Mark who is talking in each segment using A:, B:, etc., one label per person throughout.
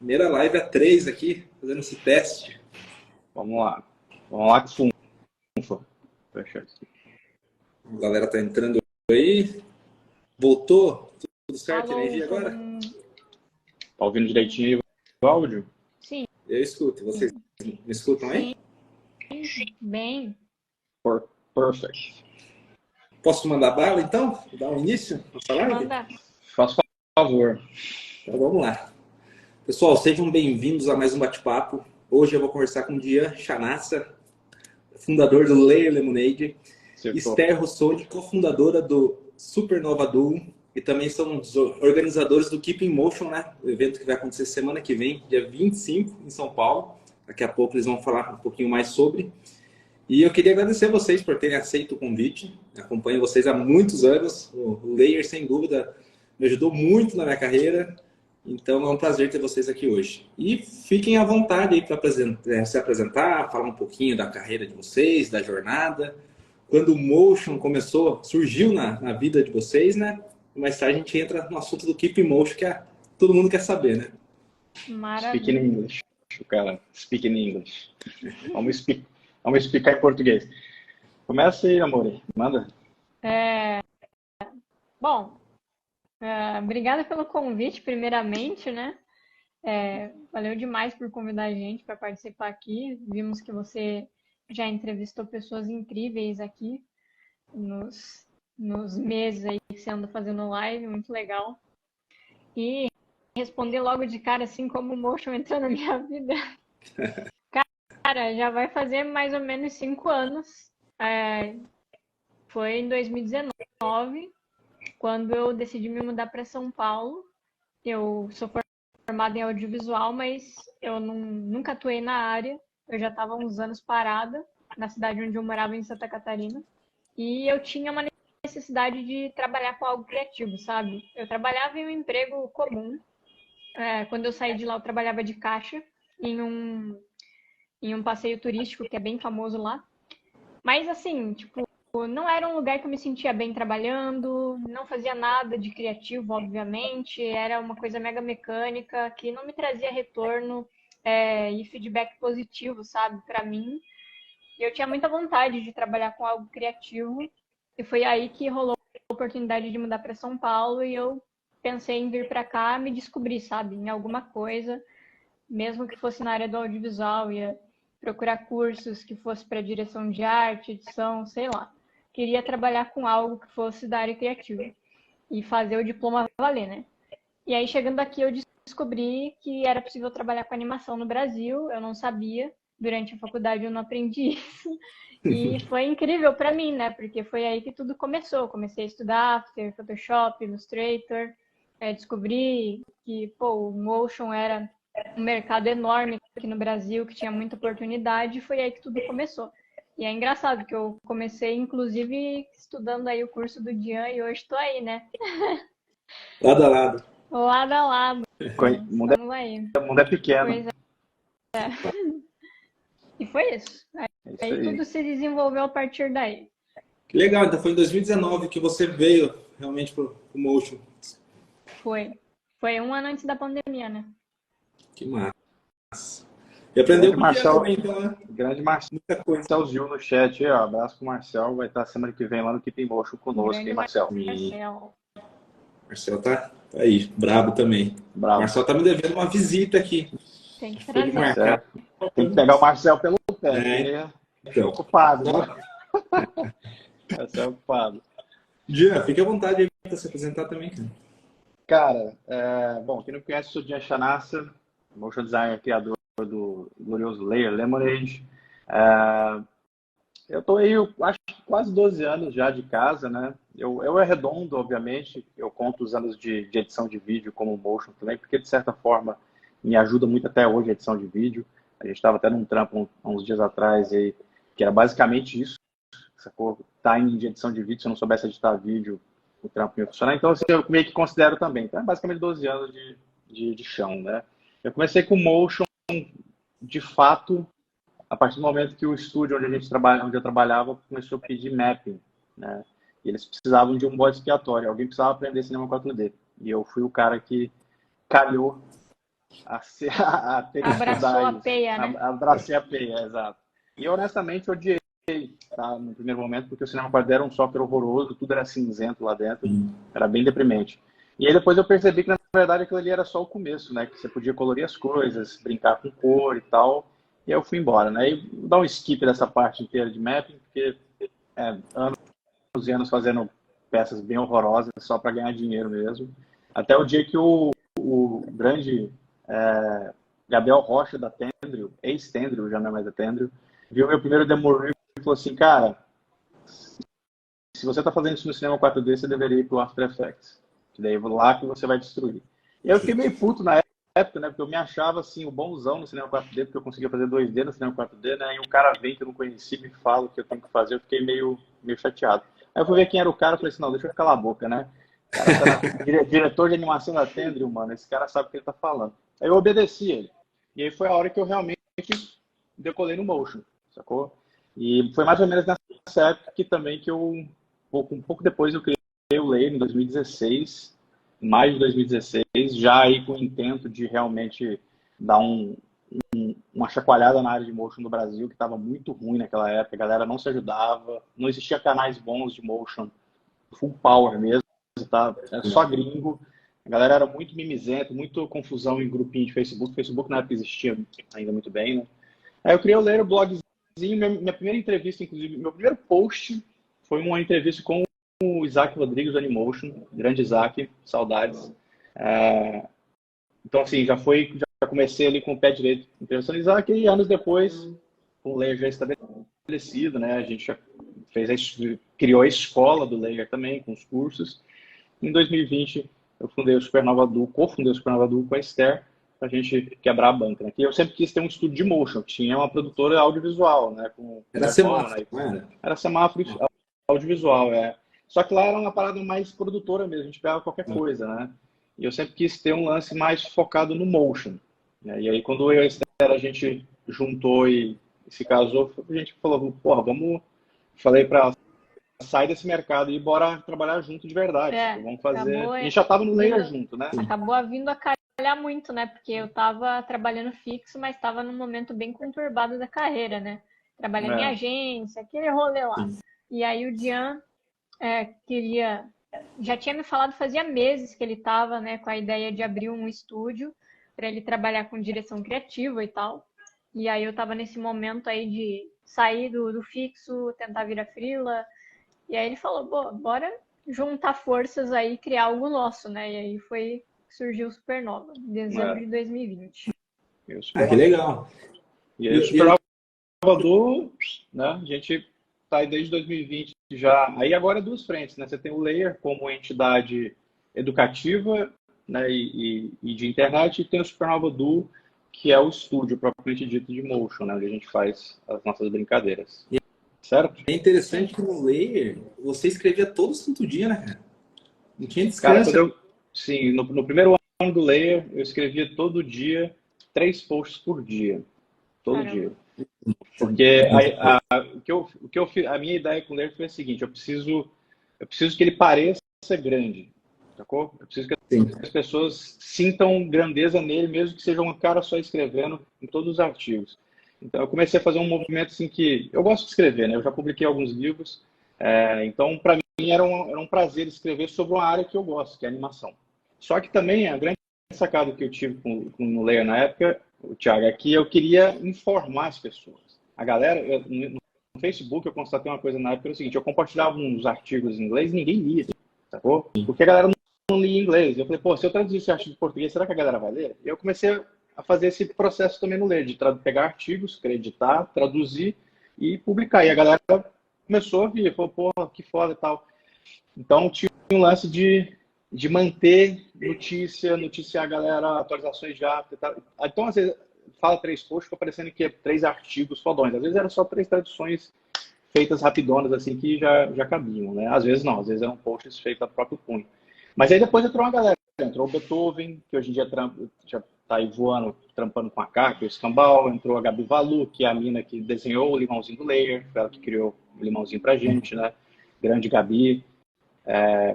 A: Primeira live a 3 aqui, fazendo esse teste.
B: Vamos lá. Vamos lá que funfa.
A: A galera tá entrando aí. Voltou? Tudo certo?
C: Alô,
A: Energia agora?
B: Tá ouvindo direitinho o áudio?
C: Sim.
A: Eu escuto. Vocês me escutam aí?
C: Sim. Bem.
B: Perfect.
A: Posso mandar bala, então? Dar um início nessa live?
C: Manda.
B: Faça favor.
A: Então vamos lá. Pessoal, sejam bem-vindos a mais um bate-papo. Hoje eu vou conversar com o Gian Chanassa, fundador do Layer Lemonade, Esther Rossoni, cofundadora do Supernova Duo, e também são os organizadores do Keep in Motion, né? O evento que vai acontecer semana que vem, dia 25, em São Paulo. Daqui a pouco eles vão falar um pouquinho mais sobre. E eu queria agradecer a vocês por terem aceito o convite. Acompanho vocês há muitos anos. O Layer, sem dúvida, me ajudou muito na minha carreira. Então é um prazer ter vocês aqui hoje. E fiquem à vontade aí para se apresentar, falar um pouquinho da carreira de vocês, da jornada. Quando o Motion surgiu na vida de vocês, né? Mais tarde a gente entra no assunto do Keep in Motion, que todo mundo quer saber, né?
C: Maravilha.
B: Speak in English. O cara, speak in English. Vamos explicar em português. Começa aí, amor. Manda.
C: Bom, obrigada pelo convite, primeiramente, né? Valeu demais por convidar a gente para participar aqui. Vimos que você já entrevistou pessoas incríveis aqui nos meses aí que você anda fazendo live, muito legal. E responder logo de cara, assim como o Motion entrou na minha vida. Cara, já vai fazer mais ou menos 5 anos. Foi em 2019, quando eu decidi me mudar para São Paulo. Eu sou formada em audiovisual, mas eu nunca atuei na área. Eu já estava há uns anos parada na cidade onde eu morava, em Santa Catarina. E eu tinha uma necessidade de trabalhar com algo criativo, sabe? Eu trabalhava em um emprego comum. Quando eu saí de lá, eu trabalhava de caixa em um passeio turístico que é bem famoso lá. Mas assim, tipo, não era um lugar que eu me sentia bem trabalhando, não fazia nada de criativo, obviamente, era uma coisa mega mecânica que não me trazia retorno e feedback positivo, sabe, pra mim. E eu tinha muita vontade de trabalhar com algo criativo, e foi aí que rolou a oportunidade de mudar para São Paulo e eu pensei em vir para cá me descobrir, sabe, em alguma coisa, mesmo que fosse na área do audiovisual, ia procurar cursos que fosse para direção de arte, edição, sei lá. Queria trabalhar com algo que fosse da área criativa e fazer o diploma valer, né? E aí, chegando aqui, eu descobri que era possível trabalhar com animação no Brasil. Eu não sabia. Durante a faculdade eu não aprendi isso. E foi incrível para mim, né? Porque foi aí que tudo começou. Comecei a estudar After, Photoshop, Illustrator. Descobri que, o Motion era um mercado enorme aqui no Brasil, que tinha muita oportunidade. E foi aí que tudo começou. E é engraçado que eu comecei, inclusive, estudando aí o curso do Gian e hoje estou aí, né?
A: Lado a lado.
C: Lado a lado.
B: O mundo é pequeno.
C: Pois é. E foi isso. Aí tudo se desenvolveu a partir daí.
A: Que legal, então foi em 2019 que você veio realmente pro Motion.
C: Foi 1 ano antes da pandemia, né?
A: Que massa. E aprendeu com o
B: Marcel
A: também, então, né?
B: Grande Marcel Gil no chat aí, ó. Abraço pro Marcel. Vai estar semana que vem lá no Keep in Motion conosco, hein, Marcel?
A: Marcel tá aí, brabo também.
B: Bravo.
A: Marcel tá me devendo uma visita aqui.
C: Tem que trazer.
B: Tem que pegar o Marcel pelo pé.
A: Então.
B: Ocupado. Marcel ocupado.
A: Gian, fique à vontade aí para se apresentar também, cara.
B: Cara, bom, quem não conhece, sou o Gian Chanassa, motion designer, criador do glorioso Layer Lemonade. Eu tô aí, acho que quase 12 anos já de casa, né? Eu arredondo, obviamente, eu conto os anos de edição de vídeo como motion também, porque de certa forma me ajuda muito até hoje a edição de vídeo. A gente estava até num trampo há uns dias atrás aí, que era basicamente isso, sacou? Timing de edição de vídeo, se eu não soubesse editar vídeo, o trampo ia funcionar. Então, assim, eu meio que considero também. Então, é basicamente 12 anos de chão, né? Eu comecei com motion, de fato, a partir do momento que o estúdio onde eu trabalhava começou a pedir mapping, né? E eles precisavam de um bode expiatório. Alguém precisava aprender cinema 4D. E eu fui o cara que calhou a ter que
C: Abraçou
B: estudar
C: a
B: isso.
C: peia, né?
B: Abracei a peia, exato. E eu, honestamente, odiei, tá, no primeiro momento, porque o Cinema 4D era um software horroroso, tudo era cinzento lá dentro, era bem deprimente. E aí depois eu percebi que, na verdade, aquilo ali era só o começo, né? Que você podia colorir as coisas, brincar com cor e tal. E aí eu fui embora, né? E vou dar um skip dessa parte inteira de mapping, porque anos e anos fazendo peças bem horrorosas só para ganhar dinheiro mesmo. Até o dia que o grande Gabriel Rocha da Tendril, ex-Tendril, já não é mais da Tendril, viu meu primeiro demo reel e falou assim, cara, se você está fazendo isso no cinema 4D, você deveria ir para o After Effects. Que daí lá que você vai destruir. E eu fiquei meio puto na época, né? Porque eu me achava assim, o bonzão no cinema 4D, porque eu conseguia fazer 2D no cinema 4D, né? E um cara vem que eu não conhecia, me fala o que eu tenho que fazer, eu fiquei meio chateado. Aí eu fui ver quem era o cara, eu falei assim, não, deixa eu calar a boca, né? O cara tá diretor de animação da Tendril, mano, esse cara sabe o que ele tá falando. Aí eu obedeci ele. E aí foi a hora que eu realmente decolei no motion, sacou? E foi mais ou menos nessa época que também que um pouco depois eu criei o Layer em 2016, em maio de 2016, já aí com o intento de realmente dar uma chacoalhada na área de motion no Brasil, que estava muito ruim naquela época, a galera não se ajudava, não existia canais bons de motion, full power mesmo, tá? Era só gringo, a galera era muito mimizento, muito confusão em grupinho de Facebook, Facebook na época existia ainda muito bem, né? Aí eu criei o Layer, blogzinho, minha primeira entrevista, inclusive, meu primeiro post foi uma entrevista com o Isaac Rodrigues do Animotion, grande Isaac, saudades. Então, assim, já comecei ali com o pé direito entrevistando o Isaac, e anos depois, com o Layer já estabelecido, né, a gente já criou a escola do Layer também, com os cursos. Em 2020, eu fundei o Supernova Duo, cofundei o Supernova Duo com a Esther, para a gente quebrar a banca, né? Que eu sempre quis ter um estúdio de motion, tinha uma produtora audiovisual, né?
A: Era Semáforo, não era?
B: Era Semáforo audiovisual, Só que lá era uma parada mais produtora mesmo, a gente pegava qualquer coisa, né? E eu sempre quis ter um lance mais focado no motion. Né? E aí, quando eu e a Esther, a gente juntou e se casou, a gente falou, porra, falei para ela, sai desse mercado e bora trabalhar junto de verdade. Vamos fazer. A gente já tava no Layer junto, né?
C: Acabou vindo a calhar muito, né? Porque eu tava trabalhando fixo, mas tava num momento bem conturbado da carreira, né? Trabalhando em agência, aquele rolê lá. E aí o Dian já tinha me falado, fazia meses que ele tava, né, com a ideia de abrir um estúdio para ele trabalhar com direção criativa e tal. E aí eu tava nesse momento aí de sair do fixo, tentar virar freela. E aí ele falou, bora juntar forças aí e criar algo nosso, né? E aí surgiu o Supernova, em dezembro de 2020.
A: Que legal.
B: E aí o Supernova Duo, né? A gente tá aí desde 2020 já. Aí agora é duas frentes, né? Você tem o Layer como entidade educativa, né? E de internet, e tem o Supernova Duo, que é o estúdio propriamente dito de motion, né? Onde a gente faz as nossas brincadeiras. Certo?
A: É interessante que no Layer você escrevia todo santo dia, né, cara? Não tinha descanso.
B: Cara, sim, no primeiro ano do Layer, eu escrevia todo dia 3 posts por dia. Todo dia. Porque a minha ideia com o Layer foi a seguinte, eu preciso que ele pareça grande, sacou? Eu preciso que as pessoas sintam grandeza nele, mesmo que seja um cara só escrevendo em todos os artigos. Então, eu comecei a fazer um movimento assim que... Eu gosto de escrever, né? Eu já publiquei alguns livros. Então, para mim, era um prazer escrever sobre uma área que eu gosto, que é a animação. Só que também, a grande sacada que eu tive com o Layer na época, o Thiago, é que eu queria informar as pessoas. A galera... no Facebook, eu constatei uma coisa na época, era o seguinte, eu compartilhava uns artigos em inglês e ninguém lia, sacou? Porque a galera não lia inglês. Eu falei, pô, se eu traduzir esse artigo em português, será que a galera vai ler? E eu comecei a fazer esse processo também no Layer, de pegar artigos, editar, traduzir e publicar. E a galera começou a vir, falou, porra, que foda e tal. Então, tinha um lance de manter noticiar a galera, atualizações de app e tal. Então, às vezes, fala 3 posts, fica parecendo que é 3 artigos fodões. Às vezes, eram só 3 traduções feitas rapidonas, assim, que já cabiam, né? Às vezes, não. Às vezes, eram posts feitos a próprio punho. Mas aí, depois entrou uma galera. Entrou o Beethoven, que hoje em dia já tá aí voando, trampando com a Kaka, o Escambau. Entrou a Gabi Valu, que é a mina que desenhou o limãozinho do Layer. Foi ela que criou o limãozinho pra gente, né? Grande Gabi.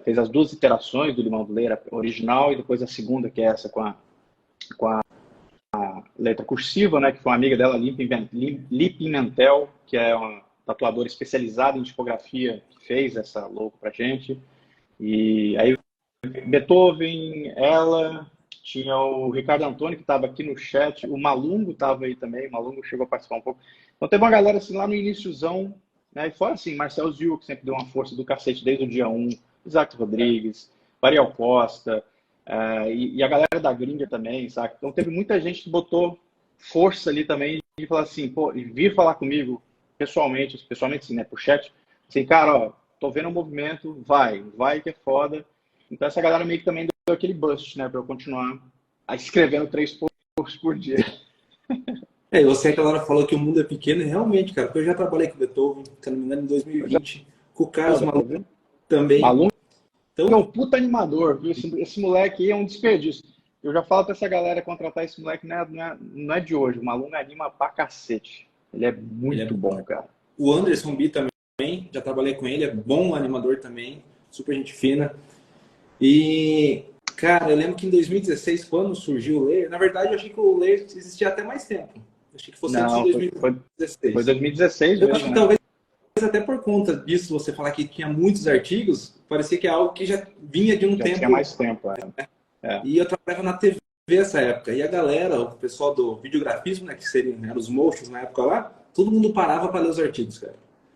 B: Fez as 2 iterações do limão do Layer, a original, e depois a segunda, que é essa com a letra cursiva, né? Que foi uma amiga dela, Li Pimentel, que é uma tatuadora especializada em tipografia, que fez essa logo pra gente. E aí Beethoven, ela, tinha o Ricardo Antônio, que estava aqui no chat, o Malungo estava aí também, o Malungo chegou a participar um pouco. Então teve uma galera assim lá no iníciozão, né? E fora assim, Marcel Zil, que sempre deu uma força do cacete desde o dia 1, Isaac Rodrigues, Ariel Costa, e a galera da gringa também, sabe? Então teve muita gente que botou força ali também de falar assim, pô, e vir falar comigo pessoalmente assim, né, por chat, assim, cara, ó, tô vendo o movimento, vai que é foda. Então essa galera meio que também deu aquele boost, né, para eu continuar escrevendo 3 posts por dia.
A: E você, aquela hora, falou que o mundo é pequeno, e realmente, cara, porque eu já trabalhei com o Beethoven, se não me engano, em 2020, com o Carlos Malungo também.
B: Malungo
A: então,
B: é um puta animador, viu? Esse moleque aí é um desperdício. Eu já falo pra essa galera contratar esse moleque, não é de hoje. O Malungo anima pra cacete. Ele é muito bom, cara.
A: O Anderson B também, já trabalhei com ele, é bom animador também, super gente fina. E, cara, eu lembro que em 2016, quando surgiu o Layer, na verdade eu achei que o Layer existia até mais tempo. Eu achei que fosse antes de 2016.
B: Foi 2016
A: eu
B: mesmo,
A: acho que
B: né?
A: talvez até por conta disso, você falar que tinha muitos artigos, parecia que é algo que já vinha de um tempo.
B: Tinha mais tempo,
A: E eu trabalhava na TV nessa época. E a galera, o pessoal do videografismo, né, que seriam, né, os motions na época lá, todo mundo parava para ler os artigos, cara.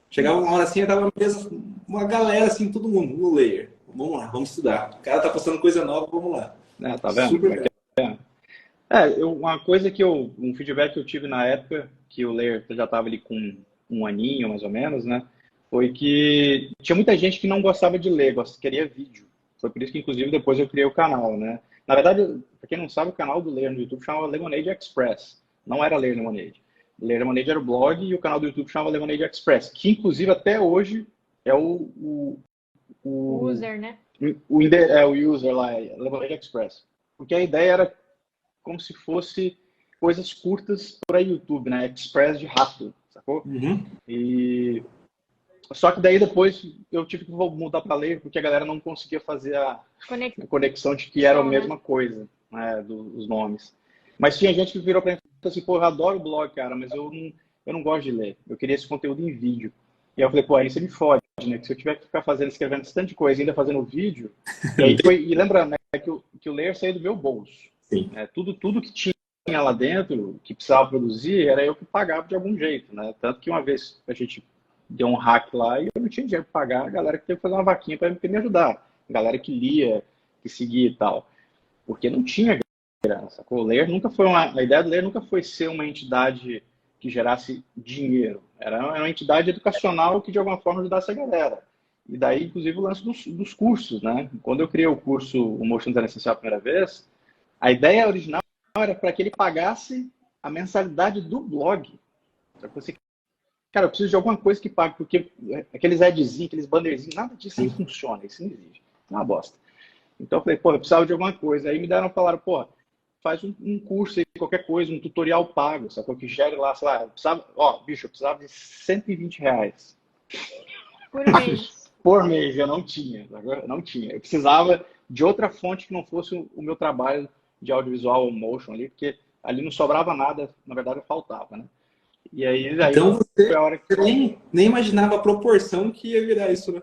A: Chegava uma hora assim, eu tava mesmo, uma galera assim, todo mundo no Layer. Vamos lá, vamos estudar. O cara tá postando coisa nova, vamos lá.
B: Tá vendo? Super uma coisa um feedback que eu tive na época, que o Layer já estava ali com um aninho, mais ou menos, né? Foi que tinha muita gente que não gostava de ler, queria vídeo. Foi por isso que, inclusive, depois eu criei o canal, né? Na verdade, para quem não sabe, o canal do Layer no YouTube chamava Lemonade Express. Não era Layer Lemonade. Layer Lemonade era o blog e o canal do YouTube chamava Lemonade Express, que, inclusive, até hoje é o
C: user, né?
B: O user lá, Lemonade Express. Porque a ideia era como se fosse coisas curtas para YouTube, né? Express de rápido, sacou?
A: Uhum.
B: Só que daí depois eu tive que mudar para Layer porque a galera não conseguia fazer a conexão de que era a mesma coisa, né? Dos nomes. Mas tinha gente que virou para mim e falou assim, pô, eu adoro blog, cara, mas eu não gosto de ler. Eu queria esse conteúdo em vídeo. E aí eu falei, pô, aí você me fode, né? Que se eu tiver que ficar escrevendo esse tanto de coisa, ainda fazendo vídeo. E lembrando, né, que o Layer saiu do meu bolso.
A: Sim.
B: Tudo que tinha lá dentro, que precisava produzir, era eu que pagava de algum jeito, né? Tanto que uma vez a gente deu um hack lá e eu não tinha dinheiro para pagar, a galera que teve que fazer uma vaquinha para me ajudar. A galera que lia, que seguia e tal. Porque não tinha grana, sacou? O Layer nunca foi a ideia do Layer nunca foi ser uma entidade que gerasse dinheiro. Era uma entidade educacional que de alguma forma ajudasse a galera. E daí, inclusive, o lance dos cursos, né? Quando eu criei o curso O Motion Design Essencial a primeira vez, a ideia original era para que ele pagasse a mensalidade do blog. Você, cara, eu preciso de alguma coisa que pague, porque aqueles adzinhos, aqueles bannerzinhos, nada disso aí funciona, isso não existe. É uma bosta. Então eu falei, pô, eu precisava de alguma coisa. Aí me falaram, pô, faz um curso aí, qualquer coisa, um tutorial pago, sacou? Que gere lá, sei lá, eu precisava de R$120.
C: Por mês.
B: Por mês, eu não tinha. Eu precisava de outra fonte que não fosse o meu trabalho de audiovisual ou motion ali, porque ali não sobrava nada, na verdade faltava, né? E aí
A: então você
B: foi a hora que...
A: nem imaginava a proporção que ia virar isso, né?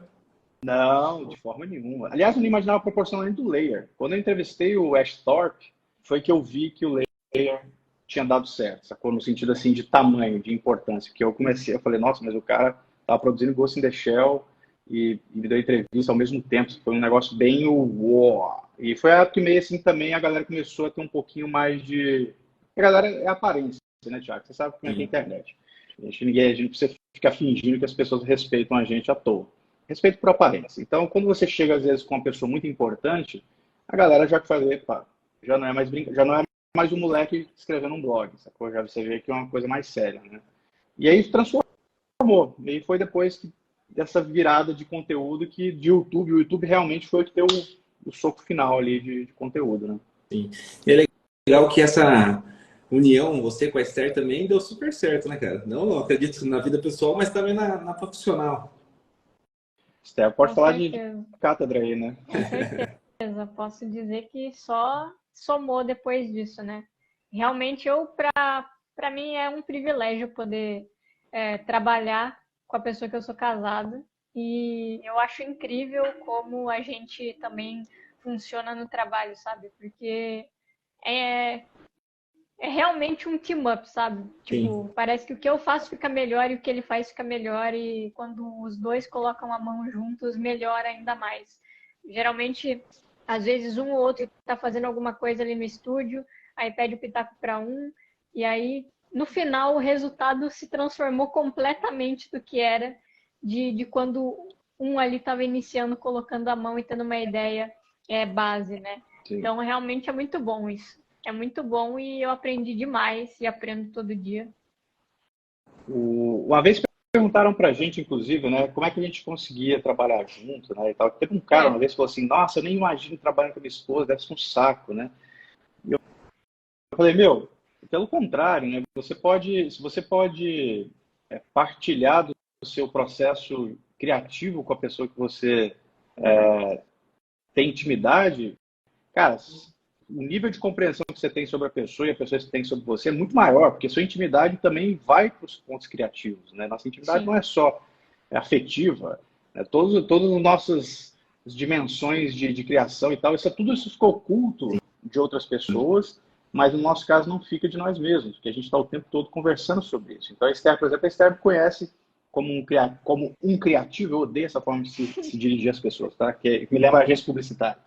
B: Não, de forma nenhuma. Aliás, eu não imaginava a proporção nem do Layer. Quando eu entrevistei o Ash Thorpe, foi que eu vi que o Layer tinha dado certo, sacou? No sentido assim de tamanho, de importância. Que eu falei, nossa, mas o cara tava produzindo Ghost in the Shell e me deu entrevista ao mesmo tempo. Foi um negócio bem uau. E foi a que meio assim também a galera começou a ter um pouquinho mais de... A galera é aparência, né, Thiago? Você sabe como é que é a internet. A gente precisa ficar fingindo que as pessoas respeitam a gente à toa. Respeito por aparência. Então, quando você chega, às vezes, com uma pessoa muito importante, a galera já faz, epa, já não é mais um moleque escrevendo um blog, sacou? Já você vê que é uma coisa mais séria, né? E aí transformou. E foi depois dessa virada de conteúdo que de YouTube, o YouTube realmente foi o que deu o soco final ali de conteúdo, né?
A: Sim. E é legal que essa união, você com a Esther também, deu super certo, né, cara? Não acredito na vida pessoal, mas também na profissional.
B: Esther, pode falar de cátedra aí, né?
C: Com certeza. Posso dizer que só somou depois disso, né? realmente para mim é um privilégio poder trabalhar com a pessoa que eu sou casada. E eu acho incrível como a gente também funciona no trabalho, sabe? Porque é, é realmente um team-up, sabe?
A: Sim.
C: Tipo, parece que o que eu faço fica melhor e o que ele faz fica melhor. E quando os dois colocam a mão juntos, melhora ainda mais. Geralmente, às vezes, um ou outro está fazendo alguma coisa ali no estúdio, aí pede o pitaco para um, e aí, no final, o resultado se transformou completamente do que era de quando um ali estava iniciando, colocando a mão e tendo uma ideia base, né?
B: Sim.
C: Então, realmente é muito bom isso. É muito bom e eu aprendi demais e aprendo todo dia.
B: Uma vez perguntaram pra gente, inclusive, né, como é que a gente conseguia trabalhar junto, né, e tal. Teve um cara uma
C: É,
B: vez que falou assim, nossa, eu nem imagino trabalhando com a minha esposa, deve ser um saco, né? E eu falei, meu, pelo contrário, né, se você pode partilhar do seu processo criativo com a pessoa que você tem intimidade, cara, o nível de compreensão que você tem sobre a pessoa e a pessoa que tem sobre você é muito maior, porque sua intimidade também vai para os pontos criativos, né? Nossa intimidade não
C: sim,
B: é só afetiva, né? Todas as nossas dimensões de criação e tal, tudo isso ficou oculto de outras pessoas, mas no nosso caso não fica de nós mesmos, porque a gente está o tempo todo conversando sobre isso. Então a Esther, por exemplo, a Esther me conhece como um criativo, eu odeio essa forma de se dirigir às pessoas, tá? Que me leva a agência publicitária.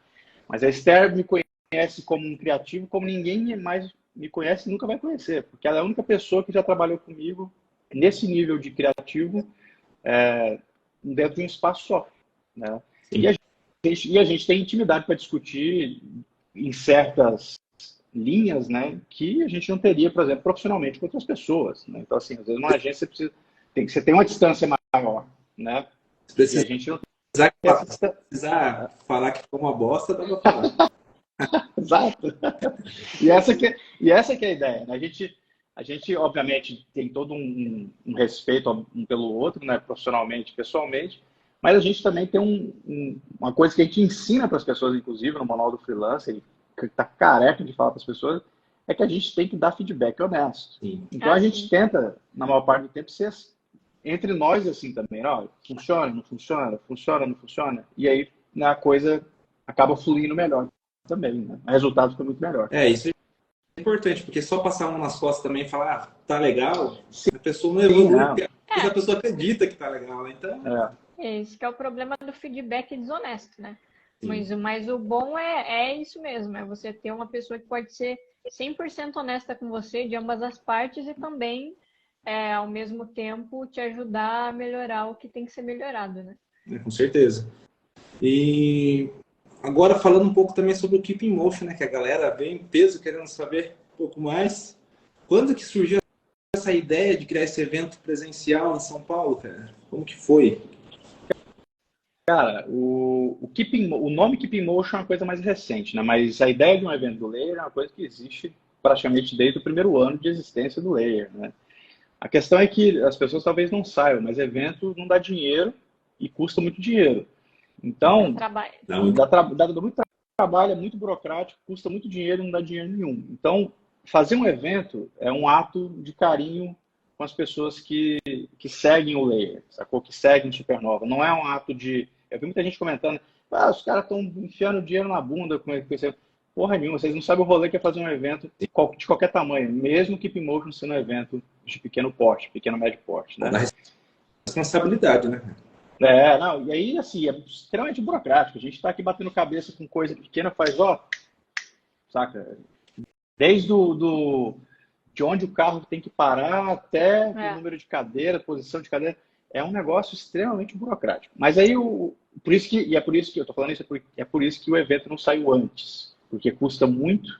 B: Mas a Esther me conhece como um criativo, como ninguém mais me conhece e nunca vai conhecer, porque ela é a única pessoa que já trabalhou comigo nesse nível de criativo dentro de um espaço só, né? E a gente tem intimidade para discutir em certas linhas, né, que a gente não teria, por exemplo, profissionalmente com outras pessoas, né? Então, assim, às vezes uma agência você tem uma distância maior, né? E a gente não tem essa distância.
A: Precisar falar que foi uma bosta, dá pra falar.
B: Exato. E essa que é a ideia, né? A gente, obviamente, tem todo um respeito um pelo outro, né? Profissionalmente, pessoalmente, mas a gente também tem uma coisa que a gente ensina para as pessoas, inclusive, no Manual do Freelancer, que está careca de falar para as pessoas, é que a gente tem que dar feedback honesto.
A: Sim.
B: Então, a gente
C: sim.
B: tenta, na maior parte do tempo, ser entre nós assim também. Ó, funciona, não funciona, funciona, não funciona. E aí, né, a coisa acaba fluindo melhor também, né? O resultado fica muito melhor.
A: Isso é importante, porque só passar a mão nas costas também e falar, tá legal, a pessoa não
B: Sim,
A: evolui,
B: né?
A: porque às vezes a pessoa acredita que tá legal, né? Então,
C: Esse que é o problema do feedback desonesto, né?
A: sim.
C: Mas o bom é isso mesmo, é você ter uma pessoa que pode ser 100% honesta com você de ambas as partes e também, ao mesmo tempo, te ajudar a melhorar o que tem que ser melhorado, né?
A: Com certeza. E agora falando um pouco também sobre o Keep in Motion, né? Que a galera vem em peso querendo saber um pouco mais. Quando que surgiu essa ideia de criar esse evento presencial em São Paulo, cara? Como que foi?
B: Cara, o nome Keep in Motion é uma coisa mais recente, né? Mas a ideia de um evento do Layer é uma coisa que existe praticamente desde o primeiro ano de existência do Layer, né? A questão é que as pessoas talvez não saibam, mas evento não dá dinheiro e custa muito dinheiro.
C: Dá
B: Então,
C: trabalho.
B: dá muito trabalho, é muito burocrático, custa muito dinheiro e não dá dinheiro nenhum. Então, fazer um evento é um ato de carinho com as pessoas que seguem o Layer, sacou? Que seguem o Supernova. Não é um ato de... Eu vi muita gente comentando, os caras estão enfiando dinheiro na bunda com esse... Porra nenhuma, vocês não sabem o rolê que é fazer um evento de qualquer tamanho, mesmo Keep Motion sendo um evento de pequeno porte, pequeno médio porte, né?
A: Da responsabilidade, né?
B: Não, e aí, assim, é extremamente burocrático. A gente está aqui batendo cabeça com coisa pequena, saca? Desde de onde o carro tem que parar até o número de cadeira, posição de cadeira. É um negócio extremamente burocrático. Mas aí, é por isso que eu tô falando isso, é por isso que o evento não saiu antes. Porque custa muito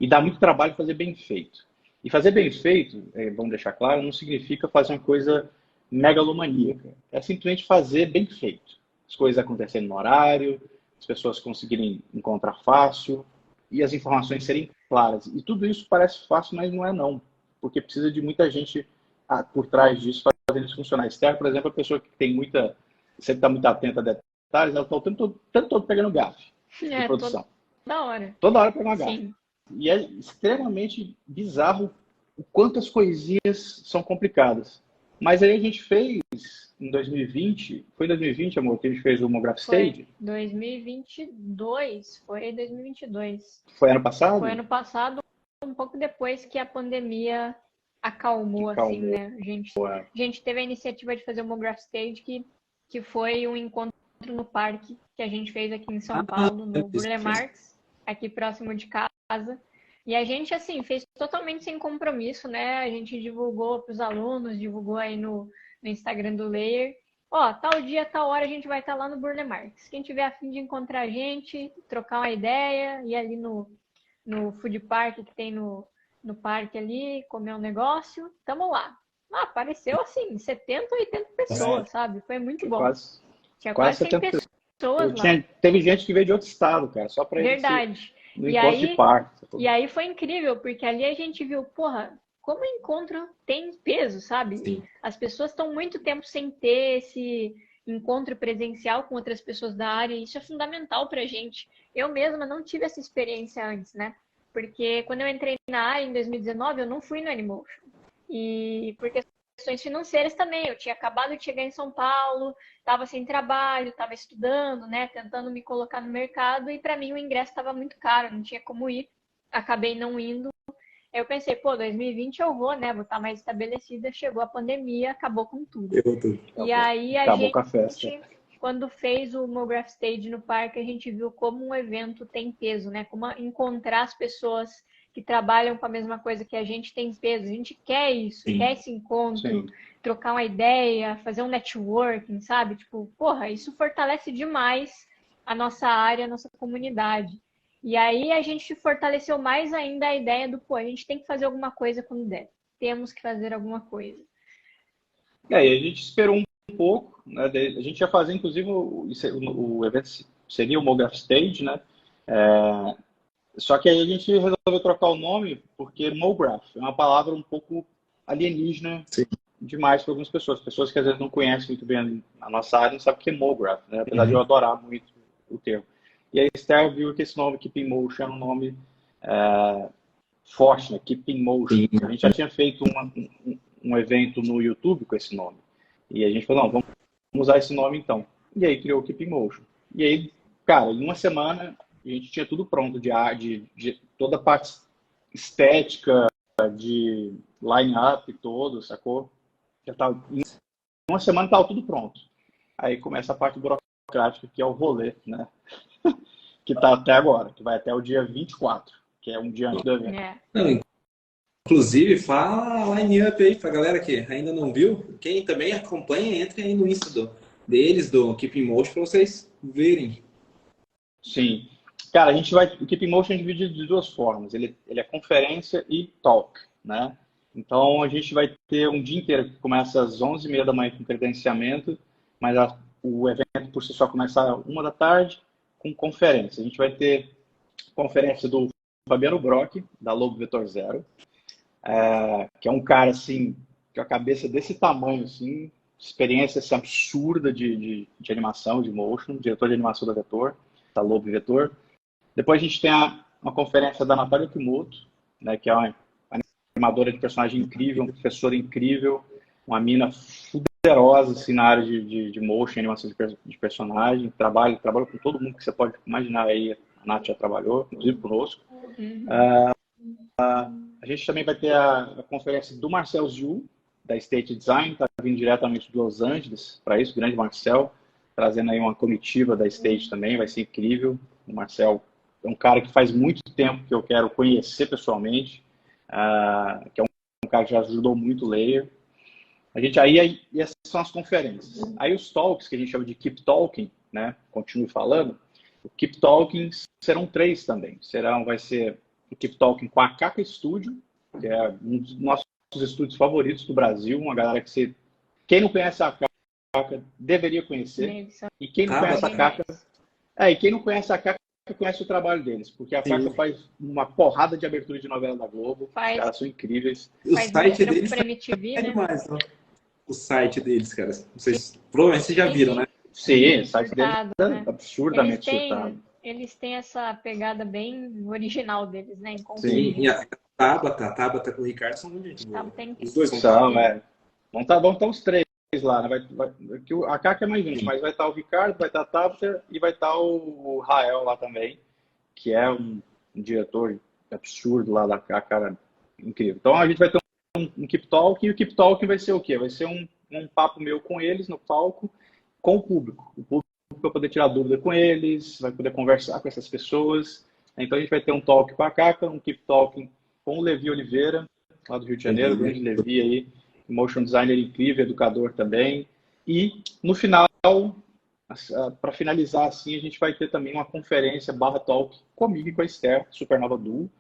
B: e dá muito trabalho fazer bem feito. E fazer bem feito, vamos deixar claro, não significa fazer uma coisa megalomaníaca. É simplesmente fazer bem feito. As coisas acontecendo no horário, as pessoas conseguirem encontrar fácil e as informações serem claras. E tudo isso parece fácil, mas não é não. Porque precisa de muita gente por trás disso fazendo isso funcionar. A Esther, por exemplo, é uma pessoa que tem sempre está muito atenta a detalhes, ela está o tempo todo pegando gafe de produção.
C: Toda hora.
B: Toda hora pegando gafe.
C: Sim.
B: E é extremamente bizarro o quanto as coisinhas são complicadas. Mas aí a gente fez em 2020, foi em 2020, amor, que a gente fez o Homograph Stage?
C: 2022, foi 2022.
B: Foi ano passado?
C: Foi ano passado, um pouco depois que a pandemia acalmou. Assim, né? A gente teve a iniciativa de fazer o Homograph Stage, que foi um encontro no parque que a gente fez aqui em São Paulo, no Burle Marx, aqui próximo de casa. E a gente, assim, fez totalmente sem compromisso, né? A gente divulgou para os alunos, divulgou aí no Instagram do Layer. Ó, tal dia, tal hora a gente vai estar lá no Burle Marx. Quem tiver a fim de encontrar a gente, trocar uma ideia, ir ali no food park que tem no parque ali, comer um negócio, tamo lá. Apareceu, assim, 70, 80 pessoas, sabe? Foi muito bom. Tinha quase 100 pessoas lá.
B: Teve gente que veio de outro estado, cara, só para
C: Verdade.
B: No encontro de parque.
C: E aí foi incrível, porque ali a gente viu, porra, como o encontro tem peso, sabe?
A: Sim.
C: As pessoas estão muito tempo sem ter esse encontro presencial com outras pessoas da área, e isso é fundamental pra gente. Eu mesma não tive essa experiência antes, né? Porque quando eu entrei na área em 2019, eu não fui no Animotion. E por questões financeiras também, eu tinha acabado de chegar em São Paulo, estava sem trabalho, estava estudando, né, tentando me colocar no mercado, e para mim o ingresso estava muito caro, não tinha como ir, acabei não indo. Eu pensei, pô, 2020 eu vou, né, vou estar mais estabelecida. Chegou a pandemia, acabou com tudo. E aí a gente, quando fez o Homograph Stage no parque, a gente viu como um evento tem peso, né, como encontrar as pessoas que trabalham com a mesma coisa que a gente tem peso. A gente quer isso, quer esse encontro, trocar uma ideia, fazer um networking, sabe? Tipo, porra, isso fortalece demais a nossa área, a nossa comunidade. E aí a gente fortaleceu mais ainda a ideia do, pô, a gente tem que fazer alguma coisa quando der. Temos que fazer alguma coisa.
B: E aí a gente esperou um pouco, né? A gente ia fazer, inclusive, o evento seria o Homograph Stage, né? Só que aí a gente resolveu trocar o nome porque Homograph é uma palavra um pouco alienígena demais para algumas pessoas. Pessoas que às vezes não conhecem muito bem a nossa área não sabem o que é Homograph, né? Apesar de eu adorar muito o termo. E aí a Esther viu que esse nome, Keep in Motion, é um nome forte, né? Keep in Motion. A gente já tinha feito um evento no YouTube com esse nome. E a gente falou, não, vamos usar esse nome então. E aí criou o Keep in Motion. E aí, cara, em uma semana a gente tinha tudo pronto, de toda a parte estética, de line-up todo, sacou? Já tava, em uma semana estava tudo pronto. Aí começa a parte burocrática, que é o rolê, né? Que está até agora, que vai até o dia 24, que é um dia antes do evento.
A: Não, inclusive, fala a line-up aí pra galera que ainda não viu. Quem também acompanha, entre aí no Insta deles, do Keep in Motion, para vocês verem.
B: Sim. Cara, o Keep in Motion é dividido de duas formas. Ele é conferência e talk, né? Então, a gente vai ter um dia inteiro que começa às 11h30 da manhã com credenciamento, mas o evento por si só começa às 1 da tarde com conferência. A gente vai ter conferência do Fabiano Brock, da Lobo Vetor Zero, que é um cara, assim, com a cabeça desse tamanho, assim, experiência assim, absurda de animação, de motion, diretor de animação da Vetor, da Lobo Vetor. Depois a gente tem uma conferência da Natália Kimoto, né, que é uma animadora de personagem incrível, uma professora incrível, uma mina poderosa assim, na área de motion, animação de personagem, trabalha com todo mundo que você pode imaginar aí. A Nath já trabalhou, inclusive conosco. A gente também vai ter a conferência do Marcel Zhu, da State Design, está vindo diretamente de Los Angeles para isso, o grande Marcel, trazendo aí uma comitiva da State também, vai ser incrível. O Marcel é um cara que faz muito tempo que eu quero conhecer pessoalmente, que é um cara que já ajudou muito o Layer. E essas são as conferências. Aí os talks, que a gente chama de Keep Talking, né? Continuo falando. O Keep Talking serão 3 também. Vai ser o Keep Talking com a Kaka Studio, que é um dos nossos estúdios favoritos do Brasil. Uma galera que quem não conhece a Kaka deveria conhecer. E quem não conhece a Kaka... e quem não conhece a Kaka conhece o trabalho deles, porque a Kaka faz uma porrada de abertura de novela da Globo. Os caras são incríveis.
A: O site deles é demais, né? O site deles, cara. Provavelmente vocês já viram, né?
B: Sim, o site deles é absurdamente citado.
C: eles têm essa pegada bem original deles, né?
A: Sim, e a Tabata com o Ricardo são muito gente boa. Os dois
B: são, vão estar os três lá, né? A Kaka é mais gente, mas vai estar o Ricardo, vai estar a Tabata e vai estar o Rael lá também, que é um diretor absurdo lá da Kaka, incrível. Então a gente vai ter um Keep Talk, e o Keep Talk vai ser o quê? Vai ser um papo meu com eles no palco, com o público. O público vai poder tirar dúvida com eles, vai poder conversar com essas pessoas. Então a gente vai ter um talk com a Kaka, um Keep Talk com o Levi Oliveira, lá do Rio de Janeiro, o grande Levi aí, motion designer incrível, educador também. E no final, para finalizar assim, a gente vai ter também uma conferência /talk comigo e com a Esther, Supernova Duo.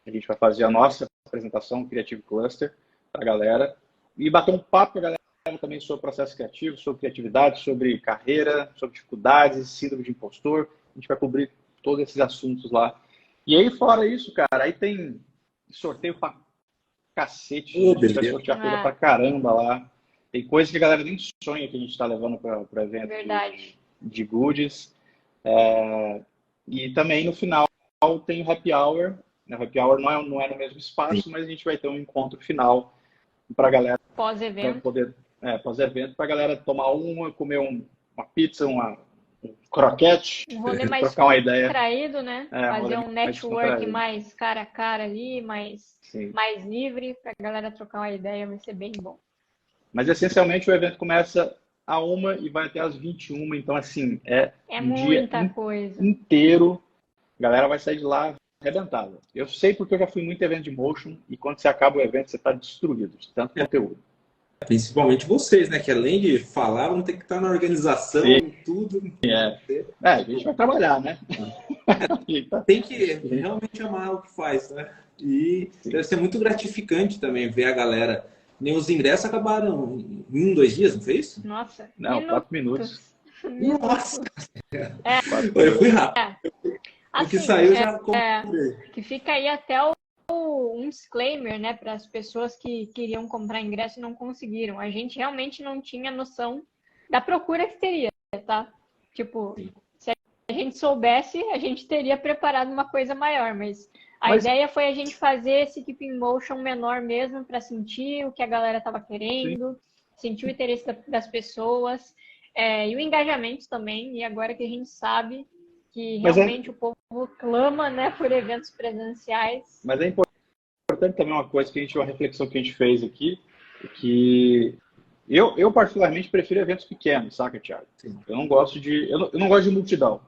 B: A gente vai fazer a nossa apresentação Creative Cluster para a galera e bater um papo com a galera também sobre processo criativo, sobre criatividade, sobre carreira, sobre dificuldades, síndrome de impostor. A gente vai cobrir todos esses assuntos lá. E aí, fora isso, cara, aí tem sorteio pra cacete. A gente vai sortear coisa pra caramba lá. Tem coisa que a galera nem sonha que a gente tá levando para o evento de goodies. E também no final tem o Happy Hour. O Happy Hour não é no mesmo espaço, mas a gente vai ter um encontro final pra galera.
C: Pós-evento.
B: Pós-evento, pra galera tomar comer uma pizza, um croquete,
C: um rolê mais
B: trocar uma ideia.
C: Traído, né? Fazer um network mais cara a cara ali, mais livre, pra galera trocar uma ideia, vai ser bem bom.
B: Mas essencialmente o evento começa à 1h e vai até às 21h, então assim, um
C: muita
B: dia
C: coisa
B: inteiro. A galera vai sair de lá arrebentada. Eu sei porque eu já fui em muito evento de motion e quando você acaba o evento, você está destruído de tanto conteúdo.
A: Principalmente vocês, né? Que além de falar, vão ter que estar na organização, tudo.
B: A gente vai trabalhar, né?
A: Tem que realmente amar o que faz, né? E deve ser muito gratificante também ver a galera. Nem os ingressos acabaram em 2 dias, não foi isso?
C: Nossa.
B: Não, 4 minutos.
A: Nossa! Eu fui rápido. O que saiu já comprei.
C: Que fica aí até um disclaimer, né, para as pessoas que queriam comprar ingresso e não conseguiram. A gente realmente não tinha noção da procura que teria, tá? Tipo, se a gente soubesse, a gente teria preparado uma coisa maior, mas a ideia foi a gente fazer esse Keep Motion menor mesmo para sentir o que a galera estava querendo, sentir o interesse das pessoas e o engajamento também. E agora que a gente sabe que realmente o povo clama, né, por eventos presenciais.
B: Mas é importante também uma reflexão que a gente fez aqui, que eu particularmente prefiro eventos pequenos, saca, Thiago? Eu não gosto de multidão,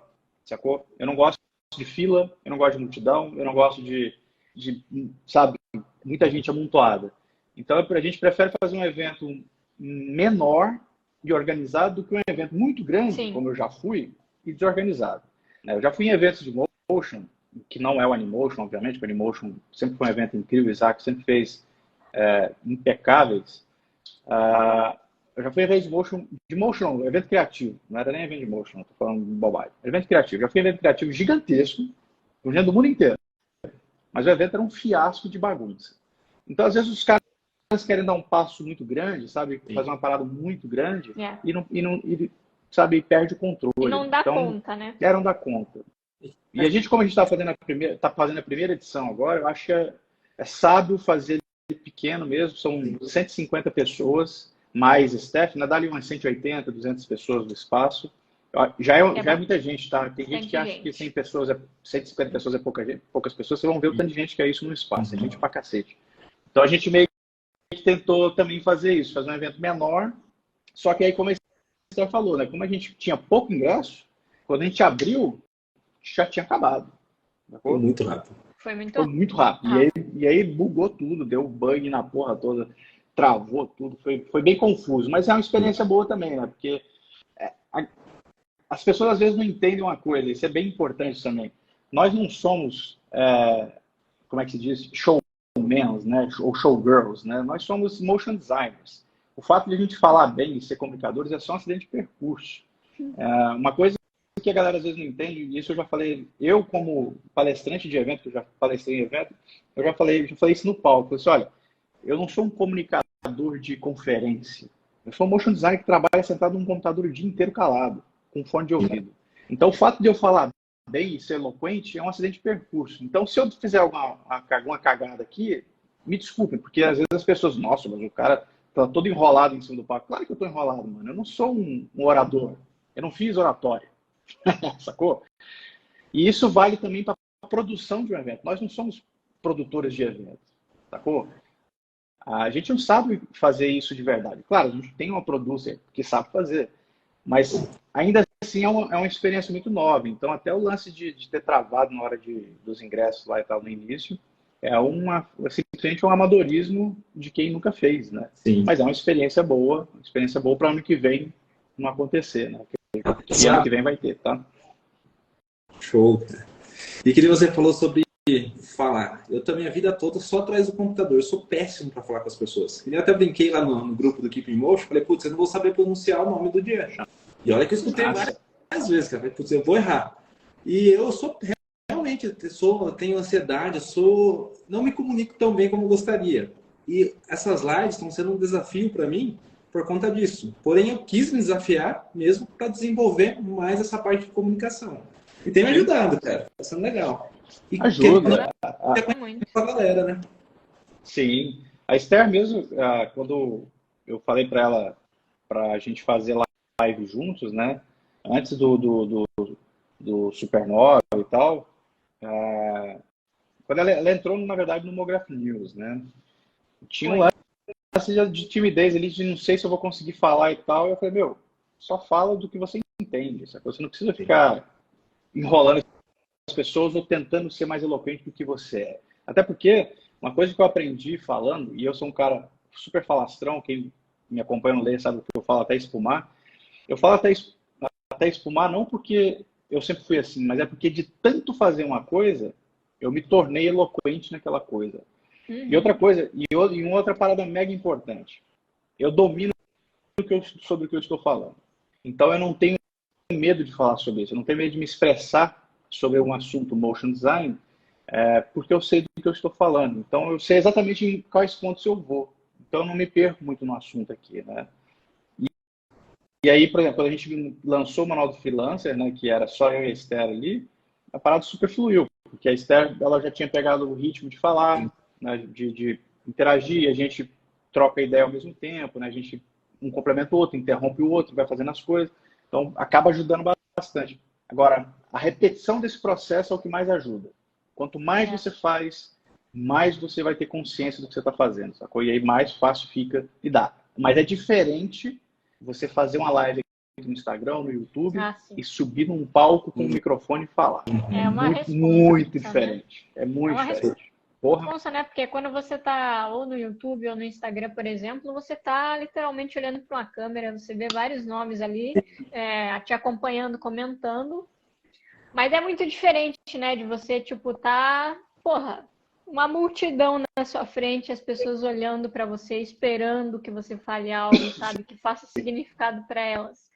B: sacou? Eu não gosto de fila, eu não gosto de multidão, eu não gosto de sabe, muita gente amontoada. Então a gente prefere fazer um evento menor e organizado do que um evento muito grande, como eu já fui, e desorganizado. Eu já fui em eventos de motion, que não é o Animotion, obviamente, o Animotion sempre foi um evento incrível, o Isaac sempre fez impecáveis. Eu já fui em eventos de motion, evento criativo, não era nem evento de motion, estou falando de bobagem. Evento criativo, já fui em evento criativo gigantesco, com gente do mundo inteiro, mas o evento era um fiasco de bagunça. Então, às vezes, os caras querem dar um passo muito grande, sabe, fazer uma parada muito grande e sabe, perde o controle.
C: E não dá conta, né?
B: Não dá conta. E a gente, como a gente está fazendo a primeira edição agora, eu acho que é sábio fazer pequeno mesmo, são 150 pessoas, mais staff, dá ali umas 180, 200 pessoas no espaço. Já é muita gente, tá? Tem gente que acha que 150 pessoas é poucas pessoas, vocês vão ver o tanto de gente que é isso no espaço, é gente pra cacete. Então a gente meio que tentou também fazer isso, fazer um evento menor, só que aí, como a Esther falou, né? Como a gente tinha pouco ingresso, quando a gente abriu, já tinha acabado.
A: Foi muito rápido.
C: Foi
B: muito rápido. E aí bugou tudo, deu bug na porra toda, travou tudo, foi bem confuso. Mas é uma experiência boa também, né? Porque as pessoas às vezes não entendem uma coisa, isso é bem importante também. Nós não somos, como é que se diz, showmen, né? Ou showgirls, né? Nós somos motion designers. O fato de a gente falar bem e ser comunicadores é só um acidente de percurso. Uma coisa que a galera às vezes não entende, e isso eu já falei, eu como palestrante de evento, que eu já palestrei em evento, eu já falei isso no palco. Eu disse, olha, eu não sou um comunicador de conferência, eu sou um motion designer que trabalha sentado num computador o dia inteiro calado, com fone de ouvido. Então o fato de eu falar bem e ser eloquente é um acidente de percurso. Então, se eu fizer uma cagada aqui, me desculpem, porque às vezes as pessoas, nossa, mas o cara tá todo enrolado em cima do palco. Claro que eu tô enrolado, mano. Eu não sou um orador. Eu não fiz oratória. Sacou? E isso vale também para a produção de um evento. Nós não somos produtores de eventos. Sacou? A gente não sabe fazer isso de verdade. Claro, a gente tem uma producer que sabe fazer. Mas ainda assim é uma experiência muito nova. Então, até o lance de ter travado na hora dos ingressos lá e tal no início, é simplesmente um amadorismo de quem nunca fez, né?
A: Sim.
B: Mas é uma experiência boa para ano que vem não acontecer, né? E ano que vem vai ter, tá?
A: Show. E que você falou sobre falar. Eu também a vida toda só atrás do computador. Eu sou péssimo para falar com as pessoas. Eu até brinquei lá no grupo do Keep in Motion, falei, putz, eu não vou saber pronunciar o nome do dia. E olha que eu escutei várias vezes, cara. Putz, eu vou errar. E eu sou realmente, tenho ansiedade, não me comunico tão bem como eu gostaria. E essas lives estão sendo um desafio para mim por conta disso. Porém, eu quis me desafiar mesmo para desenvolver mais essa parte de comunicação. E tem me ajudado, cara. Tá sendo legal. E
B: ajuda.
A: Com a galera, né? Sim.
B: A Esther mesmo, quando eu falei para ela para a gente fazer live juntos, né? Antes do Supernova e tal, quando ela entrou, na verdade, no Mograph News, né? Tinha um lance de timidez ali, de não sei se eu vou conseguir falar e tal. Eu falei, meu, só fala do que você entende, sabe? Você não precisa ficar enrolando as pessoas ou tentando ser mais eloquente do que você é. Até porque, uma coisa que eu aprendi falando, e eu sou um cara super falastrão, quem me acompanha no Leia sabe que eu falo até espumar. Eu falo até espumar não porque eu sempre fui assim, mas é porque de tanto fazer uma coisa, eu me tornei eloquente naquela coisa. E outra coisa, e uma outra parada mega importante, eu domino sobre o que eu estou falando. Então eu não tenho medo de falar sobre isso, eu não tenho medo de me expressar sobre um assunto motion design, porque eu sei do que eu estou falando. Então eu sei exatamente em quais pontos eu vou. Então eu não me perco muito no assunto aqui, né? E aí, por exemplo, quando a gente lançou o Manual do Freelancer, né, que era só eu e a Esther ali, a parada super fluiu, porque a Esther ela já tinha pegado o ritmo de falar, né, de interagir, a gente troca ideia ao mesmo tempo, né, a gente um complementa o outro, interrompe o outro, vai fazendo as coisas, então acaba ajudando bastante. Agora, a repetição desse processo é o que mais ajuda. Quanto mais você faz, mais você vai ter consciência do que você está fazendo, sacou? E aí mais fácil fica e dá. Mas é diferente você fazer uma live no Instagram, no YouTube, e subir num palco com um microfone e falar.
C: É uma
B: muito diferente. Né? É muito diferente.
C: Responsa, né? Porque quando você tá ou no YouTube ou no Instagram, por exemplo, você tá literalmente olhando para uma câmera, você vê vários nomes ali, te acompanhando, comentando. Mas é muito diferente, né? De você, tipo, uma multidão na sua frente, as pessoas olhando para você, esperando que você fale algo, sabe? Que faça significado para elas.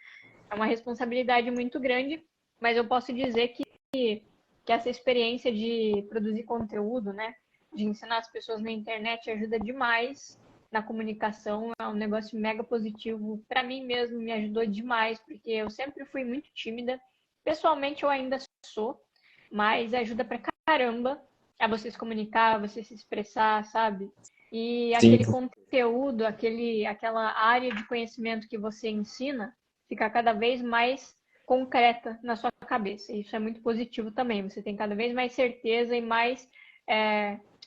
C: É uma responsabilidade muito grande, mas eu posso dizer que essa experiência de produzir conteúdo, né? De ensinar as pessoas na internet ajuda demais na comunicação. É um negócio mega positivo. Para mim mesmo, me ajudou demais, porque eu sempre fui muito tímida. Pessoalmente, eu ainda sou, mas ajuda pra caramba a você se comunicar, a você se expressar, sabe? E aquele conteúdo, aquela área de conhecimento que você ensina fica cada vez mais concreta na sua cabeça. Isso é muito positivo também. Você tem cada vez mais certeza e mais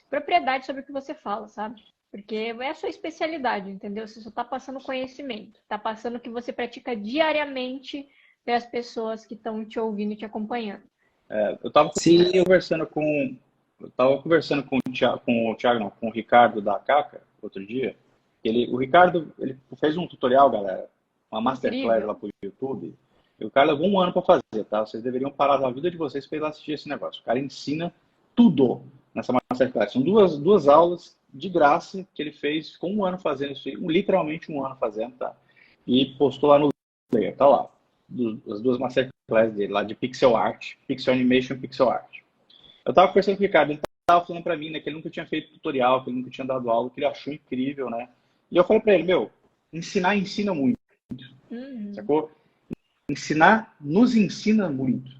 C: propriedade sobre o que você fala, sabe? Porque é a sua especialidade, entendeu? Você só está passando conhecimento, está passando o que você pratica diariamente para as pessoas que estão te ouvindo e te acompanhando.
B: Eu estava conversando com o Ricardo da Caca outro dia. O Ricardo ele fez um tutorial, galera, uma masterclass lá pro YouTube. E o cara levou 1 ano para fazer, tá? Vocês deveriam parar a vida de vocês para ir lá assistir esse negócio. O cara ensina tudo nessa masterclass. São duas aulas de graça que ele fez, ficou 1 ano fazendo isso aí, literalmente 1 ano fazendo, tá? E postou lá no Player, tá lá. As 2 masterclass dele, lá de pixel art, pixel animation, pixel art. Eu tava conversando com o Ricardo, ele tava falando pra mim, né, que ele nunca tinha feito tutorial, que ele nunca tinha dado aula, que ele achou incrível, né? E eu falei pra ele, ensinar ensina muito, sacou? Ensinar nos ensina muito.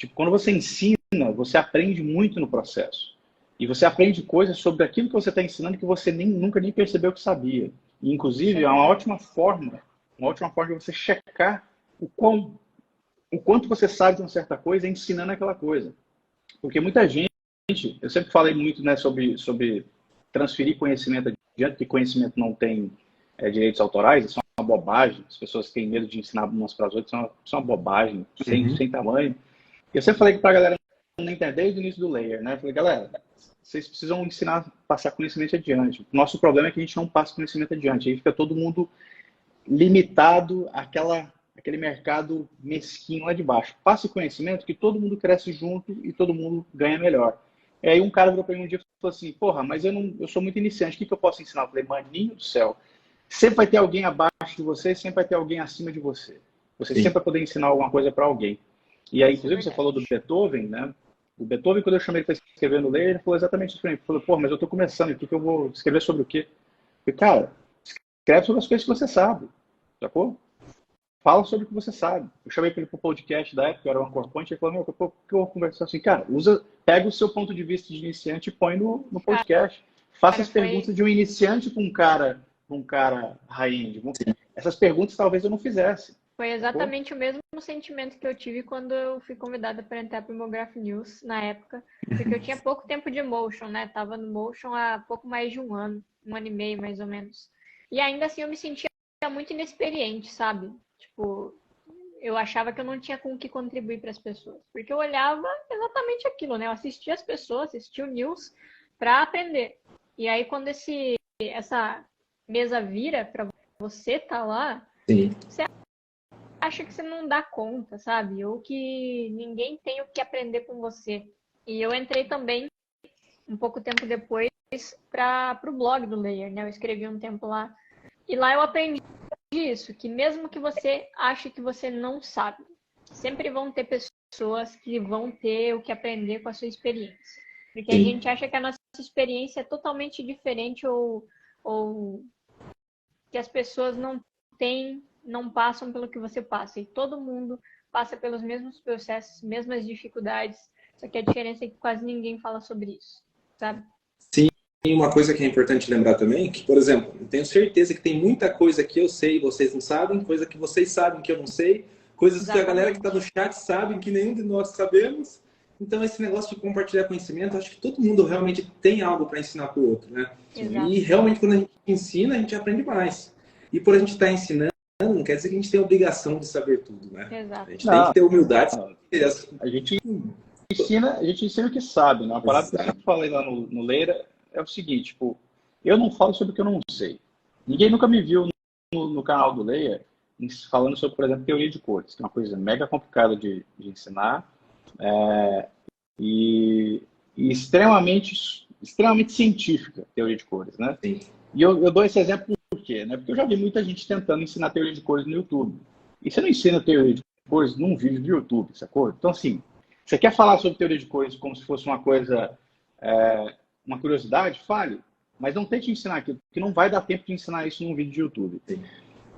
B: Tipo, quando você ensina, você aprende muito no processo. E você aprende coisas sobre aquilo que você está ensinando que você nunca nem percebeu que sabia. E, inclusive, é uma ótima forma de você checar o quanto você sabe de uma certa coisa ensinando aquela coisa. Porque muita gente, eu sempre falei muito, né, sobre transferir conhecimento adiante, que conhecimento não tem direitos autorais, isso é uma bobagem. As pessoas têm medo de ensinar umas para as outras, isso é uma bobagem, sem tamanho. Eu sempre falei para a galera não entender desde o início do Layer, né? Eu falei, galera, vocês precisam ensinar, passar conhecimento adiante. O nosso problema é que a gente não passa conhecimento adiante. Aí fica todo mundo limitado àquele mercado mesquinho lá de baixo. Passe conhecimento que todo mundo cresce junto e todo mundo ganha melhor. E aí um cara virou para mim um dia e falou assim, porra, mas eu sou muito iniciante, o que eu posso ensinar? Eu falei, maninho do céu, sempre vai ter alguém abaixo de você, sempre vai ter alguém acima de você. Você sempre vai poder ensinar alguma coisa para alguém. E aí, inclusive, você falou do Beethoven, né? O Beethoven, quando eu chamei ele para escrever no Layer, ele falou exatamente isso para mim. Ele falou, pô, mas eu estou começando, o que eu vou escrever sobre o quê? Eu falei, cara, escreve sobre as coisas que você sabe, sacou? Fala sobre o que você sabe. Eu chamei ele para o podcast da época, era uma corponte, ele falou, meu, que eu vou conversar assim, cara, pega o seu ponto de vista de iniciante e põe no podcast. Faça as perguntas de um iniciante com um cara high-end. Essas perguntas talvez eu não fizesse.
C: Foi exatamente o mesmo sentimento que eu tive quando eu fui convidada para entrar para o Mograph News na época, porque eu tinha pouco tempo de Motion, né? Tava no Motion há pouco mais de um ano e meio mais ou menos. E ainda assim eu me sentia muito inexperiente, sabe? Tipo, eu achava que eu não tinha com o que contribuir para as pessoas, porque eu olhava exatamente aquilo, né? Eu assistia as pessoas, assistia o news para aprender. E aí quando essa mesa vira para você tá lá, você acha que você não dá conta, sabe? Ou que ninguém tem o que aprender com você. E eu entrei também, um pouco tempo depois, para o blog do Layer, né? Eu escrevi um tempo lá. E lá eu aprendi isso, que mesmo que você ache que você não sabe, sempre vão ter pessoas que vão ter o que aprender com a sua experiência. Porque a gente acha que a nossa experiência é totalmente diferente ou que as pessoas não passam pelo que você passa. E todo mundo passa pelos mesmos processos, mesmas dificuldades. Só que a diferença é que quase ninguém fala sobre isso, sabe?
A: Sim, e uma coisa que é importante lembrar também, que, por exemplo, eu tenho certeza que tem muita coisa que eu sei e vocês não sabem, coisa que vocês sabem que eu não sei, coisas Exatamente. Que a galera que está no chat sabe que nenhum de nós sabemos. Então, esse negócio de compartilhar conhecimento, acho que todo mundo realmente tem algo para ensinar para o outro, né? Exato. E realmente, quando a gente ensina, a gente aprende mais. E por a gente estar ensinando, não quer dizer que a gente tem a obrigação de saber tudo, né?
C: Exato.
A: A gente tem que ter humildade.
B: A gente ensina o que sabe, né? Uma parada que eu sempre falei lá no Leira é o seguinte, tipo, eu não falo sobre o que eu não sei. Ninguém nunca me viu no canal do Leia falando sobre, por exemplo, teoria de cores, que é uma coisa mega complicada de ensinar e extremamente científica, teoria de cores, né? Sim. E eu dou esse exemplo por quê? Né? Porque eu já vi muita gente tentando ensinar teoria de cores no YouTube. E você não ensina teoria de cores num vídeo do YouTube, sacou? Então, assim, você quer falar sobre teoria de cores como se fosse uma coisa, uma curiosidade? Fale. Mas não tente ensinar aquilo, porque não vai dar tempo de ensinar isso num vídeo de YouTube. Sim.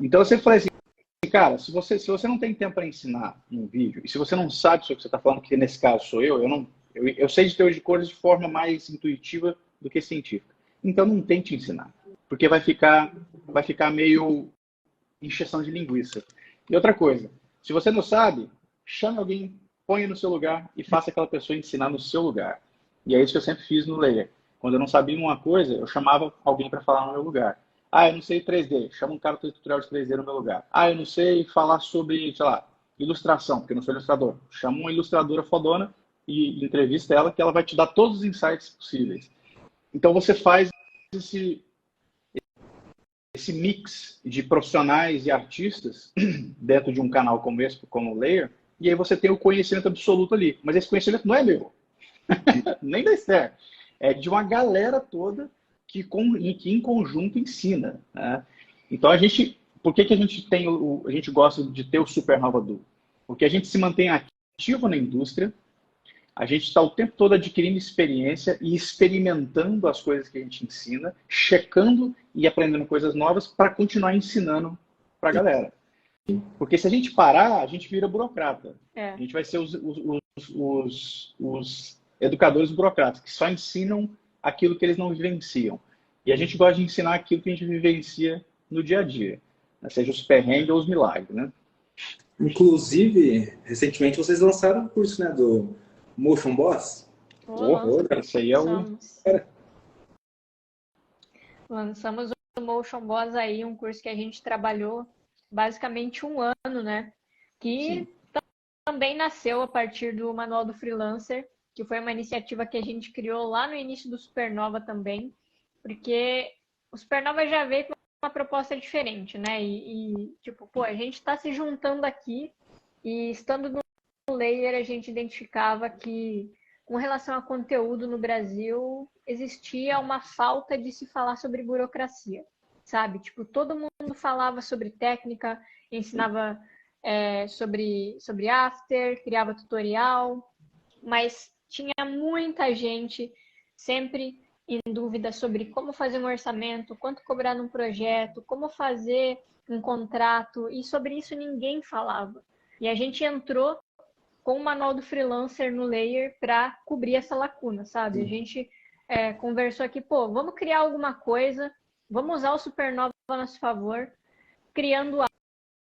B: Então, eu sempre falei assim, cara, se você não tem tempo para ensinar num vídeo, e se você não sabe sobre o que você está falando, que nesse caso sou eu sei de teoria de cores de forma mais intuitiva do que científica. Então, não tente ensinar, porque vai ficar meio encheção de linguiça. E outra coisa, se você não sabe, chame alguém, ponha no seu lugar e faça aquela pessoa ensinar no seu lugar. E é isso que eu sempre fiz no Layer. Quando eu não sabia uma coisa, eu chamava alguém para falar no meu lugar. Ah, eu não sei 3D, chama um cara para tutorial de 3D no meu lugar. Ah, eu não sei falar sobre, sei lá, ilustração, porque eu não sou ilustrador. Chama uma ilustradora fodona e entrevista ela, que ela vai te dar todos os insights possíveis. Então você faz esse mix de profissionais e artistas dentro de um canal como esse, como o Layer, e aí você tem o conhecimento absoluto ali. Mas esse conhecimento não é meu, nem da Esther. É de uma galera toda que em conjunto ensina. Né? Então, por que a gente gosta de ter o Supernova Duo? Porque a gente se mantém ativo na indústria, a gente está o tempo todo adquirindo experiência e experimentando as coisas que a gente ensina, checando e aprendendo coisas novas para continuar ensinando para a galera. Porque se a gente parar, a gente vira burocrata. A gente vai ser os educadores burocratas, que só ensinam aquilo que eles não vivenciam. E a gente gosta de ensinar aquilo que a gente vivencia no dia a dia, né? Seja os perrengues ou os milagres, né?
A: Inclusive, recentemente vocês lançaram um curso, né, do Motion Boss.
B: Isso aí é o...
C: Lançamos o Motion Boss aí, um curso que a gente trabalhou basicamente um ano, né? Que também nasceu a partir do Manual do Freelancer, que foi uma iniciativa que a gente criou lá no início do Supernova também, porque o Supernova já veio com uma proposta diferente, né? Tipo, pô, a gente está se juntando aqui e estando no Layer a gente identificava que com relação a conteúdo no Brasil existia uma falta de se falar sobre burocracia, sabe? Tipo, todo mundo falava sobre técnica, ensinava sobre After, criava tutorial, mas tinha muita gente sempre em dúvida sobre como fazer um orçamento, quanto cobrar num projeto, como fazer um contrato, e sobre isso ninguém falava. E a gente entrou com o Manual do Freelancer no Layer para cobrir essa lacuna, sabe? A gente conversou aqui, pô, vamos criar alguma coisa, vamos usar o Supernova a nosso favor, criando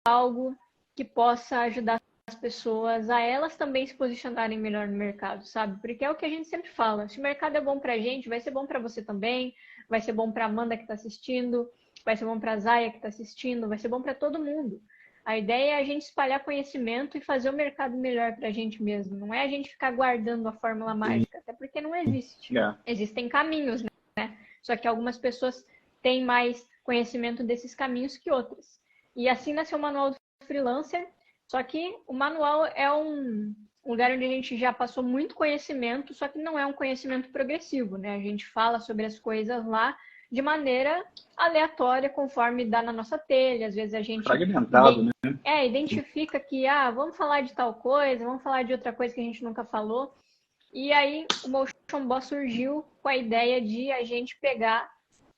C: algo que possa ajudar as pessoas a elas também se posicionarem melhor no mercado, sabe? Porque é o que a gente sempre fala, se o mercado é bom pra gente, vai ser bom pra você também, vai ser bom pra Amanda que tá assistindo, vai ser bom pra Zaya que tá assistindo, vai ser bom pra todo mundo. A ideia é a gente espalhar conhecimento e fazer o mercado melhor pra gente mesmo, não é a gente ficar guardando a fórmula mágica, até porque não existe. Existem caminhos, né? Só que algumas pessoas têm mais conhecimento desses caminhos que outras. E assim nasceu o Manual do Freelancer, só que o manual é um lugar onde a gente já passou muito conhecimento, só que não é um conhecimento progressivo, né? A gente fala sobre as coisas lá de maneira aleatória, conforme dá na nossa telha. Às vezes a gente
B: fragmentado, né?
C: Identifica que, vamos falar de tal coisa, vamos falar de outra coisa que a gente nunca falou. E aí o Motion Boss surgiu com a ideia de a gente pegar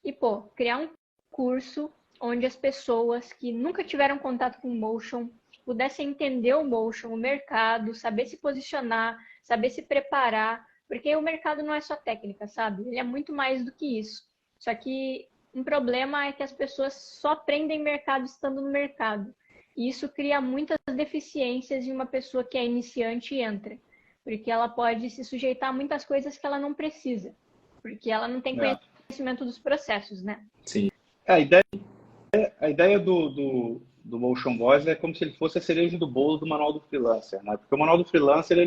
C: e, criar um curso onde as pessoas que nunca tiveram contato com o Motion pudessem entender o Motion, o mercado, saber se posicionar, saber se preparar, porque o mercado não é só técnica, sabe? Ele é muito mais do que isso. Só que um problema é que as pessoas só aprendem mercado estando no mercado. E isso cria muitas deficiências em uma pessoa que é iniciante e entra, porque ela pode se sujeitar a muitas coisas que ela não precisa, porque ela não tem conhecimento dos processos, né?
B: Sim. A ideia do Motion Boss é como se ele fosse a cereja do bolo do Manual do Freelancer, né? Porque o Manual do Freelancer,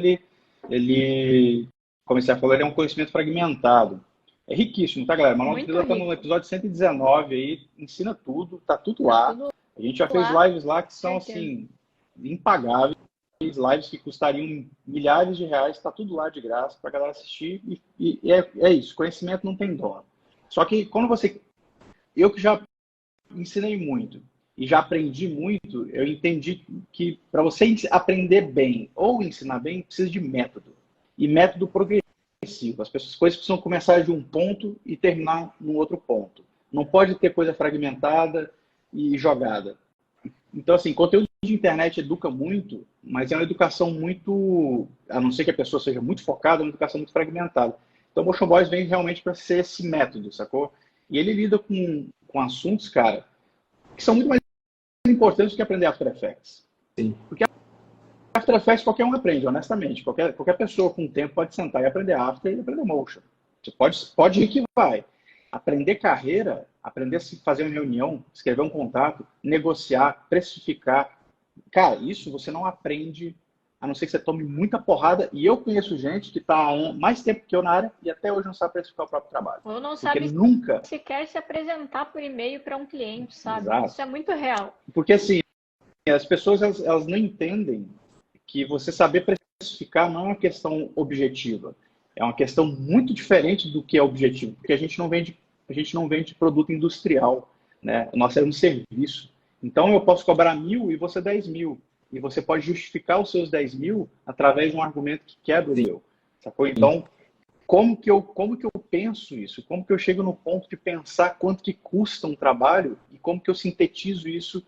B: como você falou, ele é um conhecimento fragmentado. É riquíssimo, tá, galera? O Manual do Freelancer está no episódio 119 aí, ensina tudo, tá tudo lá. A gente já fez lives lá que são, assim, impagáveis, lives que custariam milhares de reais, tá tudo lá de graça pra galera assistir, e é isso, conhecimento não tem dó. Só que quando eu que já ensinei muito e já aprendi muito, eu entendi que para você aprender bem ou ensinar bem, precisa de método. E método progressivo. As coisas precisam começar de um ponto e terminar num outro ponto. Não pode ter coisa fragmentada e jogada. Então, assim, conteúdo de internet educa muito, mas é uma educação muito, a não ser que a pessoa seja muito focada, é uma educação muito fragmentada. Então, o Motion Boys vem realmente para ser esse método, sacou? E ele lida com assuntos, cara, que são muito mais importantes do que aprender After Effects.
A: Sim.
B: Porque After Effects qualquer um aprende, honestamente. Qualquer pessoa com tempo pode sentar e aprender After e aprender Motion. Você pode ir que vai. Aprender carreira, aprender a fazer uma reunião, escrever um contrato, negociar, precificar. Cara, isso você não aprende, a não ser que você tome muita porrada. E eu conheço gente que está há mais tempo que eu na área e até hoje não sabe precificar o próprio trabalho.
C: Ou não sabe sequer se apresentar por e-mail para um cliente, sabe?
B: Exato.
C: Isso é muito real.
B: Porque assim, as pessoas elas não entendem que você saber precificar não é uma questão objetiva. É uma questão muito diferente do que é objetivo. Porque a gente não vende produto industrial, né? Nós é um serviço. Então eu posso cobrar 1.000 e você 10.000. E você pode justificar os seus 10.000 através de um argumento que quebra o meu. Sacou? Então, como que eu penso isso? Como que eu chego no ponto de pensar quanto que custa um trabalho e como que eu sintetizo isso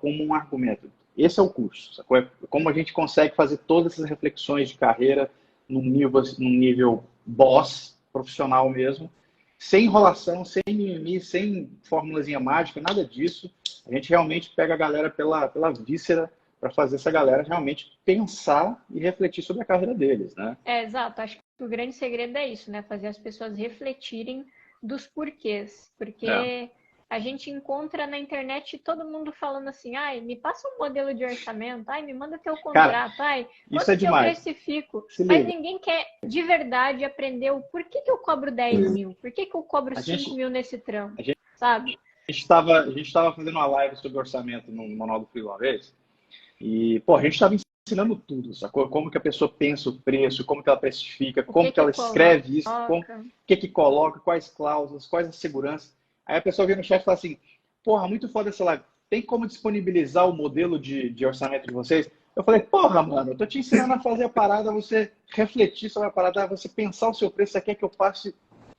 B: como um argumento? Esse é o curso, sacou? É como a gente consegue fazer todas essas reflexões de carreira num nível boss, profissional mesmo, sem enrolação, sem mimimi, sem formulazinha mágica, nada disso. A gente realmente pega a galera pela víscera para fazer essa galera realmente pensar e refletir sobre a carreira deles, né?
C: Exato. Acho que o grande segredo é isso, né? Fazer as pessoas refletirem dos porquês. Porque a gente encontra na internet todo mundo falando assim, ai, me passa um modelo de orçamento, ai, me manda teu contrato,
B: Cara,
C: ai,
B: isso é
C: quanto que eu
B: demais.
C: precifico?
B: Se
C: Mas
B: liga.
C: ninguém quer de verdade aprender o porquê que eu cobro 10 mil, por que eu cobro 5 mil nesse trampo, sabe?
B: A gente tava fazendo uma live sobre orçamento no Manual do Freela uma vez, e, pô, a gente estava ensinando tudo, sacou? Como que a pessoa pensa o preço, como que ela precifica, como que ela escreve isso, o que coloca, quais cláusulas, quais as seguranças. Aí a pessoa vem no chat e fala assim, porra, muito foda essa live, tem como disponibilizar o modelo de orçamento de vocês? Eu falei, porra, mano, eu tô te ensinando a fazer a parada, você refletir sobre a parada, você pensar o seu preço, você quer que eu passe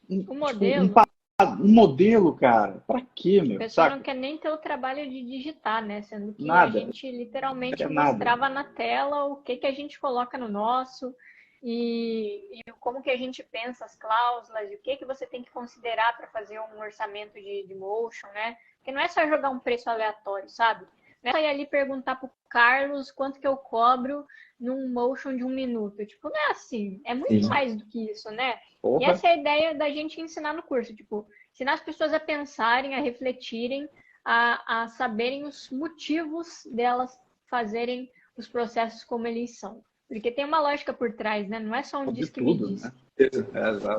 C: o modelo?
B: Um modelo, cara? Pra quê, meu?
C: A pessoa não quer nem ter o trabalho de digitar, né? Sendo que
B: nada.
C: A gente literalmente
B: Mostrava
C: na tela o que a gente coloca no nosso e como que a gente pensa as cláusulas e o que você tem que considerar para fazer um orçamento de motion, né? Porque não é só jogar um preço aleatório, sabe? Não é só ir ali perguntar pro Carlos quanto que eu cobro num motion de 1 minuto. Tipo, não é assim. É muito mais do que isso, né?
B: Porra.
C: E essa é a ideia da gente ensinar no curso. Tipo, ensinar as pessoas a pensarem, a refletirem, a saberem os motivos delas fazerem os processos como eles são. Porque tem uma lógica por trás, né? Não é só um diz que me diz.
B: Né?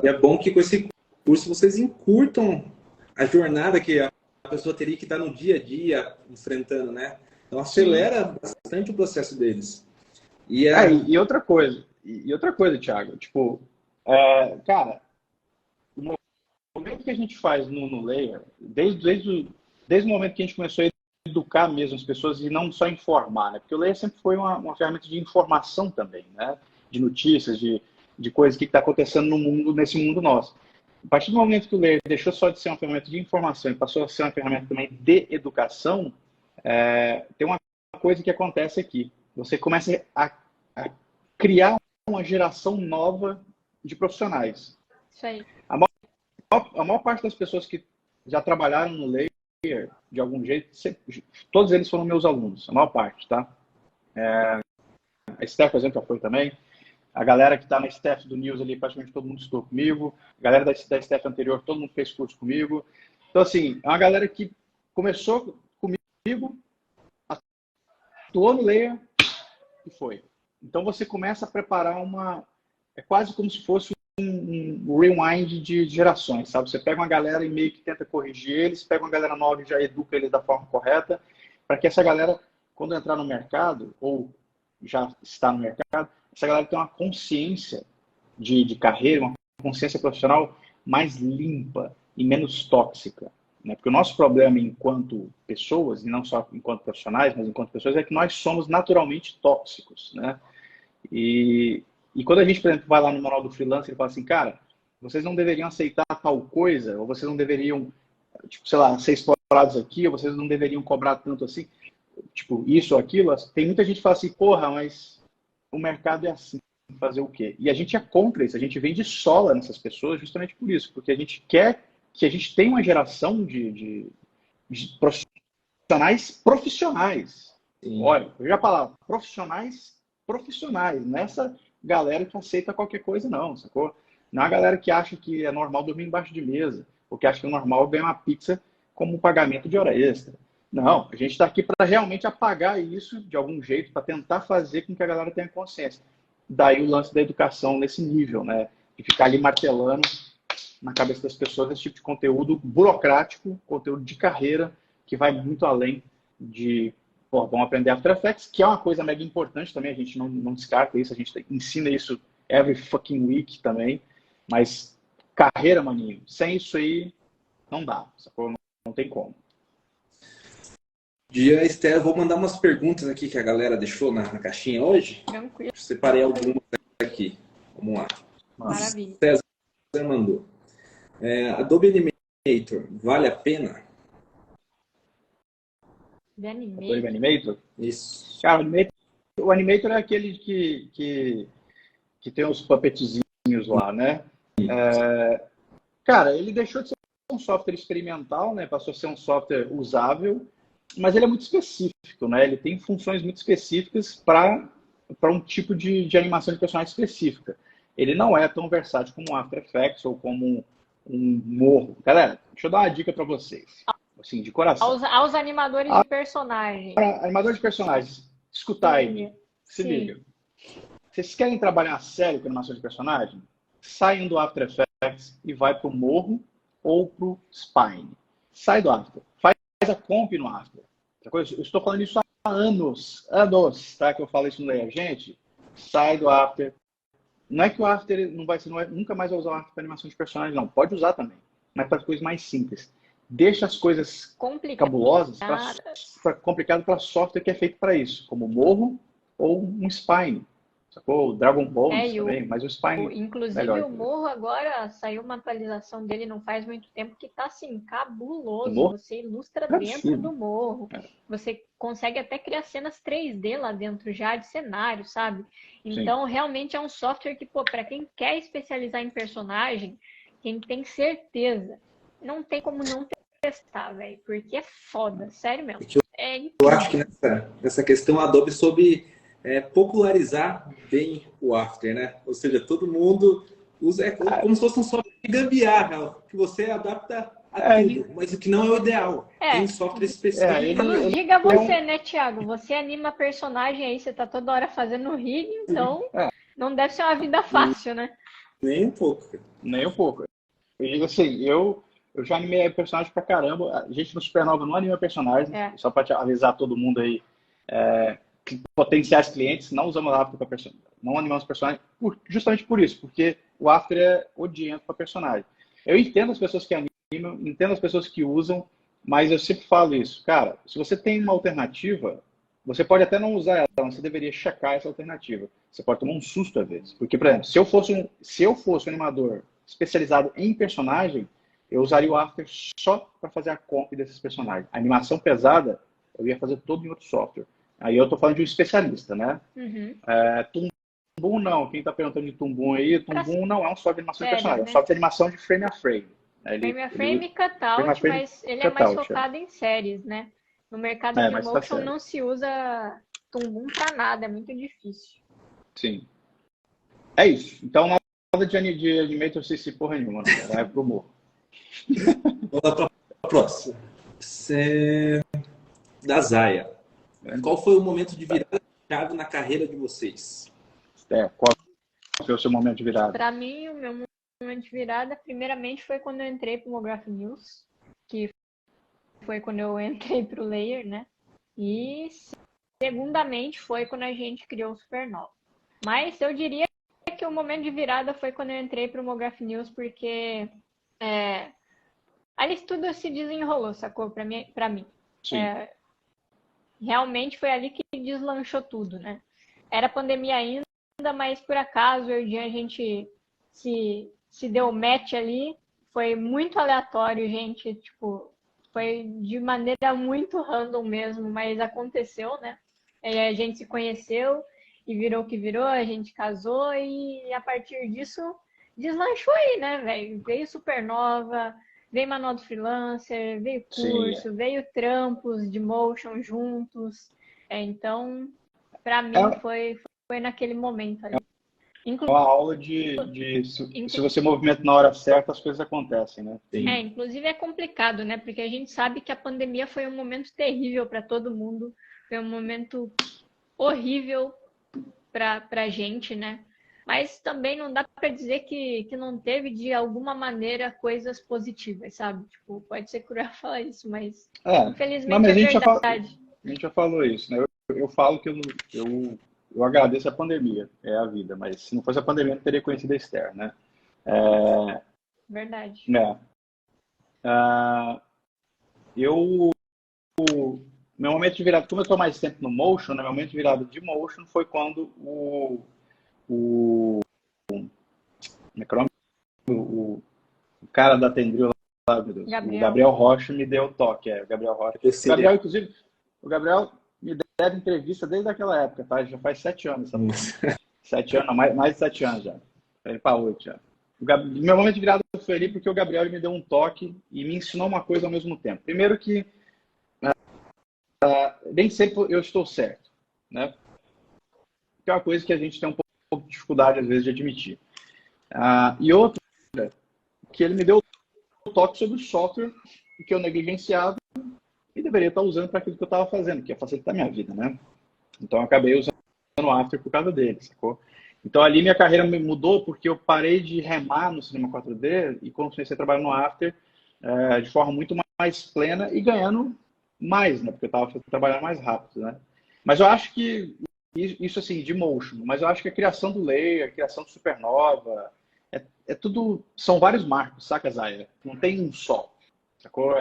A: E é bom que com esse curso vocês encurtam a jornada que a pessoa teria que estar no dia a dia enfrentando, né? Então acelera bastante o processo deles.
B: E outra coisa, Thiago, tipo, cara, o momento que a gente faz no Layer, desde o momento que a gente começou a educar mesmo as pessoas e não só informar, né? Porque o Layer sempre foi uma ferramenta de informação também, né? De notícias, de coisas que está acontecendo no mundo, nesse mundo nosso. A partir do momento que o Layer deixou só de ser uma ferramenta de informação e passou a ser uma ferramenta também de educação, tem uma coisa que acontece aqui. Você começa a criar uma geração nova de profissionais.
C: Isso aí.
B: A maior parte das pessoas que já trabalharam no Layer, de algum jeito, todos eles foram meus alunos, a maior parte, tá? A Steph, por exemplo, já foi também. A galera que está na staff do News ali, praticamente todo mundo estudou comigo. A galera da staff anterior, todo mundo fez curso comigo. Então, assim, é uma galera que começou comigo, atuou no Layer e foi. Então, você começa a preparar é quase como se fosse um rewind de gerações, sabe? Você pega uma galera e meio que tenta corrigir eles, pega uma galera nova e já educa eles da forma correta, para que essa galera, quando entrar no mercado, ou já está no mercado, essa galera tem uma consciência de carreira, uma consciência profissional mais limpa e menos tóxica. Né? Porque o nosso problema enquanto pessoas, e não só enquanto profissionais, mas enquanto pessoas, é que nós somos naturalmente tóxicos. Né? E quando a gente, por exemplo, vai lá no Manual do Freelancer e fala assim, cara, vocês não deveriam aceitar tal coisa, ou vocês não deveriam, tipo, sei lá, ser explorados aqui, ou vocês não deveriam cobrar tanto assim, tipo, isso ou aquilo. Tem muita gente que fala assim, porra, mas o mercado é assim, fazer o quê? E a gente é contra isso, a gente vem de sola nessas pessoas justamente por isso, porque a gente quer que a gente tenha uma geração de profissionais. Sim. Olha, eu já falava, profissionais, nessa galera que aceita qualquer coisa, não, sacou? Não é a galera que acha que é normal dormir embaixo de mesa, ou que acha que é normal ganhar uma pizza como um pagamento de hora extra. Não, a gente está aqui para realmente apagar isso de algum jeito, para tentar fazer com que a galera tenha consciência. Daí o lance da educação nesse nível, né? De ficar ali martelando na cabeça das pessoas esse tipo de conteúdo burocrático, conteúdo de carreira, que vai muito além de, vamos aprender After Effects, que é uma coisa mega importante também, a gente não descarta isso, a gente ensina isso every fucking week também, mas carreira, maninho, sem isso aí, não dá, sacou? Não tem como.
A: Dia, Esther, vou mandar umas perguntas aqui que a galera deixou na caixinha hoje.
C: Tranquilo.
A: Separei algumas aqui. Vamos lá.
C: Maravilha.
A: César mandou. Adobe Animator, vale a pena?
C: De
B: Wave Animator?
A: Isso.
B: Cara, o Animator é aquele que tem os puppetzinhos lá, né? Cara, ele deixou de ser um software experimental, né? Passou a ser um software usável, mas ele é muito específico, né? Ele tem funções muito específicas para um tipo de animação de personagem específica. Ele não é tão versátil como o After Effects ou como um Morro. Galera, deixa eu dar uma dica para vocês, assim, de coração.
C: Aos animadores de personagens.
B: Animador de personagens, escutar aí, se liga. Vocês querem trabalhar sério com animação de personagem? Saiam do After Effects e vai para o Morro ou para o Spine. Sai do After. Faz a comp no After. Eu estou falando isso há anos, tá? Que eu falo isso no Layer. Gente, sai do After. Não é que o After nunca mais vai usar o After para animação de personagem, não. Pode usar também, mas para coisas mais simples. Deixa as coisas cabulosas, complicado para software que é feito para isso, como o Morro ou um Spine. Sacou? O Dragon Ball também, mas o Spine.
C: Inclusive, melhor. O Morro agora saiu uma atualização dele não faz muito tempo que tá assim, cabuloso. Você ilustra dentro do Morro. Você consegue até criar cenas 3D lá dentro já de cenário, sabe? Então, realmente é um software que, pô, para quem quer especializar em personagem, quem tem certeza, não tem como não testar, velho, porque é foda, sério mesmo.
A: Eu acho que nessa questão a Adobe soube popularizar bem o After, né? Ou seja, todo mundo usa, como se fosse um software de gambiarra, que você adapta a tudo, mas o que não é o ideal. Tem software específico.
C: Diga você, né, Thiago? Você anima personagem aí, você tá toda hora fazendo rig, então não deve ser uma vida fácil, né?
A: Nem um pouco.
B: Nem um pouco. Eu digo assim, eu já animei personagem pra caramba. A gente no Supernova não anima personagem, só pra te avisar todo mundo aí. Potenciais clientes, não usamos o After para personagem, não animamos personagem, justamente por isso, porque o After é odiento para personagem. Eu entendo as pessoas que animam, entendo as pessoas que usam, mas eu sempre falo isso, cara, se você tem uma alternativa, você pode até não usar ela, mas você deveria checar essa alternativa. Você pode tomar um susto às vezes, porque, por exemplo, se eu fosse um animador especializado em personagem, eu usaria o After só para fazer a comp desses personagens. A animação pesada, eu ia fazer todo em outro software. Aí eu tô falando de um especialista, né? Tumbum não. Quem tá perguntando de Tumbum aí, Tumbum não é um software de animação de personagem, é um software de animação de frame a frame.
C: Frame a frame e cutout, mas ele é mais focado em séries, né? No mercado de motion não se usa Tumbum pra nada, é muito difícil.
B: Sim. É isso. Então nada de Animator se porra nenhuma, né? Vai pro Morro.
A: Vamos lá pra próxima. Da Zaya. Qual foi o momento de virada de chave na carreira de vocês?
B: Qual foi o seu momento de virada?
C: Para mim, o meu momento de virada, primeiramente, foi quando eu entrei para o Mograph News, que foi quando eu entrei para o Layer, né? E, segundamente, foi quando a gente criou o Supernova. Mas eu diria que o momento de virada foi quando eu entrei para o Mograph News, porque ali tudo se desenrolou, sacou? Para mim.
B: Sim.
C: Realmente foi ali que deslanchou tudo, né? Era pandemia ainda, mas por acaso eu e o Jean, a gente se deu match ali. Foi muito aleatório, gente. Tipo, foi de maneira muito random mesmo, mas aconteceu, né? E a gente se conheceu e virou o que virou, a gente casou e a partir disso deslanchou aí, né, velho? Veio Supernova, veio Manual do Freelancer, veio curso, veio trampos de motion juntos. Então, para mim, foi naquele momento ali.
B: Uma aula se você movimenta na hora certa, as coisas acontecem, né?
C: Inclusive é complicado, né? Porque a gente sabe que a pandemia foi um momento terrível para todo mundo. Foi um momento horrível para a gente, né? Mas também não dá para dizer que não teve, de alguma maneira, coisas positivas, sabe? Tipo, pode ser cruel falar isso, mas infelizmente é verdade.
B: A gente já falou isso, né? Eu falo que eu agradeço a pandemia, é a vida, mas se não fosse a pandemia, eu não teria conhecido a Esther, né?
C: Verdade.
B: Meu momento de virada, como eu estou mais tempo no motion, né? Meu momento de virada de motion foi quando o cara da Tendril lá, meu Deus, o Gabriel Rocha me deu o toque. O Gabriel Rocha. Gabriel, inclusive, O Gabriel me deve entrevista desde aquela época, tá? Já faz 7 anos essa música. 7 anos, mais de 7 anos já. Vai para 8 já. Meu momento de virada foi ali porque o Gabriel ele me deu um toque e me ensinou uma coisa ao mesmo tempo. Primeiro que nem sempre eu estou certo, né? Que é uma coisa que a gente tem um pouco de dificuldade, às vezes, de admitir. E outra, que ele me deu um toque sobre o software que eu negligenciava e deveria estar usando para aquilo que eu estava fazendo, que é facilitar a minha vida, né? Então, eu acabei usando o After por causa dele, sacou? Então, ali minha carreira me mudou porque eu parei de remar no Cinema 4D e comecei a trabalhar no After de forma muito mais plena e ganhando mais, né? Porque eu estava trabalhando mais rápido, né? Mas eu acho que isso assim, de motion, mas eu acho que a criação do Layer, a criação do Supernova, é tudo, são vários marcos, saca, Zaya? Não tem um só, sacou?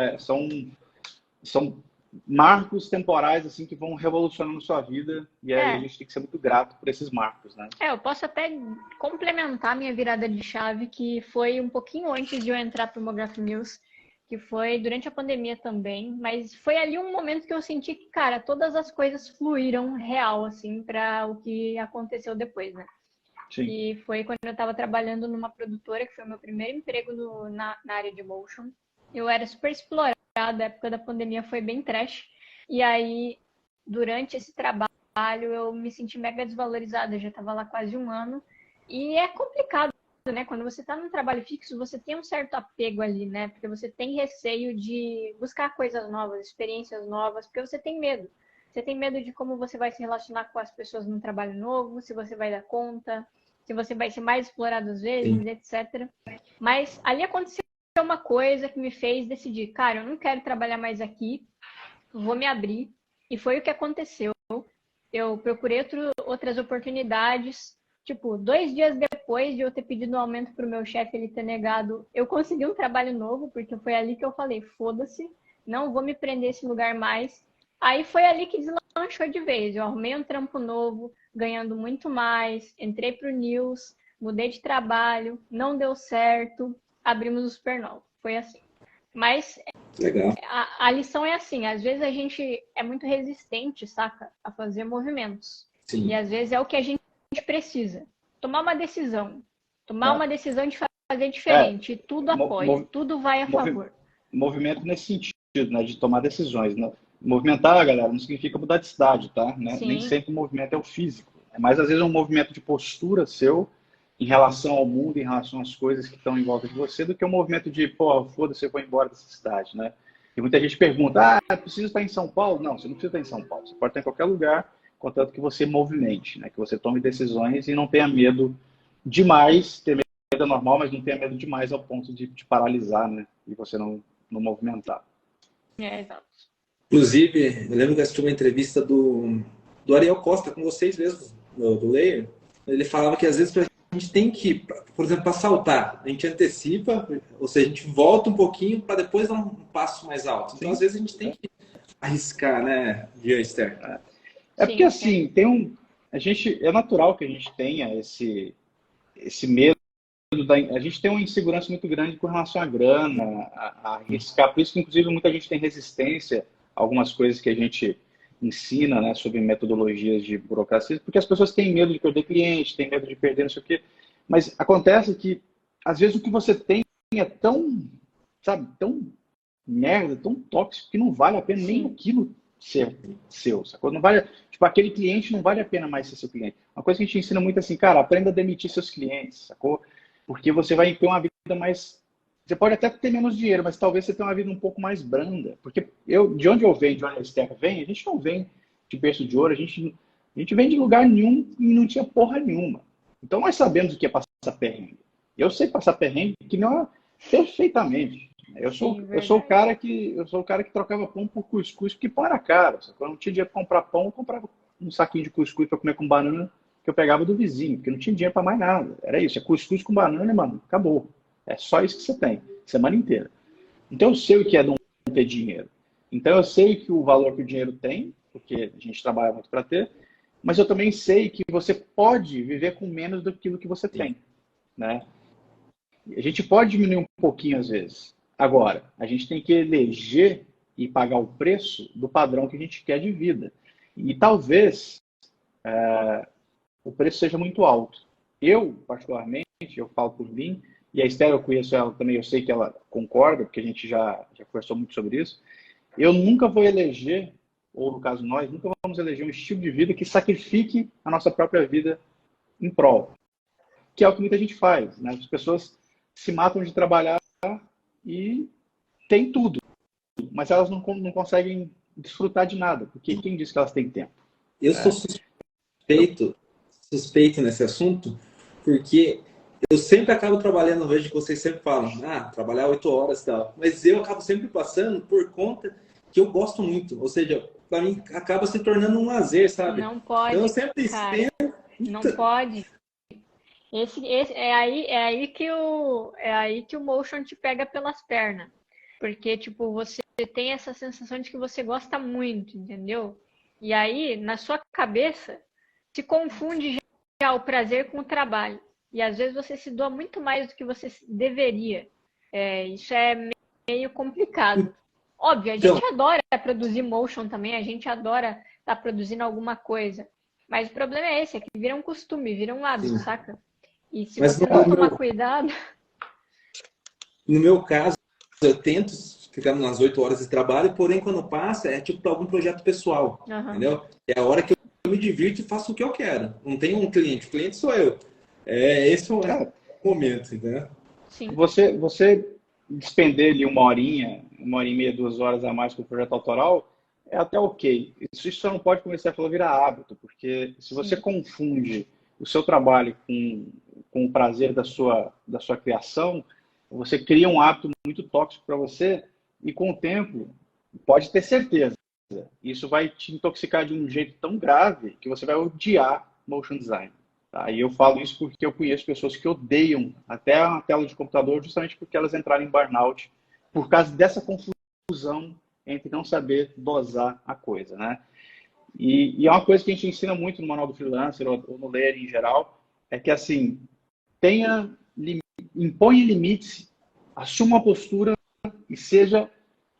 B: São marcos temporais assim que vão revolucionando sua vida e aí a gente tem que ser muito grato por esses marcos, né?
C: Eu posso até complementar minha virada de chave, que foi um pouquinho antes de eu entrar para o Mograph News, que foi durante a pandemia também, mas foi ali um momento que eu senti que, cara, todas as coisas fluíram real, assim, para o que aconteceu depois, né? Sim. E foi quando eu estava trabalhando numa produtora, que foi o meu primeiro emprego na área de motion. Eu era super explorada, a época da pandemia foi bem trash. E aí, durante esse trabalho, eu me senti mega desvalorizada. Eu já estava lá quase um ano. E é complicado, né? Quando você está num trabalho fixo, você tem um certo apego ali, né? Porque você tem receio de buscar coisas novas, experiências novas, porque você tem medo. Você tem medo de como você vai se relacionar com as pessoas num trabalho novo, se você vai dar conta, se você vai ser mais explorado às vezes, sim, etc. Mas ali aconteceu uma coisa que me fez decidir, cara, eu não quero trabalhar mais aqui, vou me abrir. E foi o que aconteceu. Eu procurei outras oportunidades. Tipo, 2 dias depois de eu ter pedido um aumento para o meu chefe, ele ter negado, eu consegui um trabalho novo, porque foi ali que eu falei, foda-se, não vou me prender esse lugar mais. Aí foi ali que deslanchou de vez. Eu arrumei um trampo novo, ganhando muito mais, entrei para o News, mudei de trabalho, não deu certo, abrimos o Supernova. Foi assim. Mas legal. A lição é assim, às vezes a gente é muito resistente, saca? A fazer movimentos. Sim. E às vezes é o que a gente precisa. Tomar uma decisão. Tomar uma decisão de fazer diferente. Tudo apoia, tudo vai a favor.
B: Movimento nesse sentido, né? De tomar decisões. Né? Movimentar, galera, não significa mudar de cidade, tá? Né? Nem sempre o movimento é o físico. Mas às vezes é um movimento de postura seu em relação ao mundo, em relação às coisas que estão em volta de você, do que um movimento de, pô, foda-se, eu vou embora dessa cidade, né? E muita gente pergunta, precisa estar em São Paulo? Não, você não precisa estar em São Paulo. Você pode estar em qualquer lugar, contanto que você movimente, né? Que você tome decisões e não tenha medo demais. Ter medo é normal, mas não tenha medo demais ao ponto de te paralisar, né? E você não movimentar.
C: Exato.
A: Inclusive, eu lembro que assisti uma entrevista do Ariel Costa com vocês mesmos, do Layer. Ele falava que às vezes a gente tem que, por exemplo, para saltar, a gente antecipa, ou seja, a gente volta um pouquinho para depois dar um passo mais alto. Então, às vezes, a gente tem que arriscar, né, Jean Esther?
B: Porque, assim, é natural que a gente tenha esse medo. A gente tem uma insegurança muito grande com relação à grana, a arriscar. Por isso que, inclusive, muita gente tem resistência a algumas coisas que a gente ensina, né, sobre metodologias de burocracia, porque as pessoas têm medo de perder cliente, têm medo de perder não sei o quê. Mas acontece que, às vezes, o que você tem é tão, sabe, tão merda, tão tóxico, que não vale a pena nem aquilo ser seu, sacou? Não vale, tipo, aquele cliente não vale a pena mais ser seu cliente. Uma coisa que a gente ensina muito assim, cara, aprenda a demitir seus clientes, sacou? Porque você vai ter uma vida mais... Você pode até ter menos dinheiro, mas talvez você tenha uma vida um pouco mais branda. Porque de onde eu venho, de onde a Esther vem, a gente não vem de berço de ouro, a gente vem de lugar nenhum e não tinha porra nenhuma. Então nós sabemos o que é passar perrengue. Eu sei passar perrengue que não é perfeitamente. Eu sou o cara que trocava pão por cuscuz, porque pão era caro. Quando eu não tinha dinheiro para comprar pão, eu comprava um saquinho de cuscuz para comer com banana que eu pegava do vizinho, porque não tinha dinheiro para mais nada. Era isso, é cuscuz com banana, mano, acabou. É só isso que você tem, semana inteira. Então eu sei o que é não ter dinheiro. Então eu sei que o valor que o dinheiro tem, porque a gente trabalha muito para ter, mas eu também sei que você pode viver com menos do que você tem, né? A gente pode diminuir um pouquinho às vezes. Agora, a gente tem que eleger e pagar o preço do padrão que a gente quer de vida. E talvez o preço seja muito alto. Eu, particularmente, eu falo por mim, e a Esther, eu conheço ela também, eu sei que ela concorda, porque a gente já conversou muito sobre isso. Eu nunca vou eleger, ou no caso nós, nunca vamos eleger um estilo de vida que sacrifique a nossa própria vida em prol. Que é o que muita gente faz, né? As pessoas se matam de trabalhar e tem tudo, mas elas não conseguem desfrutar de nada, porque quem diz que elas têm tempo?
A: Eu sou suspeito nesse assunto, porque eu sempre acabo trabalhando, vejo que vocês sempre falam, trabalhar 8 horas e tal, mas eu acabo sempre passando por conta que eu gosto muito, ou seja, para mim acaba se tornando um lazer, sabe?
C: Não pode,
A: então eu sempre
C: cara.
A: estendo...
C: Não pode. É aí que o motion te pega pelas pernas. Porque, tipo, você tem essa sensação de que você gosta muito, entendeu? E aí, na sua cabeça, se confunde já o prazer com o trabalho. E às vezes você se doa muito mais do que você deveria. Isso é meio complicado. Óbvio, a gente adora produzir motion também, a gente adora estar produzindo alguma coisa. Mas o problema é esse, é que vira um costume, vira um hábito, saca? E se você não tomar cuidado...
A: No meu caso, eu tento ficar umas 8 horas de trabalho, porém quando passa é tipo para algum projeto pessoal, entendeu? É a hora que eu me divirto e faço o que eu quero. Não tem um cliente, o cliente sou eu. Esse é o momento, entendeu?
B: Sim. Você despender ali uma horinha e meia, 2 horas a mais com o projeto autoral, é até ok. Isso só não pode começar a virar hábito, porque se você confunde o seu trabalho com o prazer da sua criação, você cria um hábito muito tóxico para você e com o tempo, pode ter certeza, isso vai te intoxicar de um jeito tão grave que você vai odiar motion design. Tá? E eu falo isso porque eu conheço pessoas que odeiam até a tela de computador justamente porque elas entraram em burnout por causa dessa confusão entre não saber dosar a coisa, né? E é uma coisa que a gente ensina muito no Manual do Freelancer ou no Layer em geral, é que assim, impõe limites, assuma uma postura e seja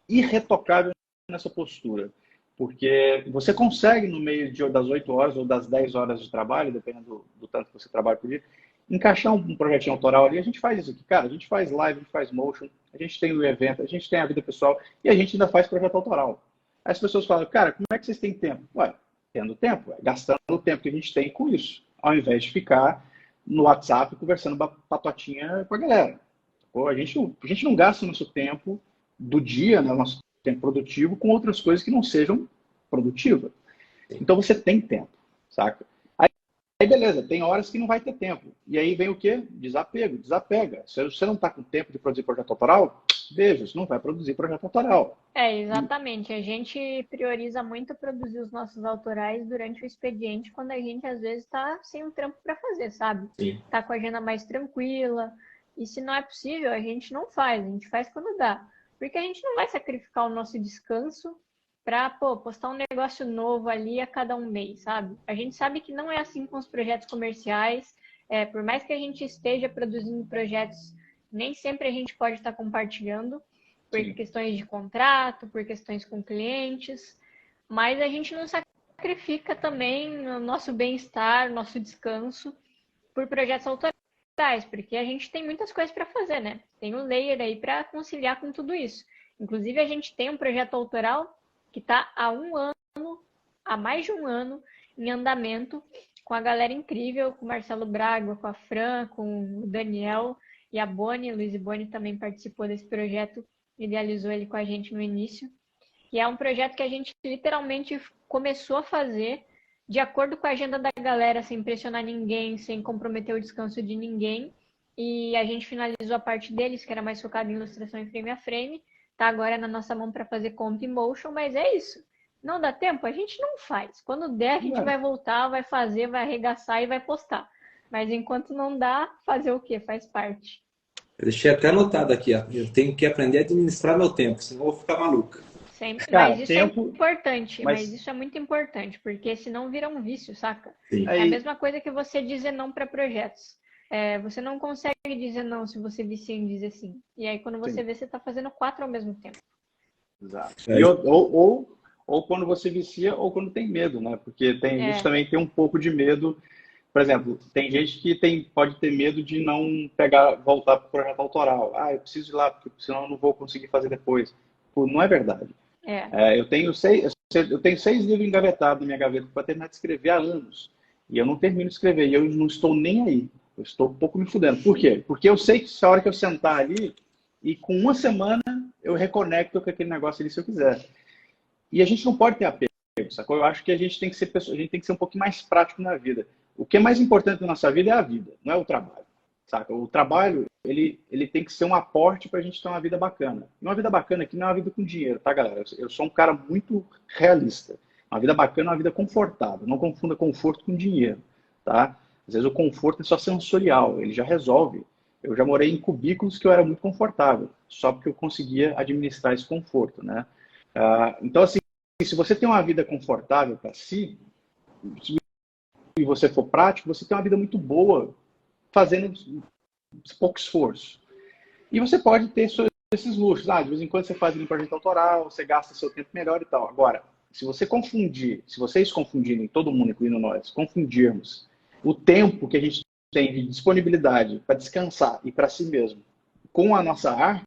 B: irretocável nessa postura. Porque você consegue, no meio das 8 horas ou das 10 horas de trabalho, dependendo do tanto que você trabalha por dia, encaixar um projetinho autoral ali. A gente faz isso aqui, cara. A gente faz live, a gente faz motion, a gente tem o evento, a gente tem a vida pessoal e a gente ainda faz projeto autoral. Aí as pessoas falam, cara, como é que vocês têm tempo? Ué, tendo tempo, gastando o tempo que a gente tem com isso, ao invés de ficar no WhatsApp conversando patotinha com a galera. Pô, a gente não gasta o nosso tempo do dia, né, o nosso tempo produtivo, com outras coisas que não sejam produtivas. Então você tem tempo, saca? Aí beleza, tem horas que não vai ter tempo. E aí vem o quê? Desapego, desapega. Se você não está com tempo de produzir projeto autoral, veja, você não vai produzir projeto autoral.
C: Exatamente. A gente prioriza muito produzir os nossos autorais durante o expediente, quando a gente às vezes está sem um trampo para fazer, sabe? Está com a agenda mais tranquila. E se não é possível, a gente não faz. A gente faz quando dá. Porque a gente não vai sacrificar o nosso descanso para postar um negócio novo ali a cada um mês, sabe? A gente sabe que não é assim com os projetos comerciais. Por mais que a gente esteja produzindo projetos, nem sempre a gente pode estar compartilhando, por questões de contrato, por questões com clientes, mas a gente não sacrifica também o nosso bem-estar, nosso descanso por projetos autorais, porque a gente tem muitas coisas para fazer, né? Tem o Layer aí para conciliar com tudo isso. Inclusive, a gente tem um projeto autoral que está há mais de um ano, em andamento, com a galera incrível, com o Marcelo Braga, com a Fran, com o Daniel e a Boni. Luiz e Boni também participou desse projeto, idealizou ele com a gente no início. E é um projeto que a gente literalmente começou a fazer de acordo com a agenda da galera, sem pressionar ninguém, sem comprometer o descanso de ninguém. E a gente finalizou a parte deles, que era mais focada em ilustração em frame a frame. Tá agora na nossa mão para fazer comp motion, mas é isso. Não dá tempo? A gente não faz. Quando der, a gente vai voltar, vai fazer, vai arregaçar e vai postar. Mas enquanto não dá, fazer o quê? Faz parte.
A: Eu deixei até anotado aqui, ó. Eu tenho que aprender a administrar meu tempo, senão eu vou ficar maluca.
C: Sempre. Cara, mas isso é importante, mas isso é muito importante, porque senão vira um vício, saca? Sim. É a mesma coisa que você dizer não para projetos. Você não consegue dizer não se você vicia em dizer sim. E aí, quando você vê, você está fazendo 4 ao mesmo tempo.
B: Exato. E ou quando você vicia, ou quando tem medo, né? Porque a gente também tem um pouco de medo. Por exemplo, tem gente que pode ter medo de não voltar para o projeto autoral. Ah, eu preciso ir lá, porque senão eu não vou conseguir fazer depois. Pô, não é verdade. Eu tenho 6 livros engavetados na minha gaveta para terminar de escrever há anos. E eu não termino de escrever. E eu não estou nem aí. Eu estou um pouco me fudendo. Por quê? Porque eu sei que a hora que eu sentar ali, e com uma semana eu reconecto com aquele negócio ali se eu quiser. E a gente não pode ter apego, sacou? Eu acho que a gente tem que ser um pouquinho mais prático na vida. O que é mais importante na nossa vida é a vida, não é o trabalho, saca? O trabalho, ele tem que ser um aporte para a gente ter uma vida bacana. E uma vida bacana aqui não é uma vida com dinheiro, tá, galera? Eu sou um cara muito realista. Uma vida bacana é uma vida confortável. Não confunda conforto com dinheiro, tá? Às vezes o conforto é só sensorial, ele já resolve. Eu já morei em cubículos que eu era muito confortável, só porque eu conseguia administrar esse conforto, né? Então, assim, se você tem uma vida confortável para si, e você for prático, você tem uma vida muito boa fazendo pouco esforço. E você pode ter esses luxos. De vez em quando você faz um projeto autoral, você gasta seu tempo melhor e tal. Agora, se vocês confundirem, todo mundo, incluindo nós, confundirmos o tempo que a gente tem de disponibilidade para descansar e para si mesmo com a nossa arte,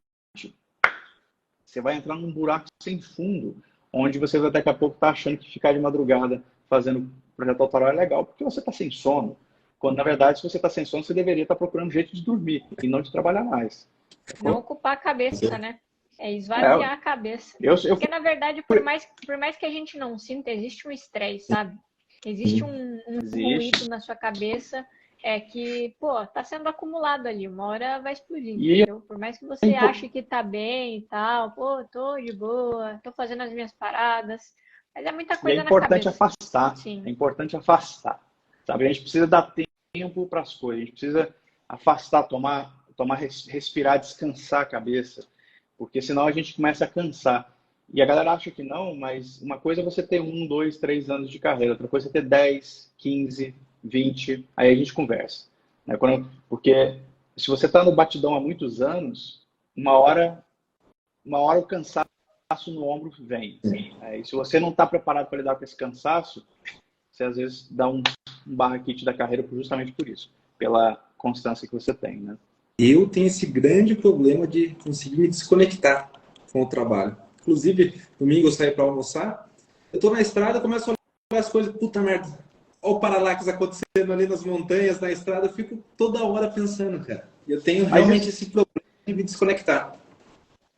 B: você vai entrar num buraco sem fundo, onde você vai daqui a pouco estar achando que ficar de madrugada fazendo projeto autoral é legal, porque você está sem sono. Quando, na verdade, se você está sem sono, você deveria estar procurando um jeito de dormir e não de trabalhar mais.
C: Não ocupar a cabeça, né? É esvaziar a cabeça. Porque, na verdade, por mais que a gente não sinta, existe um estresse, sabe? Existe um ruído na sua cabeça que, pô, tá sendo acumulado ali. Uma hora vai explodir, entendeu? Por mais que você ache que tá bem e tal, pô, tô de boa, tô fazendo as minhas paradas. Mas é muita coisa na cabeça.
B: É importante afastar.
C: Sim.
B: É importante afastar. Sabe? A gente precisa dar tempo para as coisas. A gente precisa afastar, respirar, descansar a cabeça. Porque senão a gente começa a cansar. E a galera acha que não, mas uma coisa é você ter 1, 2, 3 anos de carreira. Outra coisa é ter 10, 15, 20. Aí a gente conversa. Né? Porque se você está no batidão há muitos anos, uma hora o cansaço no ombro vem. E se você não está preparado para lidar com esse cansaço, você às vezes dá um barraquite da carreira justamente por isso, pela constância que você tem, né?
A: Eu tenho esse grande problema de conseguir me desconectar com o trabalho. Inclusive, domingo eu saio para almoçar, eu tô na estrada, começo a olhar as coisas, puta merda, olha o paralaxe acontecendo ali nas montanhas, na estrada, eu fico toda hora pensando, cara. Eu tenho realmente esse problema de me desconectar.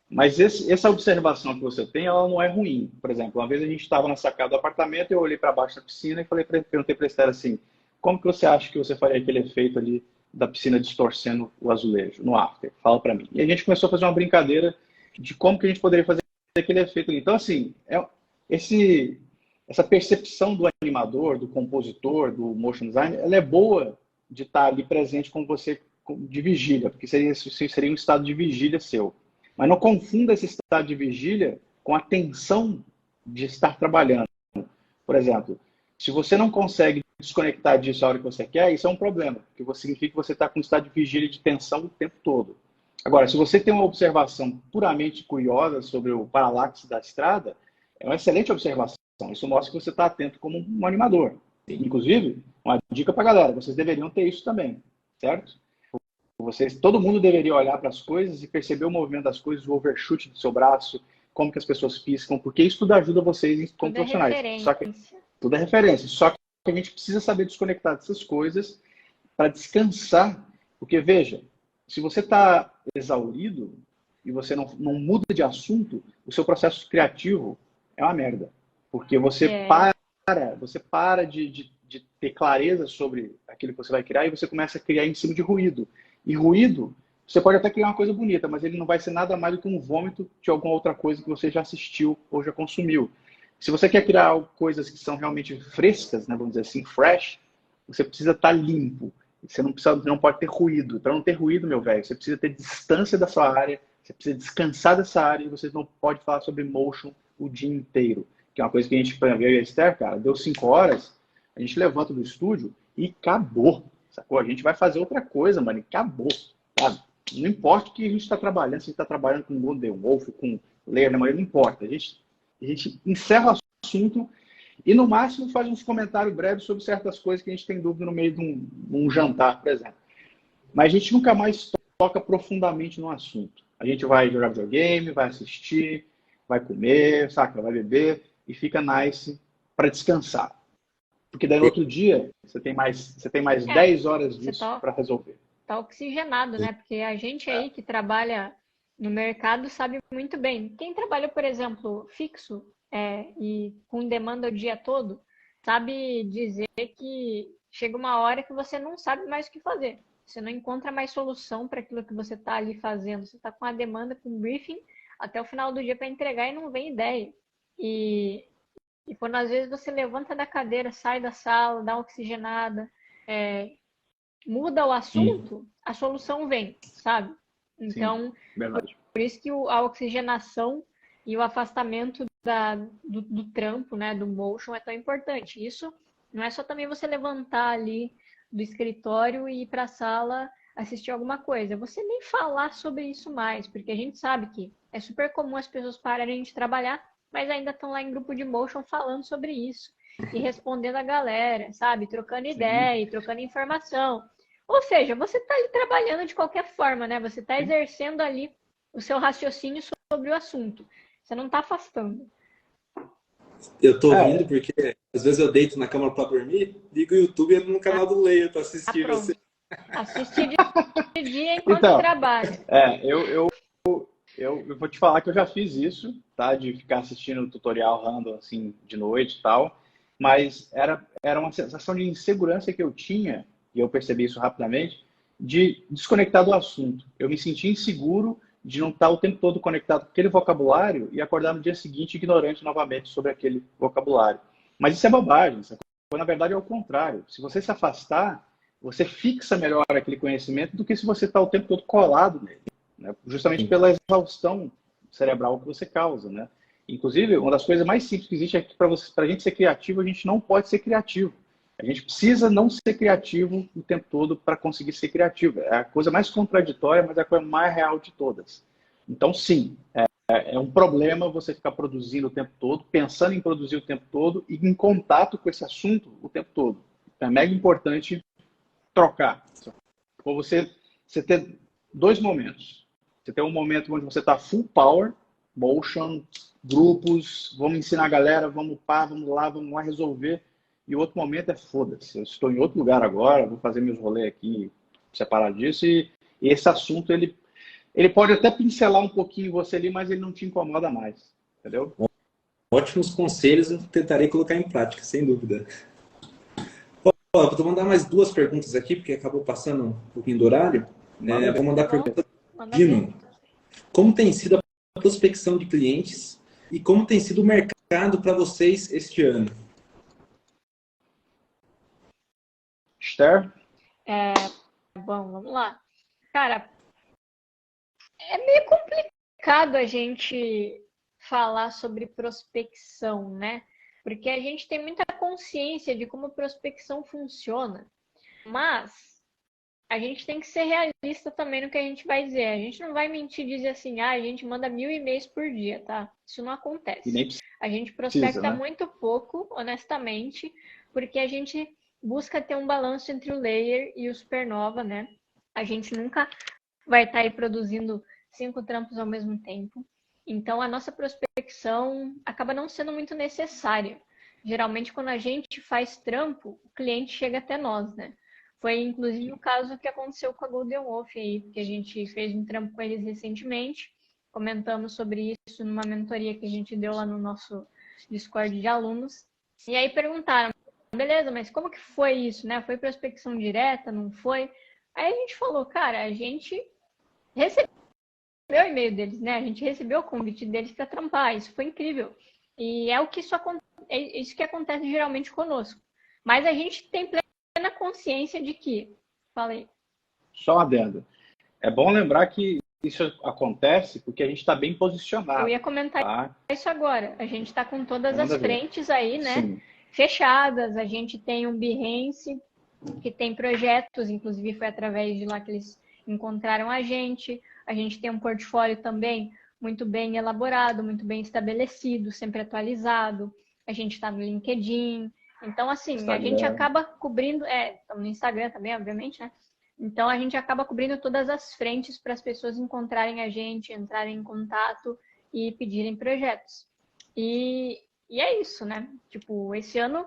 B: Mas essa observação que você tem, ela não é ruim. Por exemplo, uma vez a gente estava na sacada do apartamento, eu olhei para baixo da piscina e perguntei para a Esther assim, como que você acha que você faria aquele efeito ali da piscina distorcendo o azulejo no after? Fala para mim. E a gente começou a fazer uma brincadeira de como que a gente poderia fazer aquele efeito ali. Então, assim, essa percepção do animador, do compositor, do motion design, ela é boa de estar ali presente com você de vigília, porque seria um estado de vigília seu. Mas não confunda esse estado de vigília com a tensão de estar trabalhando. Por exemplo, se você não consegue desconectar disso a hora que você quer, isso é um problema, porque significa que você está com um estado de vigília e de tensão o tempo todo. Agora, se você tem uma observação puramente curiosa sobre o paralaxe da estrada, é uma excelente observação. Isso mostra que você está atento como um animador. Inclusive, uma dica para a galera, vocês deveriam ter isso também, certo? Todo mundo deveria olhar para as coisas e perceber o movimento das coisas, o overshoot do seu braço, como que as pessoas piscam, porque isso tudo ajuda vocês como profissionais. Tudo é referência. Só que a gente precisa saber desconectar dessas coisas para descansar. Porque, veja, se você está exaurido e você não muda de assunto, o seu processo criativo é uma merda. Porque você para de ter clareza sobre aquilo que você vai criar e você começa a criar em cima de ruído. E ruído, você pode até criar uma coisa bonita, mas ele não vai ser nada mais do que um vômito de alguma outra coisa que você já assistiu ou já consumiu. Se você quer criar coisas que são realmente frescas, né, vamos dizer assim, fresh, você precisa estar limpo. Você não pode ter ruído. Para não ter ruído, meu velho, você precisa ter distância da sua área, você precisa descansar dessa área e você não pode falar sobre motion o dia inteiro. Que é uma coisa que a gente, eu e a Esther, cara, deu 5 horas, a gente levanta do estúdio e acabou. Sacou? A gente vai fazer outra coisa, mano, e acabou. Sabe? Não importa o que a gente está trabalhando, se a gente está trabalhando com Golden Wolf, com Layer Lemonade, não importa. A gente encerra o assunto e, no máximo, faz uns comentários breves sobre certas coisas que a gente tem dúvida no meio de um jantar, por exemplo. Mas a gente nunca mais toca profundamente no assunto. A gente vai jogar videogame, vai assistir, vai comer, saca? Vai beber e fica nice para descansar. Porque daí no outro dia você tem mais 10 horas disso para resolver.
C: Tá oxigenado, né? Porque a gente aí que trabalha no mercado sabe muito bem. Quem trabalha, por exemplo, fixo e com demanda o dia todo, sabe dizer que chega uma hora que você não sabe mais o que fazer. Você não encontra mais solução para aquilo que você está ali fazendo. Você está com a demanda, com briefing, até o final do dia para entregar e não vem ideia. E quando às vezes você levanta da cadeira, sai da sala, dá uma oxigenada, muda o assunto, a solução vem, sabe? Então,
B: verdade.
C: Por isso que a oxigenação e o afastamento do trampo, né, do motion é tão importante. Isso não é só também você levantar ali do escritório e ir para a sala assistir alguma coisa. É você nem falar sobre isso mais, porque a gente sabe que é super comum as pessoas pararem de trabalhar, mas ainda estão lá em grupo de motion falando sobre isso e respondendo a galera, sabe? Trocando ideia e trocando informação. Ou seja, você está ali trabalhando de qualquer forma, né? Você está exercendo ali o seu raciocínio sobre o assunto. Você não está afastando.
A: Eu tô rindo porque às vezes eu deito na cama para dormir, ligo o YouTube e entro no canal do Leia para assistir você.
C: Assistir de dia enquanto trabalha.
B: Eu vou te falar que eu já fiz isso, tá? De ficar assistindo o tutorial random assim de noite e tal. Mas era uma sensação de insegurança que eu tinha, e eu percebi isso rapidamente, de desconectar do assunto. Eu me sentia inseguro de não estar o tempo todo conectado com aquele vocabulário e acordar no dia seguinte ignorante novamente sobre aquele vocabulário. Mas isso é bobagem. Na verdade é o contrário. Se você se afastar, você fixa melhor aquele conhecimento do que se você está o tempo todo colado nele, né? Justamente pela exaustão cerebral que você causa, né? Inclusive, uma das coisas mais simples que existe é que para a gente ser criativo, a gente não pode ser criativo. A gente precisa não ser criativo o tempo todo para conseguir ser criativo. É a coisa mais contraditória, mas é a coisa mais real de todas. Então, sim, é um problema você ficar produzindo o tempo todo, pensando em produzir o tempo todo e em contato com esse assunto o tempo todo. É mega importante trocar. Ou você ter dois momentos. Você tem um momento onde você está full power, motion, grupos, vamos ensinar a galera, vamos lá resolver. E o outro momento é foda-se. Eu estou em outro lugar agora, vou fazer meus rolês aqui separado disso. E esse assunto, ele pode até pincelar um pouquinho você ali, mas ele não te incomoda mais. Entendeu?
A: Ótimos conselhos, eu tentarei colocar em prática, sem dúvida. Ó, vou mandar mais duas perguntas aqui, porque acabou passando um pouquinho do horário. Vou mandar a pergunta do Dino. Como tem sido a prospecção de clientes e como tem sido o mercado para vocês este ano?
B: Esther?
C: Bom, vamos lá. Cara, é meio complicado a gente falar sobre prospecção, né? Porque a gente tem muita consciência de como a prospecção funciona. Mas a gente tem que ser realista também no que a gente vai dizer. A gente não vai mentir e dizer assim, a gente manda 1000 e-mails por dia, tá? Isso não acontece.
B: E nem
C: A gente prospecta
B: né?
C: muito pouco, honestamente, porque a gente busca ter um balanço entre o Layer e o Supernova, né? A gente nunca vai estar aí produzindo 5 trampos ao mesmo tempo. Então, a nossa prospecção acaba não sendo muito necessária. Geralmente, quando a gente faz trampo, o cliente chega até nós, né? Foi, inclusive, o caso que aconteceu com a Golden Wolf aí, porque a gente fez um trampo com eles recentemente, comentamos sobre isso numa mentoria que a gente deu lá no nosso Discord de alunos. E aí perguntaram, beleza, mas como que foi isso, né? Foi prospecção direta, não foi? Aí a gente falou, cara, a gente recebeu o e-mail deles, né? A gente recebeu o convite deles para trampar, isso foi incrível. E é isso que acontece geralmente conosco. Mas a gente tem plena consciência de que... Falei.
B: Só uma adendo. É bom lembrar que isso acontece porque a gente está bem posicionado.
C: Eu ia comentar isso agora. A gente está com todas as frentes aí, né?
B: Sim.
C: Fechadas. A gente tem um Behance que tem projetos, inclusive foi através de lá que eles encontraram a gente. A gente tem um portfólio também muito bem elaborado, muito bem estabelecido, sempre atualizado. A gente está no LinkedIn. Então, assim,
B: Instagram.
C: a gente acaba cobrindo... estamos no Instagram também, obviamente, né? Então, a gente acaba cobrindo todas as frentes para as pessoas encontrarem a gente, entrarem em contato e pedirem projetos. E é isso, né? Tipo, esse ano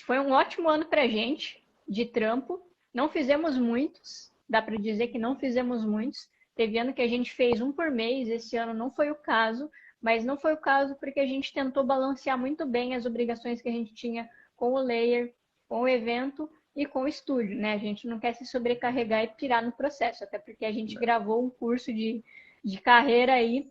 C: foi um ótimo ano para a gente, de trampo. Não fizemos muitos, dá para dizer que não fizemos muitos. Teve ano que a gente fez um por mês, esse ano não foi o caso, mas não foi o caso porque a gente tentou balancear muito bem as obrigações que a gente tinha com o layer, com o evento e com o estúdio, né? A gente não quer se sobrecarregar e pirar no processo, até porque a gente gravou um curso de carreira aí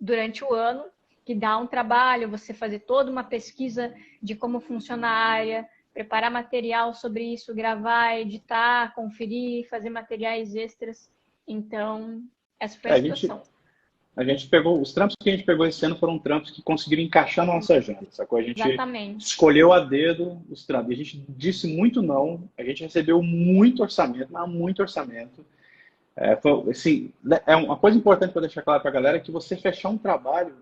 C: durante o ano, que dá um trabalho, você fazer toda uma pesquisa de como funciona a área, preparar material sobre isso, gravar, editar, conferir, fazer materiais extras. Então, essa foi a situação.
B: A gente pegou, os trampos que a gente pegou esse ano foram trampos que conseguiram encaixar na nossa agenda, sacou? A gente
C: Exatamente.
B: escolheu a dedo os trampos. A gente disse muito não, a gente recebeu muito orçamento, mas muito orçamento. Assim, uma coisa importante para deixar claro para a galera é que você fechar um trabalho,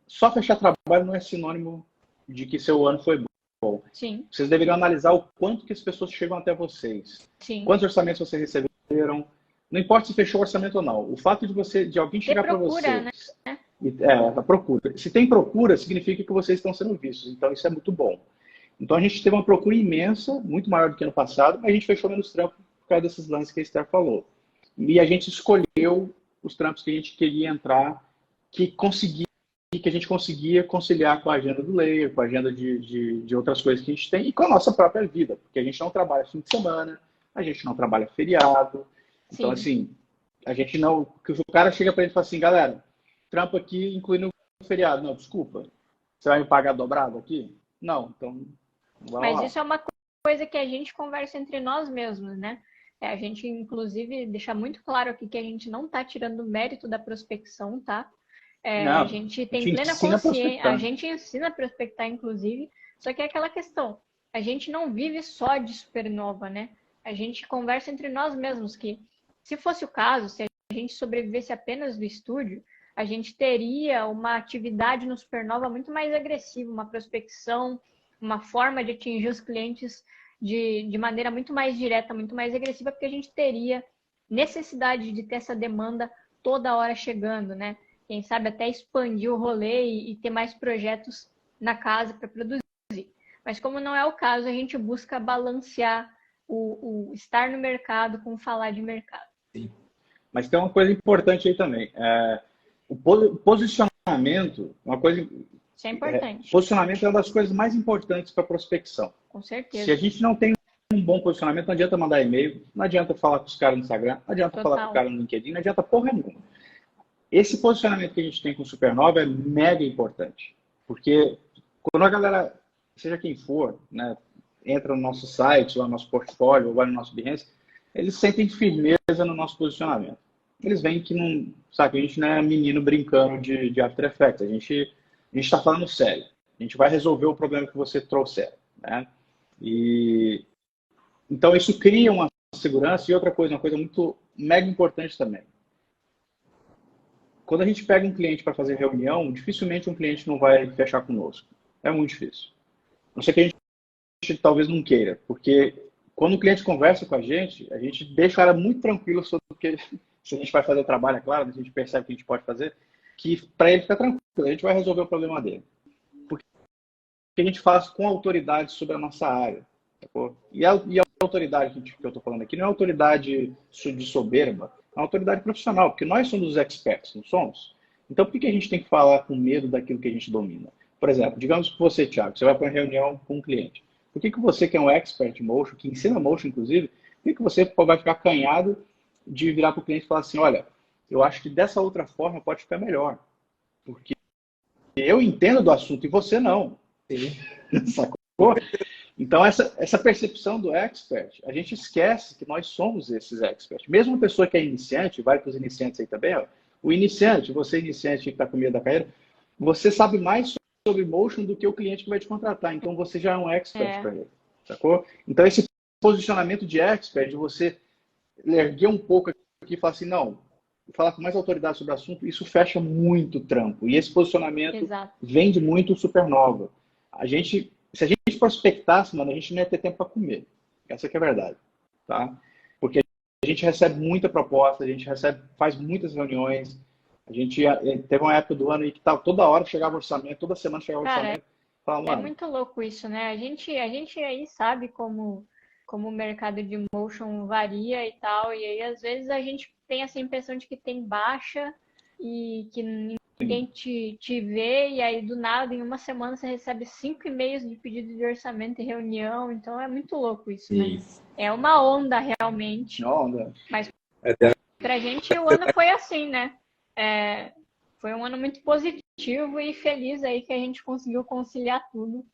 B: só fechar trabalho não é sinônimo de que seu ano foi bom.
C: Sim.
B: Vocês deveriam analisar o quanto que as pessoas chegam até vocês.
C: Sim.
B: Quantos orçamentos vocês receberam. Não importa se fechou o orçamento ou não. O fato de alguém chegar para você...
C: Né?
B: A procura. Se tem procura, significa que vocês estão sendo vistos. Então, isso é muito bom. Então, a gente teve uma procura imensa, muito maior do que ano passado, mas a gente fechou menos trampo por causa desses lances que a Esther falou. E a gente escolheu os trampos que a gente queria entrar, que a gente conseguia conciliar com a agenda do layer, com a agenda de outras coisas que a gente tem e com a nossa própria vida. Porque a gente não trabalha fim de semana, a gente não trabalha feriado. Então, assim, a gente não... Que o cara chega pra gente e fala assim, galera, trampo aqui incluindo o feriado. Não, desculpa. Você vai me pagar dobrado aqui? Não, então...
C: Mas isso é uma coisa que a gente conversa entre nós mesmos, né? A gente, inclusive, deixa muito claro aqui que a gente não tá tirando o mérito da prospecção, tá?
B: Não,
C: a gente tem plena consciência, a gente ensina a prospectar, inclusive, só que é aquela questão, a gente não vive só de supernova, né? A gente conversa entre nós mesmos que, se fosse o caso, se a gente sobrevivesse apenas do estúdio, a gente teria uma atividade no supernova muito mais agressiva, uma prospecção, uma forma de atingir os clientes de maneira muito mais direta, muito mais agressiva, porque a gente teria necessidade de ter essa demanda toda hora chegando, né? Quem sabe até expandir o rolê e ter mais projetos na casa para produzir. Mas como não é o caso, a gente busca balancear o estar no mercado com falar de mercado.
B: Sim. Mas tem uma coisa importante aí também. O posicionamento, uma coisa...
C: Isso é importante.
B: Posicionamento é uma das coisas mais importantes para prospecção.
C: Com certeza.
B: Se a gente não tem um bom posicionamento, não adianta mandar e-mail, não adianta falar com os caras no Instagram, não adianta falar com os caras no LinkedIn, não adianta porra nenhuma. Esse posicionamento que a gente tem com o Supernova é mega importante. Porque quando a galera, seja quem for, né, entra no nosso site, lá no nosso portfólio, ou vai no nosso Behance, eles sentem firmeza no nosso posicionamento. Eles veem que não, sabe, a gente não é menino brincando de After Effects, a gente está falando sério. A gente vai resolver o problema que você trouxer, né? E então isso cria uma segurança. E outra coisa, uma coisa muito mega importante também. Quando a gente pega um cliente para fazer reunião, dificilmente um cliente não vai fechar conosco. É muito difícil. Não sei que a gente talvez não queira, porque quando o cliente conversa com a gente deixa ela muito tranquilo sobre o que se a gente vai fazer o trabalho, é claro, a gente percebe o que a gente pode fazer, que para ele ficar tranquilo, a gente vai resolver o problema dele. Porque a gente faz com autoridade sobre a nossa área. E a autoridade que eu estou falando aqui não é autoridade de soberba, é uma autoridade profissional, porque nós somos os experts, não somos? Então, por que a gente tem que falar com medo daquilo que a gente domina? Por exemplo, digamos que você, Thiago, você vai para uma reunião com um cliente. Por que você, que é um expert em motion, que ensina motion, inclusive, por que você vai ficar acanhado de virar para o cliente e falar assim, olha, eu acho que dessa outra forma pode ficar melhor. Porque eu entendo do assunto e você não. Sacou? Então, essa percepção do expert, a gente esquece que nós somos esses experts. Mesmo uma pessoa que é iniciante, vai para os iniciantes aí também, ó, o iniciante, você iniciante que está com medo da carreira, você sabe mais sobre motion do que o cliente que vai te contratar. Então, você já é um expert para ele. Sacou? Então, esse posicionamento de expert, de você erguer um pouco aqui e falar assim, não, falar com mais autoridade sobre o assunto, isso fecha muito trampo. E esse posicionamento
C: Exato.
B: vende muito o Supernova. Se a gente prospectasse, mano, a gente não ia ter tempo para comer. Essa que é a verdade, tá? Porque a gente recebe muita proposta, a gente faz muitas reuniões. A gente teve uma época do ano aí que toda hora chegava orçamento, toda semana chegava orçamento. Fala,
C: é muito louco isso, né? A gente aí sabe como o mercado de motion varia e tal, e aí às vezes a gente tem essa impressão de que tem baixa e que ninguém te vê, e aí do nada, em uma semana, você recebe 5 e-mails de pedido de orçamento e reunião, então é muito louco isso, né? É uma onda realmente.
B: Onda.
C: Mas pra gente o ano foi assim, né? Foi um ano muito positivo e feliz aí que a gente conseguiu conciliar tudo.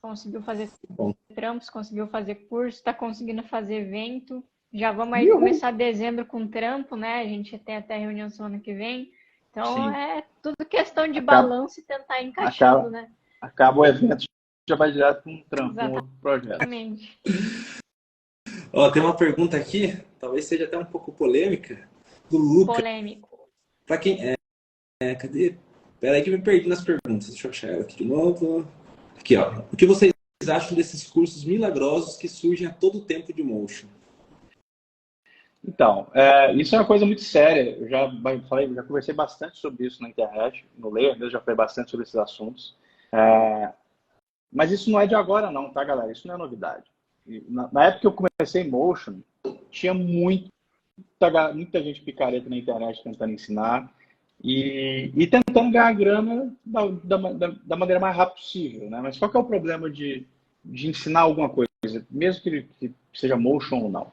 C: Conseguiu fazer trampos, conseguiu fazer curso, está conseguindo fazer evento. Já vamos aí começar dezembro com trampo, né? A gente tem até reunião semana que vem. Então é tudo questão de balanço e tentar ir encaixando, né?
B: Acaba o evento, já vai direto com um trampo, com outro projeto.
C: Exatamente.
A: Tem uma pergunta aqui, talvez seja até um pouco polêmica, do Lucas.
C: Polêmico.
A: Para quem cadê? Peraí que eu me perdi nas perguntas. Deixa eu achar ela aqui de novo. Aqui, ó. O que vocês acham desses cursos milagrosos que surgem a todo tempo de motion?
B: Então, isso é uma coisa muito séria. Eu já conversei bastante sobre isso na internet, no Layer, eu já falei bastante sobre esses assuntos. Mas isso não é de agora não, tá, galera? Isso não é novidade. Na época que eu comecei Motion, tinha muita gente picareta na internet tentando ensinar e tentando ganhar grana da maneira mais rápida possível, né? Mas qual que é o problema de ensinar alguma coisa, mesmo que seja Motion ou não?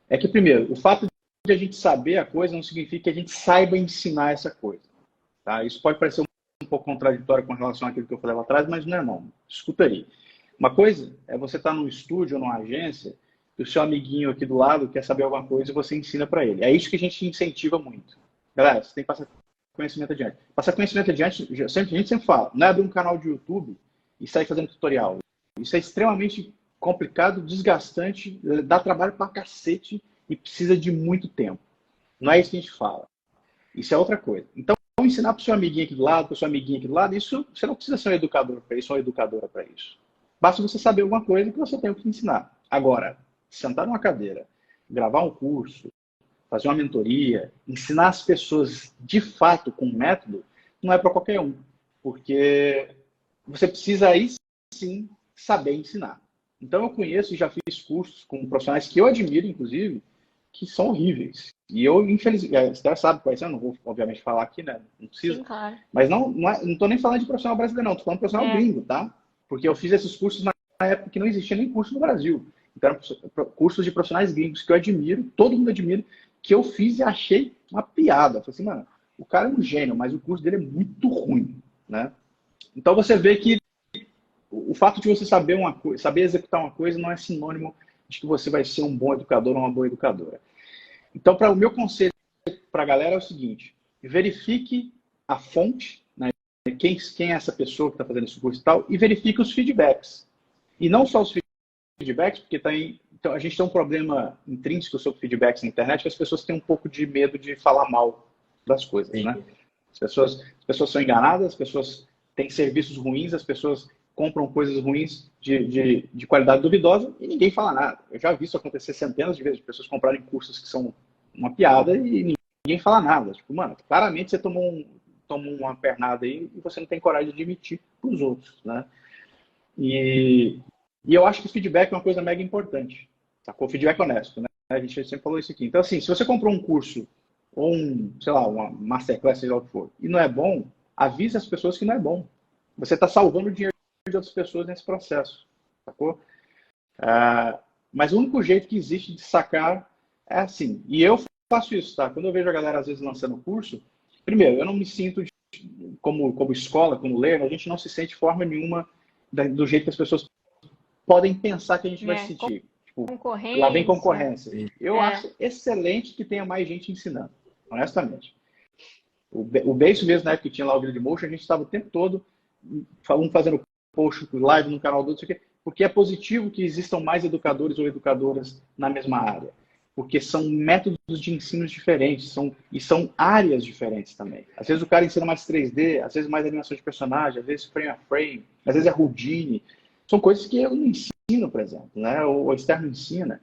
B: É que, primeiro, o fato de a gente saber a coisa não significa que a gente saiba ensinar essa coisa, tá? Isso pode parecer um pouco contraditório com relação àquilo que eu falei lá atrás, mas não é não. Escuta aí. Uma coisa é você estar num estúdio ou numa agência e o seu amiguinho aqui do lado quer saber alguma coisa e você ensina para ele. É isso que a gente incentiva muito. Galera, você tem que passar conhecimento adiante. Passar conhecimento adiante, a gente sempre fala, não é abrir um canal de YouTube e sair fazendo tutorial. Isso é extremamente complicado, desgastante, dá trabalho pra cacete e precisa de muito tempo. Não é isso que a gente fala. Isso é outra coisa. Então, ensinar para o seu amiguinho aqui do lado, para sua amiguinha aqui do lado, isso você não precisa ser um educador para isso ou uma educadora para isso. Basta você saber alguma coisa que você tem que ensinar. Agora, sentar numa cadeira, gravar um curso, fazer uma mentoria, ensinar as pessoas de fato com método, não é para qualquer um. Porque você precisa aí sim saber ensinar. Então eu conheço e já fiz cursos com profissionais que eu admiro, inclusive, que são horríveis. E eu, infelizmente, você sabe quais são, não vou, obviamente, falar aqui, né? Não precisa.
C: Sim, claro.
B: Mas não tô nem falando de profissional brasileiro, não. Tô falando de profissional gringo, tá? Porque eu fiz esses cursos na época que não existia nem curso no Brasil. Então, eram cursos de profissionais gringos que eu admiro, todo mundo admira, que eu fiz e achei uma piada. Eu falei assim, mano, o cara é um gênio, mas o curso dele é muito ruim, né? Então você vê que o fato de você saber executar uma coisa não é sinônimo de que você vai ser um bom educador ou uma boa educadora. Então, o meu conselho para a galera é o seguinte: verifique a fonte, né, quem é essa pessoa que está fazendo esse curso e tal, e verifique os feedbacks. E não só os feedbacks, porque então, a gente tem um problema intrínseco sobre feedbacks na internet, que as pessoas têm um pouco de medo de falar mal das coisas, né? As pessoas são enganadas, as pessoas têm serviços ruins, as pessoas compram coisas ruins de qualidade duvidosa e ninguém fala nada. Eu já vi isso acontecer centenas de vezes, de pessoas comprarem cursos que são uma piada e ninguém fala nada. Tipo, mano, claramente você tomou uma pernada aí e você não tem coragem de admitir para os outros, né? E eu acho que o feedback é uma coisa mega importante. Tá? O feedback honesto, né? A gente sempre falou isso aqui. Então, assim, se você comprou um curso ou sei lá, uma masterclass, seja lá o que for, e não é bom, avise as pessoas que não é bom. Você está salvando o dinheiro de outras pessoas nesse processo, sacou? Mas o único jeito que existe de sacar é assim. E eu faço isso, tá? Quando eu vejo a galera às vezes lançando curso, primeiro, eu não me sinto como escola, como ler, a gente não se sente de forma nenhuma do jeito que as pessoas podem pensar que a gente vai se sentir. Tipo, lá vem concorrência. Eu acho excelente que tenha mais gente ensinando, honestamente. O Beijo mesmo, na época que tinha lá o Grid Motion, a gente estava o tempo todo fazendo post, live no canal do outro, porque é positivo que existam mais educadores ou educadoras na mesma área. porque são métodos de ensino diferentes, e são áreas diferentes também. Às vezes o cara ensina mais 3D, às vezes mais animação de personagem, às vezes frame a frame, às vezes é Houdini. São coisas que eu não ensino, por exemplo, né? O externo ensina.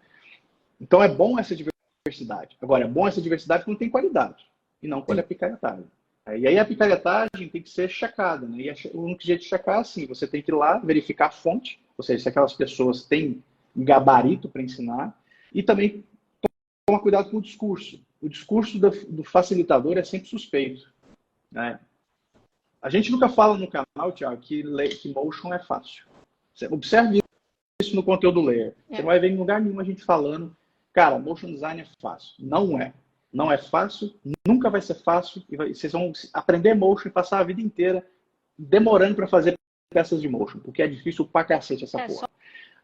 B: Então é bom essa diversidade. Agora, é bom essa diversidade quando tem qualidade, e não quando é picaretagem. E aí a picaretagem tem que ser checada, né? E o único jeito de checar é assim, você tem que ir lá, verificar a fonte, ou seja, se aquelas pessoas têm gabarito para ensinar, e também tomar cuidado com o discurso. O discurso do facilitador é sempre suspeito, né? A gente nunca fala no canal, Thiago, que motion é fácil. Você observe isso no conteúdo do Layer. Você não vai ver em lugar nenhum a gente falando, cara, motion design é fácil. Não é. Não é fácil, nunca vai ser fácil. E vocês vão aprender motion e passar a vida inteira demorando para fazer peças de motion, porque é difícil pra cacete essa porra.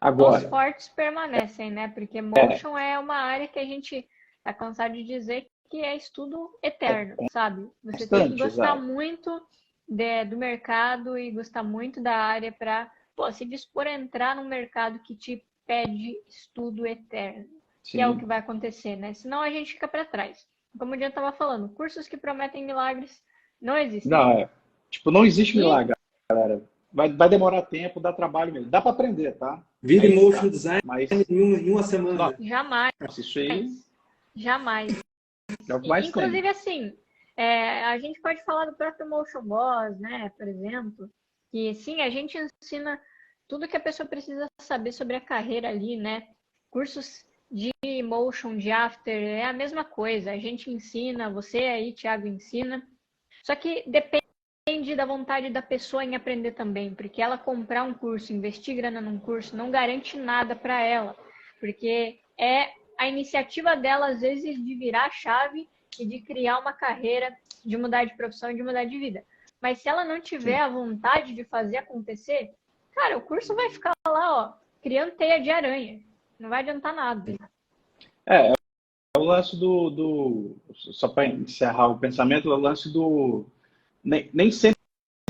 B: Agora,
C: os fortes permanecem, né? Porque motion é uma área que a gente tá cansado de dizer que é estudo eterno, sabe? Você tem que gostar muito do mercado e gostar muito da área para se dispor a entrar num mercado que te pede estudo eterno. Sim. Que é o que vai acontecer, né? Senão a gente fica para trás. Como o Jean estava falando, cursos que prometem milagres não existem.
B: Não, não existe milagre, galera. Vai demorar tempo, dá trabalho mesmo. Dá para aprender, tá?
A: Vire motion design em uma semana.
C: Jamais.
B: Isso aí.
C: Jamais.
B: É o que mais
C: inclusive,
B: tem.
C: assim, a gente pode falar do próprio Motion Boss, né? Por exemplo. Que sim, a gente ensina tudo que a pessoa precisa saber sobre a carreira ali, né? Cursos de motion, de after, é a mesma coisa. A gente ensina, você aí, Thiago, ensina. Só que depende da vontade da pessoa em aprender também. Porque ela comprar um curso, investir grana num curso, não garante nada para ela. Porque é a iniciativa dela, às vezes, de virar a chave e de criar uma carreira, de mudar de profissão e de mudar de vida. Mas se ela não tiver a vontade de fazer acontecer, cara, o curso vai ficar lá, ó, criando teia de aranha. Não vai adiantar nada.
B: É o lance só para encerrar o pensamento, é o lance nem sempre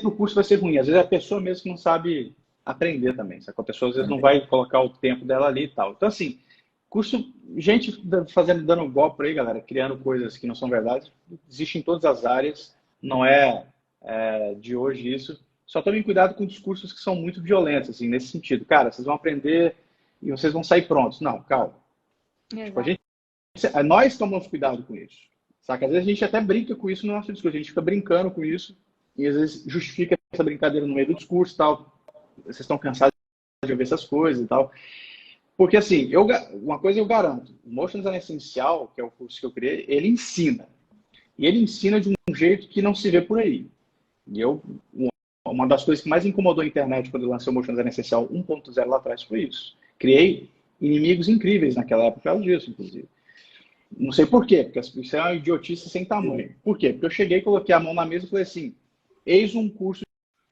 B: o curso vai ser ruim. Às vezes é a pessoa mesmo que não sabe aprender também. A pessoa às vezes não vai colocar o tempo dela ali e tal. Então, assim, curso, gente dando golpe por aí, galera, criando coisas que não são verdade, existe em todas as áreas, não é de hoje isso. Só tomem cuidado com discursos que são muito violentos, assim, nesse sentido. Cara, vocês vão aprender e vocês vão sair prontos. Não, calma. Nós tomamos cuidado com isso. Saca? Às vezes a gente até brinca com isso no nosso discurso. A gente fica brincando com isso e às vezes justifica essa brincadeira no meio do discurso e tal. Vocês estão cansados de ouvir essas coisas e tal. Porque, assim, uma coisa eu garanto. O Motion Design Essencial, que é o curso que eu criei, ele ensina. E ele ensina de um jeito que não se vê por aí. E uma das coisas que mais incomodou a internet quando eu lancei o Motion Design Essencial 1.0 lá atrás foi isso. Criei inimigos incríveis naquela época por causa disso, inclusive. Não sei por quê, porque isso é uma idiotice sem tamanho. Por quê? Porque eu cheguei, coloquei a mão na mesa e falei assim, eis um curso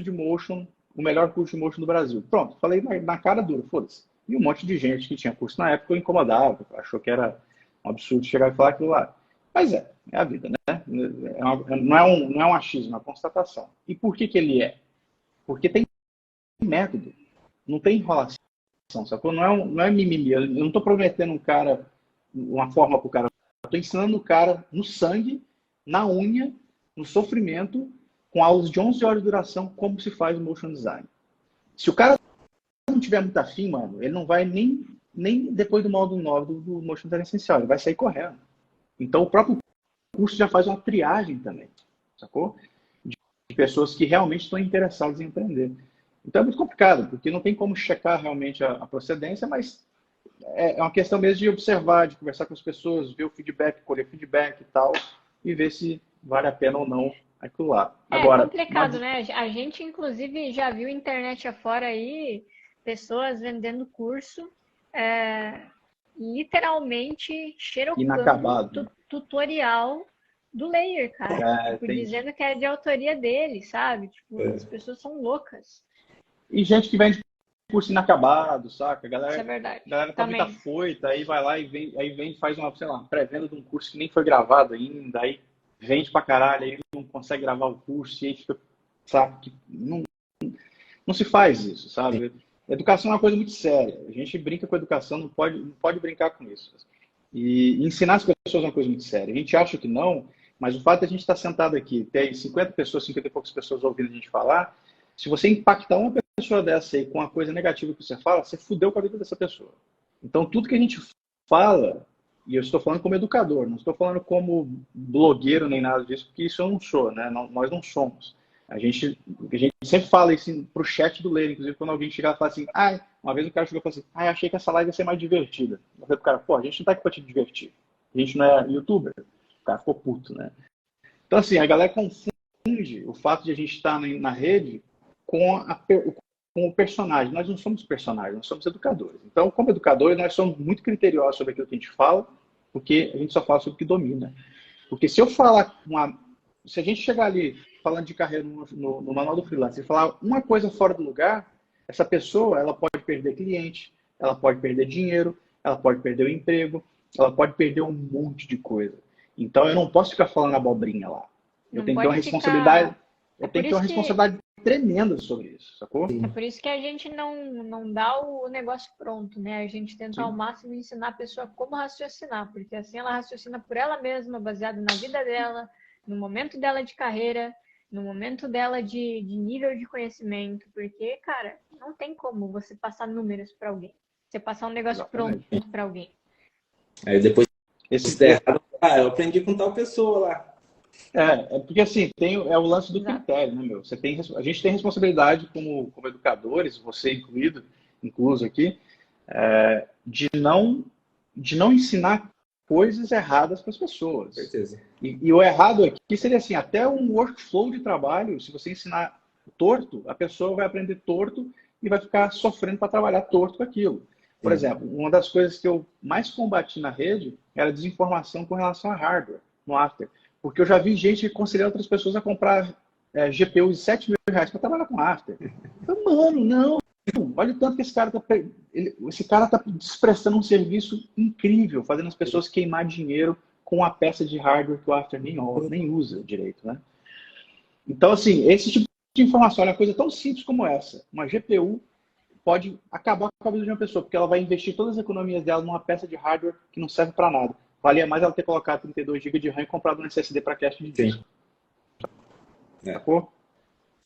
B: de Motion, o melhor curso de Motion do Brasil. Pronto, falei na cara dura, foda-se. E um monte de gente que tinha curso na época incomodava, achou que era um absurdo chegar e falar aquilo lá. Mas é a vida, né? Não é um achismo, é uma constatação. E por que ele é? Porque tem método, não tem enrolação, sacou? Não é mimimi. Eu não estou prometendo uma forma para o cara. Eu estou ensinando o cara no sangue, na unha, no sofrimento, com aulas de 11 horas de duração, como se faz o motion design. Se o cara não tiver muito afim, mano, ele não vai nem depois do módulo 9 do Motion Design Essencial, ele vai sair correndo. Então, o próprio curso já faz uma triagem também, sacou? De pessoas que realmente estão interessadas em aprender. Então, é muito complicado, porque não tem como checar realmente a procedência, mas é uma questão mesmo de observar, de conversar com as pessoas, ver o feedback, colher feedback e tal, e ver se vale a pena ou não aquilo lá. Agora,
C: é complicado, né? A gente, inclusive, já viu internet afora aí, pessoas vendendo curso, literalmente xerocando tutorial do Layer, cara. Dizendo que é de autoria dele, sabe? As pessoas são loucas.
B: E gente que vende curso inacabado, saca? A galera,
C: isso é verdade.
B: A galera tá muito afoita, aí vai lá e vende, faz uma, sei lá, pré-venda de um curso que nem foi gravado ainda, aí vende pra caralho, aí não consegue gravar o curso, e aí fica, sabe? Não se faz isso, sabe? Educação é uma coisa muito séria. A gente brinca com a educação, não pode brincar com isso. E ensinar as pessoas é uma coisa muito séria. A gente acha que não, mas o fato de a gente estar sentado aqui, ter 50 pessoas, 50 e poucas pessoas ouvindo a gente falar, se você impactar uma pessoa dessa aí com uma coisa negativa que você fala, você fudeu com a vida dessa pessoa. Então, tudo que a gente fala, e eu estou falando como educador, não estou falando como blogueiro nem nada disso, porque isso eu não sou, né? Nós não somos. A gente sempre fala isso pro chat do Leiro, inclusive quando alguém chegar e fala assim, uma vez o cara chegou e falou assim, achei que essa live ia ser mais divertida. Eu falei pro cara, pô, a gente não tá aqui pra te divertir. A gente não é youtuber. O cara ficou puto, né? Então, assim, a galera confunde o fato de a gente estar na rede com o personagem. Nós não somos personagens, nós somos educadores. Então, como educadores, nós somos muito criteriosos sobre aquilo que a gente fala, porque a gente só fala sobre o que domina. Porque se eu falar se a gente chegar ali falando de carreira no manual do freelancer e falar uma coisa fora do lugar, essa pessoa ela pode perder cliente, ela pode perder dinheiro, ela pode perder o emprego, ela pode perder um monte de coisa. Então eu não posso ficar falando abobrinha lá. Eu tenho que ter uma responsabilidade. Eu tenho que ter uma responsabilidade tremenda sobre isso, sacou?
C: É por isso que a gente não dá o negócio pronto, né? A gente tenta ao máximo ensinar a pessoa como raciocinar, porque assim ela raciocina por ela mesma, baseado na vida dela, no momento dela de carreira, no momento dela de nível de conhecimento, porque, cara, não tem como você passar números para alguém, você passar um negócio pronto para alguém.
A: Aí depois, se der errado, eu aprendi com tal pessoa lá.
B: Porque assim, é o lance do critério, né, meu? A gente tem responsabilidade como educadores, você incluso aqui, de não ensinar coisas erradas para as pessoas.
A: Certeza.
B: E o errado aqui seria assim, até um workflow de trabalho, se você ensinar torto, a pessoa vai aprender torto e vai ficar sofrendo para trabalhar torto com aquilo. Por exemplo, uma das coisas que eu mais combati na rede era a desinformação com relação a hardware, no After. Porque eu já vi gente aconselhando outras pessoas a comprar GPU de R$7.000 para trabalhar com After. Então, mano, não. Olha o tanto que esse cara está desprestando um serviço incrível, fazendo as pessoas queimar dinheiro com a peça de hardware que o After nem usa direito, né? Então, assim, esse tipo de informação, olha, uma coisa tão simples como essa. Uma GPU pode acabar com a vida de uma pessoa, porque ela vai investir todas as economias dela numa peça de hardware que não serve para nada. Valia mais ela ter colocado 32 GB de RAM e comprado um SSD para cache de disco.
A: Por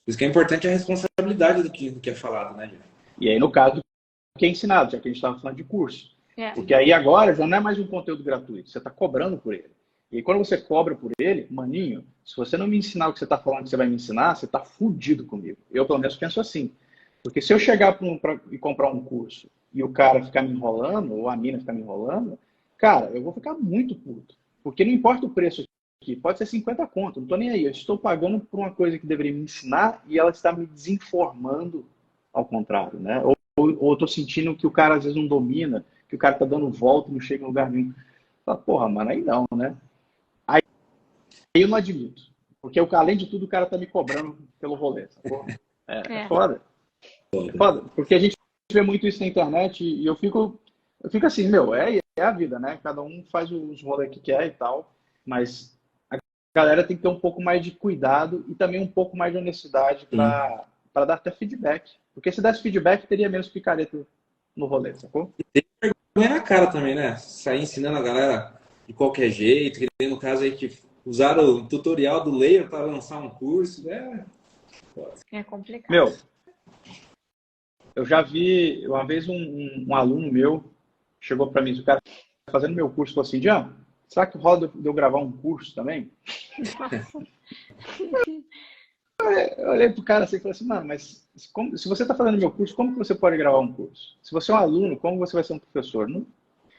A: isso que é importante a responsabilidade do que é falado, né, Jeff?
B: E aí, no caso, o que é ensinado, já que a gente estava falando de curso. Porque aí agora já não é mais um conteúdo gratuito, você está cobrando por ele. E aí, quando você cobra por ele, maninho, se você não me ensinar o que você está falando que você vai me ensinar, você está fudido comigo. Eu, pelo menos, penso assim. Porque se eu chegar e comprar um curso e o cara ficar me enrolando, ou a mina ficar me enrolando, cara, eu vou ficar muito puto. Porque não importa o preço aqui, pode ser 50 conto, não estou nem aí. Eu estou pagando por uma coisa que deveria me ensinar e ela está me desinformando ao contrário, né? Ou estou sentindo que o cara às vezes não domina, que o cara está dando volta e não chega em lugar nenhum. Fala, porra, mano, aí não, né? Aí eu não admito. Porque além de tudo o cara está me cobrando pelo rolê. É foda. É foda. Porque a gente vê muito isso na internet e eu fico assim, meu, é a vida, né? Cada um faz os rolês que quer e tal, mas a galera tem que ter um pouco mais de cuidado e também um pouco mais de honestidade para dar até feedback. Porque se desse feedback, teria menos picareta no rolê, sacou?
A: E tem vergonha na cara também, né? Sair ensinando a galera de qualquer jeito, que no caso aí que usaram o tutorial do Layer para lançar um curso,
C: É complicado.
B: Meu, eu já vi, uma vez um aluno meu chegou para mim, o cara fazendo meu curso, falou assim, Jean, será que rola de eu gravar um curso também? Eu olhei pro cara assim e falei assim, mano, mas se você está fazendo meu curso, como que você pode gravar um curso? Se você é um aluno, como você vai ser um professor? Não,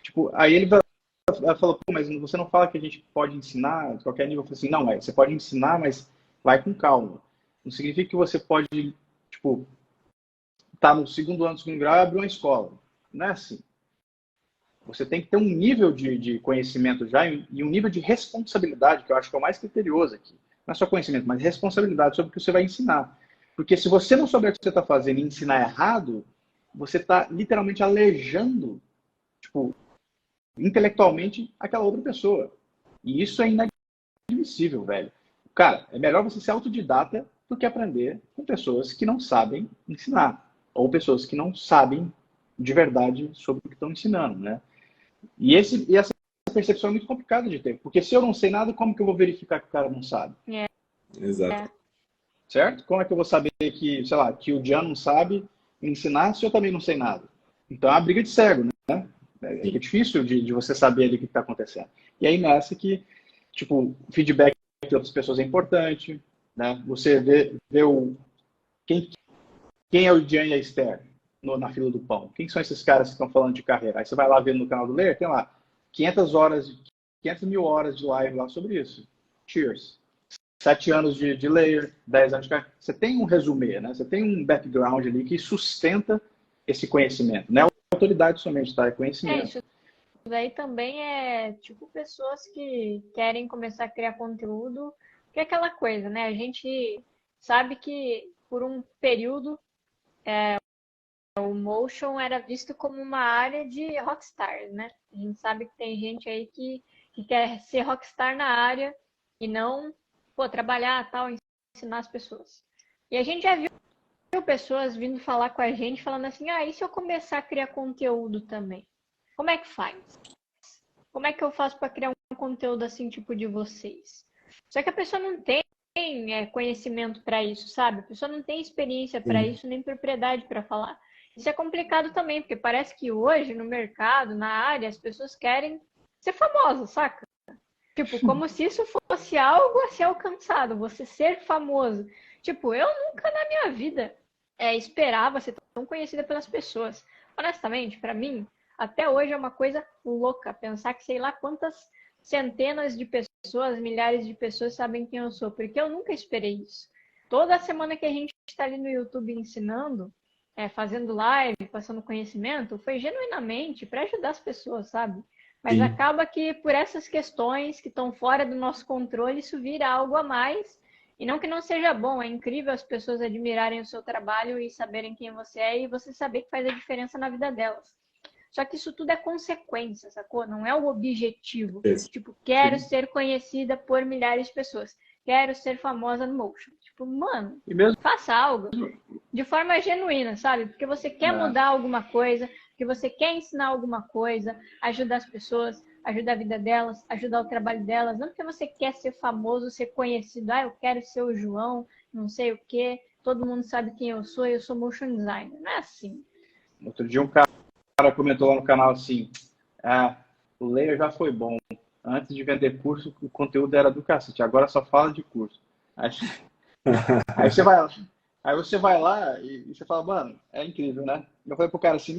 B: tipo, aí ele falou, pô, mas você não fala que a gente pode ensinar de qualquer nível? Eu falei assim, não, você pode ensinar, mas vai com calma. Não significa que você pode, tipo, tá no segundo ano, segundo grau e abrir uma escola. Não é assim. Você tem que ter um nível de conhecimento já e um nível de responsabilidade, que eu acho que é o mais criterioso aqui. Não é só conhecimento, mas responsabilidade sobre o que você vai ensinar. Porque se você não souber o que você está fazendo e ensinar errado, você está literalmente aleijando, tipo, intelectualmente aquela outra pessoa. E isso é inadmissível, velho. Cara, é melhor você ser autodidata do que aprender com pessoas que não sabem ensinar. Ou pessoas que não sabem de verdade sobre o que estão ensinando, né? E essa percepção é muito complicada de ter. Porque se eu não sei nada, como que eu vou verificar que o cara não sabe?
A: Exato.
B: Certo? Como é que eu vou saber que, sei lá, que o Jean não sabe me ensinar se eu também não sei nada? Então é uma briga de cego, né? É difícil de você saber ali o que está acontecendo. E aí nessa que, tipo, o feedback de outras pessoas é importante, né? Você vê quem é o Jean e a Esther na fila do pão? Quem são esses caras que estão falando de carreira? Aí você vai lá ver no canal do Layer, tem lá 500 mil horas de live lá sobre isso. Cheers. 7 anos de Layer, 10 anos de carreira. Você tem um resumê, né? Você tem um background ali que sustenta esse conhecimento. Não é autoridade somente, tá? É conhecimento.
C: Isso daí também é tipo pessoas que querem começar a criar conteúdo, que é aquela coisa, né? A gente sabe que por um período o motion era visto como uma área de rockstars, né? A gente sabe que tem gente aí que quer ser rockstar na área e não, trabalhar tal, ensinar as pessoas. E a gente já viu pessoas vindo falar com a gente, falando assim, e se eu começar a criar conteúdo também? Como é que faz? Como é que eu faço para criar um conteúdo assim, tipo de vocês? Só que a pessoa não tem conhecimento para isso, sabe? A pessoa não tem experiência para isso, nem propriedade para falar. Isso é complicado também, porque parece que hoje, no mercado, na área, as pessoas querem ser famosas, saca? Tipo, como se isso fosse algo a ser alcançado, você ser famoso. Tipo, eu nunca na minha vida esperava ser tão conhecida pelas pessoas. Honestamente, para mim, até hoje é uma coisa louca pensar que sei lá quantas centenas de pessoas, milhares de pessoas sabem quem eu sou, porque eu nunca esperei isso. Toda semana que a gente está ali no YouTube ensinando, fazendo live, passando conhecimento, foi genuinamente para ajudar as pessoas, sabe? Mas acaba que por essas questões que estão fora do nosso controle, isso vira algo a mais. E não que não seja bom, é incrível as pessoas admirarem o seu trabalho e saberem quem você é e você saber que faz a diferença na vida delas. Só que isso tudo é consequência, sacou? Não é o objetivo. Tipo, quero ser conhecida por milhares de pessoas. Quero ser famosa no motion. Tipo, mano, faça algo de forma genuína, sabe? Porque você quer mudar alguma coisa, porque você quer ensinar alguma coisa, ajudar as pessoas, ajudar a vida delas, ajudar o trabalho delas. Não porque você quer ser famoso, ser conhecido. Eu quero ser o João, não sei o quê. Todo mundo sabe quem eu sou motion designer. Não é assim.
B: Outro dia um cara comentou lá no canal assim, o Layer já foi bom. Antes de vender curso, o conteúdo era do cacete. Agora só fala de curso. Aí você vai lá e você fala, mano, é incrível, né? Eu falei pro cara assim,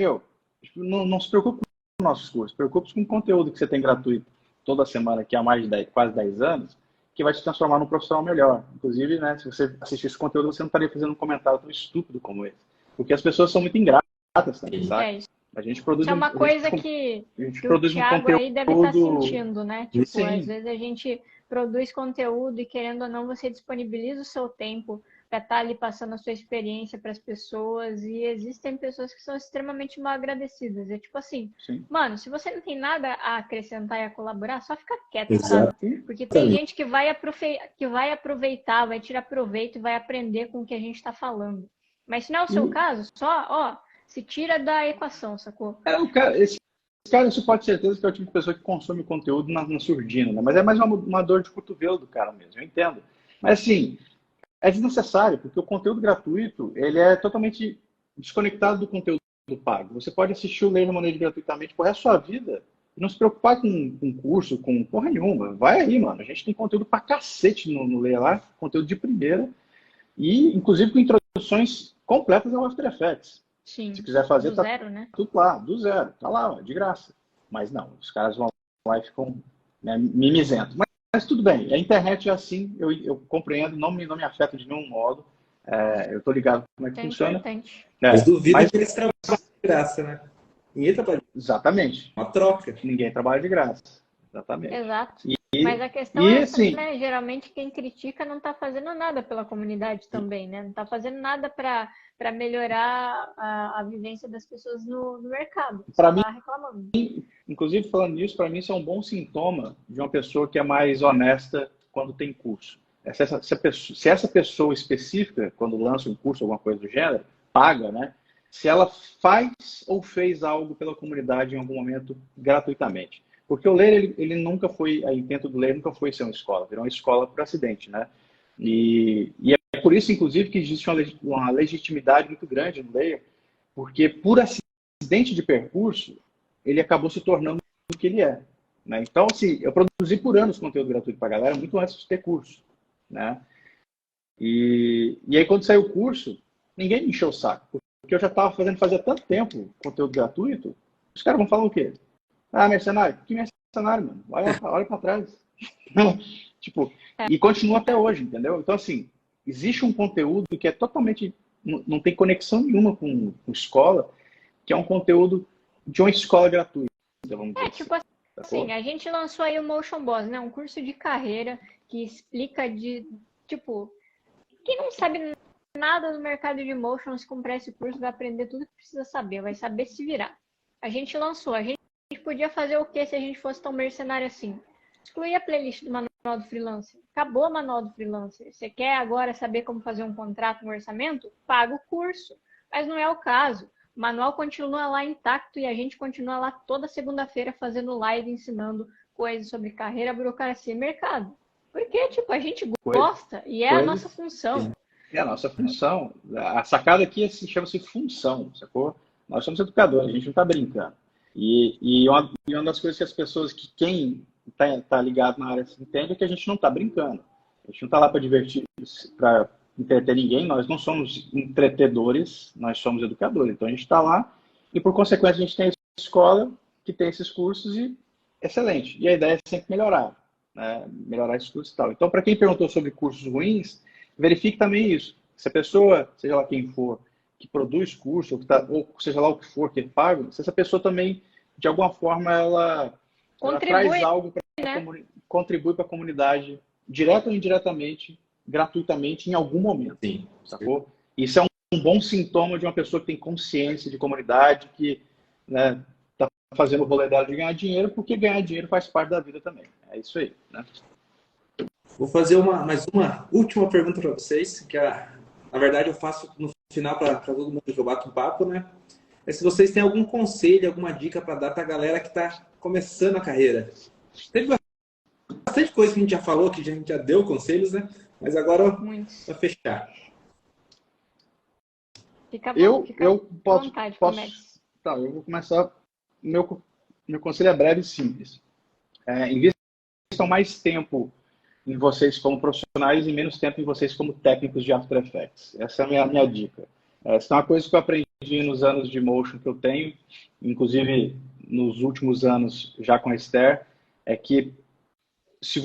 B: não se preocupe com nossos cursos, preocupe-se com o conteúdo que você tem gratuito toda semana aqui há mais de quase 10 anos, que vai te transformar num profissional melhor. Inclusive, né, se você assistir esse conteúdo, você não estaria fazendo um comentário tão estúpido como esse. Porque as pessoas são muito ingratas também, sabe? A gente produz
C: isso é uma coisa que o Thiago aí deve estar sentindo, né? Tipo, às vezes a gente produz conteúdo e, querendo ou não, você disponibiliza o seu tempo para estar ali passando a sua experiência para as pessoas, e existem pessoas que são extremamente mal agradecidas. É tipo assim, mano, se você não tem nada a acrescentar e a colaborar, só fica quieto, sabe? Porque tem gente que vai aproveitar, vai tirar proveito e vai aprender com o que a gente está falando. Mas se não é o seu caso, só, se tira da equação, sacou?
B: Esse cara, você pode ter certeza que é o tipo de pessoa que consome conteúdo na surdina, né? Mas é mais uma dor de cotovelo do cara mesmo, eu entendo. Mas assim, é desnecessário, porque o conteúdo gratuito, ele é totalmente desconectado do conteúdo pago. Você pode assistir o Layer Lemonade gratuitamente por resto da sua vida e não se preocupar com curso, com porra nenhuma. Vai aí, mano. A gente tem conteúdo pra cacete no Layer lá, conteúdo de primeira, e inclusive com introduções completas ao After Effects.
C: Sim,
B: se quiser fazer,
C: do zero, né?
B: Tudo lá, do zero. Tá lá, ó, de graça. Mas não, os caras vão lá e ficam, né, mimizentos. Mas tudo bem, a internet é assim, eu compreendo, não me afeta de nenhum modo. Eu tô ligado como é que funciona.
C: Importante.
A: Mas duvido que eles trabalhem de graça, né? Ninguém trabalha de graça.
B: Exatamente.
A: Uma troca.
B: Ninguém trabalha de graça. Exatamente.
C: Exato. Mas a questão é essa,
B: assim,
C: né? Geralmente quem critica não está fazendo nada pela comunidade também, né? Não está fazendo nada para melhorar a vivência das pessoas no mercado.
B: Para mim,
C: reclamando.
B: Inclusive, falando nisso, para mim isso é um bom sintoma de uma pessoa que é mais honesta quando tem curso. Se essa pessoa específica, quando lança um curso, alguma coisa do gênero, paga, né? Se ela faz ou fez algo pela comunidade em algum momento gratuitamente. Porque o Layer, ele nunca foi, a intento do Layer nunca foi ser uma escola, virou uma escola por acidente, né? E é por isso, inclusive, que existe uma legitimidade muito grande no Layer, porque por acidente de percurso, ele acabou se tornando o que ele é. Né? Então, assim, eu produzi por anos conteúdo gratuito para a galera, muito antes de ter curso. Né? E aí, quando saiu o curso, ninguém me encheu o saco, porque eu já estava fazia tanto tempo conteúdo gratuito, os caras vão falar o quê? Ah, mercenário? Que mercenário, mano? Olha para trás. Tipo, e continua até hoje, entendeu? Então, assim, existe um conteúdo que é totalmente, não tem conexão nenhuma com escola, que é um conteúdo de uma escola gratuita, vamos dizer
C: tipo assim, a gente lançou aí o Motion Boss, né? Um curso de carreira que explica tipo, quem não sabe nada do mercado de motion, se comprar esse curso, vai aprender tudo que precisa saber, vai saber se virar. A gente lançou, a gente podia fazer o que se a gente fosse tão mercenário assim? Excluir a playlist do Manual do Freelancer. Acabou o Manual do Freelancer. Você quer agora saber como fazer um contrato, um orçamento? Paga o curso. Mas não é o caso. O manual continua lá intacto e a gente continua lá toda segunda-feira fazendo live ensinando coisas sobre carreira, burocracia e mercado. Porque, tipo, a gente gosta e é a nossa função.
B: É a nossa função. A sacada aqui chama-se função, sacou? Nós somos educadores, a gente não está brincando. E uma das coisas que as pessoas, quem está ligado na área se entende, é que a gente não está brincando. A gente não está lá para divertir, para entreter ninguém. Nós não somos entretedores, nós somos educadores. Então a gente está lá e, por consequência, a gente tem a escola que tem esses cursos e excelente. E a ideia é sempre melhorar, né? Melhorar esses cursos e tal. Então, para quem perguntou sobre cursos ruins, verifique também isso. Se a pessoa, seja lá quem for, que produz curso, ou seja lá o que for que é pago, se essa pessoa também, de alguma forma, ela traz algo para contribui para a comunidade, direta ou indiretamente, gratuitamente, em algum momento.
A: Sim.
B: Sacou? Isso é um bom sintoma de uma pessoa que tem consciência de comunidade, que está fazendo o rolê dela de ganhar dinheiro, porque ganhar dinheiro faz parte da vida também. É isso aí. Né?
A: Vou fazer mais uma última pergunta para vocês, que na verdade eu faço no final para todo mundo que eu bato um papo, né? É se vocês têm algum conselho, alguma dica para dar para a galera que está começando a carreira. Teve bastante coisa que a gente já falou, que a gente já deu conselhos, né? Mas agora, para fechar.
C: Fica bom,
B: eu posso,
C: vontade,
B: tá, eu vou começar. Meu conselho é breve e simples. Invistam mais tempo em vocês como profissionais e menos tempo em vocês como técnicos de After Effects. Essa é a minha dica. Essa é uma coisa que eu aprendi nos anos de motion que eu tenho, inclusive nos últimos anos já com a Esther, é que se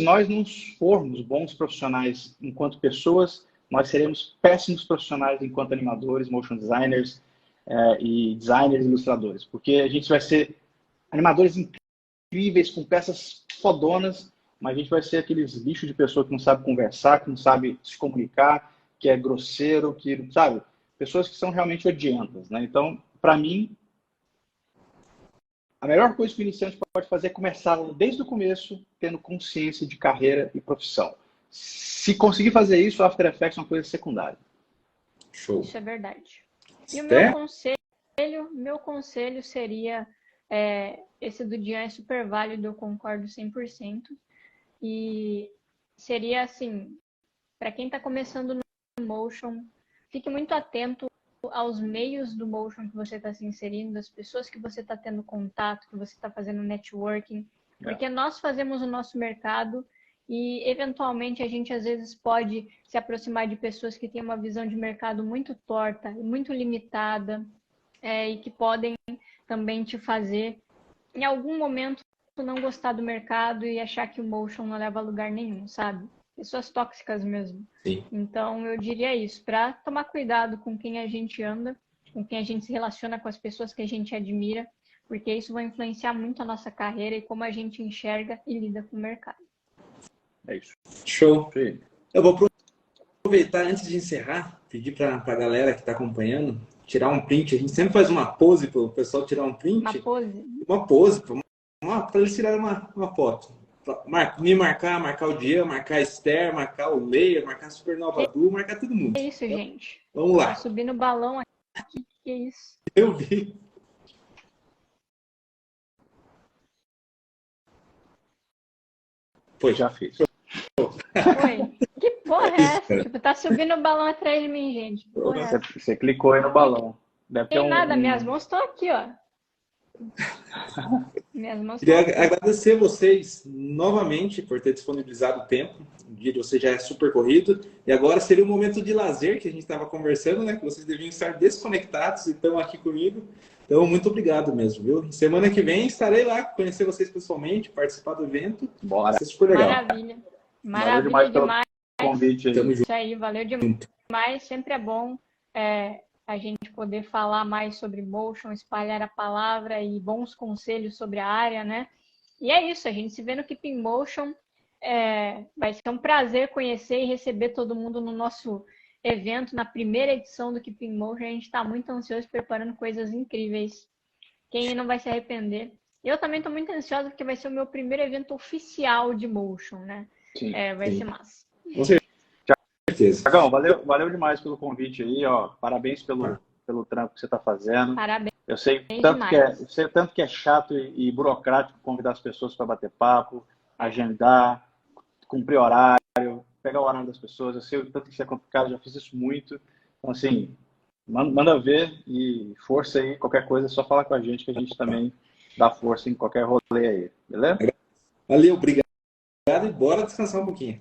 B: nós não formos bons profissionais enquanto pessoas, nós seremos péssimos profissionais enquanto animadores, motion designers e designers e ilustradores. Porque a gente vai ser animadores incríveis, com peças fodonas, mas a gente vai ser aqueles lixos de pessoa que não sabe conversar, que não sabe se comunicar, que é grosseiro, que, sabe? Pessoas que são realmente odiantas, né? Então, para mim, a melhor coisa que o iniciante pode fazer é começar desde o começo, tendo consciência de carreira e profissão. Se conseguir fazer isso, o After Effects é uma coisa secundária.
A: Show.
C: Isso é verdade. E
A: Esther?
C: o meu conselho seria, esse do Dian é super válido, eu concordo 100%. E seria assim, para quem está começando no motion, fique muito atento aos meios do motion que você está se inserindo, das pessoas que você está tendo contato, que você está fazendo networking, porque nós fazemos o nosso mercado e, eventualmente, a gente às vezes pode se aproximar de pessoas que têm uma visão de mercado muito torta e muito limitada, e que podem também te fazer, em algum momento, não gostar do mercado e achar que o motion não leva a lugar nenhum, sabe? Pessoas tóxicas mesmo.
A: Sim.
C: Então, eu diria isso, para tomar cuidado com quem a gente anda, com quem a gente se relaciona, com as pessoas que a gente admira, porque isso vai influenciar muito a nossa carreira e como a gente enxerga e lida com o mercado.
B: É isso.
A: Show. Sim. Eu vou aproveitar, antes de encerrar, pedir para a galera que está acompanhando tirar um print. A gente sempre faz uma pose para o pessoal tirar um print.
C: Uma pose?
A: Uma pose, para eles tirarem uma foto. Me marcar o Dian, marcar a Esther, marcar o Leia, marcar a Supernova Du, marcar todo mundo.
C: É isso, gente.
A: Vamos lá.
C: Subir no balão aqui, que é isso?
A: Eu vi.
B: Foi, já fiz.
C: Foi. Que porra é essa? Tipo, tá subindo o balão atrás de mim, gente. Porra é essa?
B: Você clicou aí no balão. Deve ter
C: Tem nada, minhas mãos estão aqui, ó. Minhas mãos
A: Queria
C: estão aqui.
A: agradecer vocês novamente por ter disponibilizado o tempo. O dia de vocês já é super corrido. E agora seria um momento de lazer que a gente estava conversando, né? Que vocês deviam estar desconectados e estão aqui comigo. Então, muito obrigado mesmo, viu? Semana que vem estarei lá, conhecer vocês pessoalmente, participar do evento.
B: Bora.
A: Vai ser super legal.
C: Maravilha.
B: Valeu
C: Maravilha
B: demais. Convite aí.
A: Tamo junto.
C: Isso aí, valeu demais. Sempre é bom a gente poder falar mais sobre motion, espalhar a palavra e bons conselhos sobre a área, né? E é isso, a gente se vê no Keep in Motion. Vai ser um prazer conhecer e receber todo mundo no nosso evento, na primeira edição do Keep in Motion. A gente está muito ansioso, preparando coisas incríveis. Quem não vai se arrepender. Eu também estou muito ansiosa, porque vai ser o meu primeiro evento oficial de motion, né?
B: Sim,
C: vai ser massa.
A: Com certeza.
B: Tiagão, valeu demais pelo convite aí, ó. Parabéns pelo trampo que você está fazendo.
C: Parabéns.
B: Eu sei tanto que é chato e burocrático convidar as pessoas para bater papo, agendar, cumprir horário, pegar o horário das pessoas. Eu sei o tanto que isso é complicado, já fiz isso muito. Então, assim, manda ver e força aí, qualquer coisa, é só falar com a gente que a gente também dá força em qualquer rolê aí, beleza?
A: Valeu, obrigado e bora descansar um pouquinho.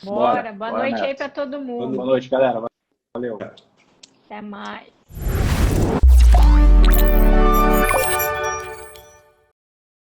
C: Bora. Boa noite aí para todo mundo.
B: Boa noite, galera. Valeu.
C: Até mais.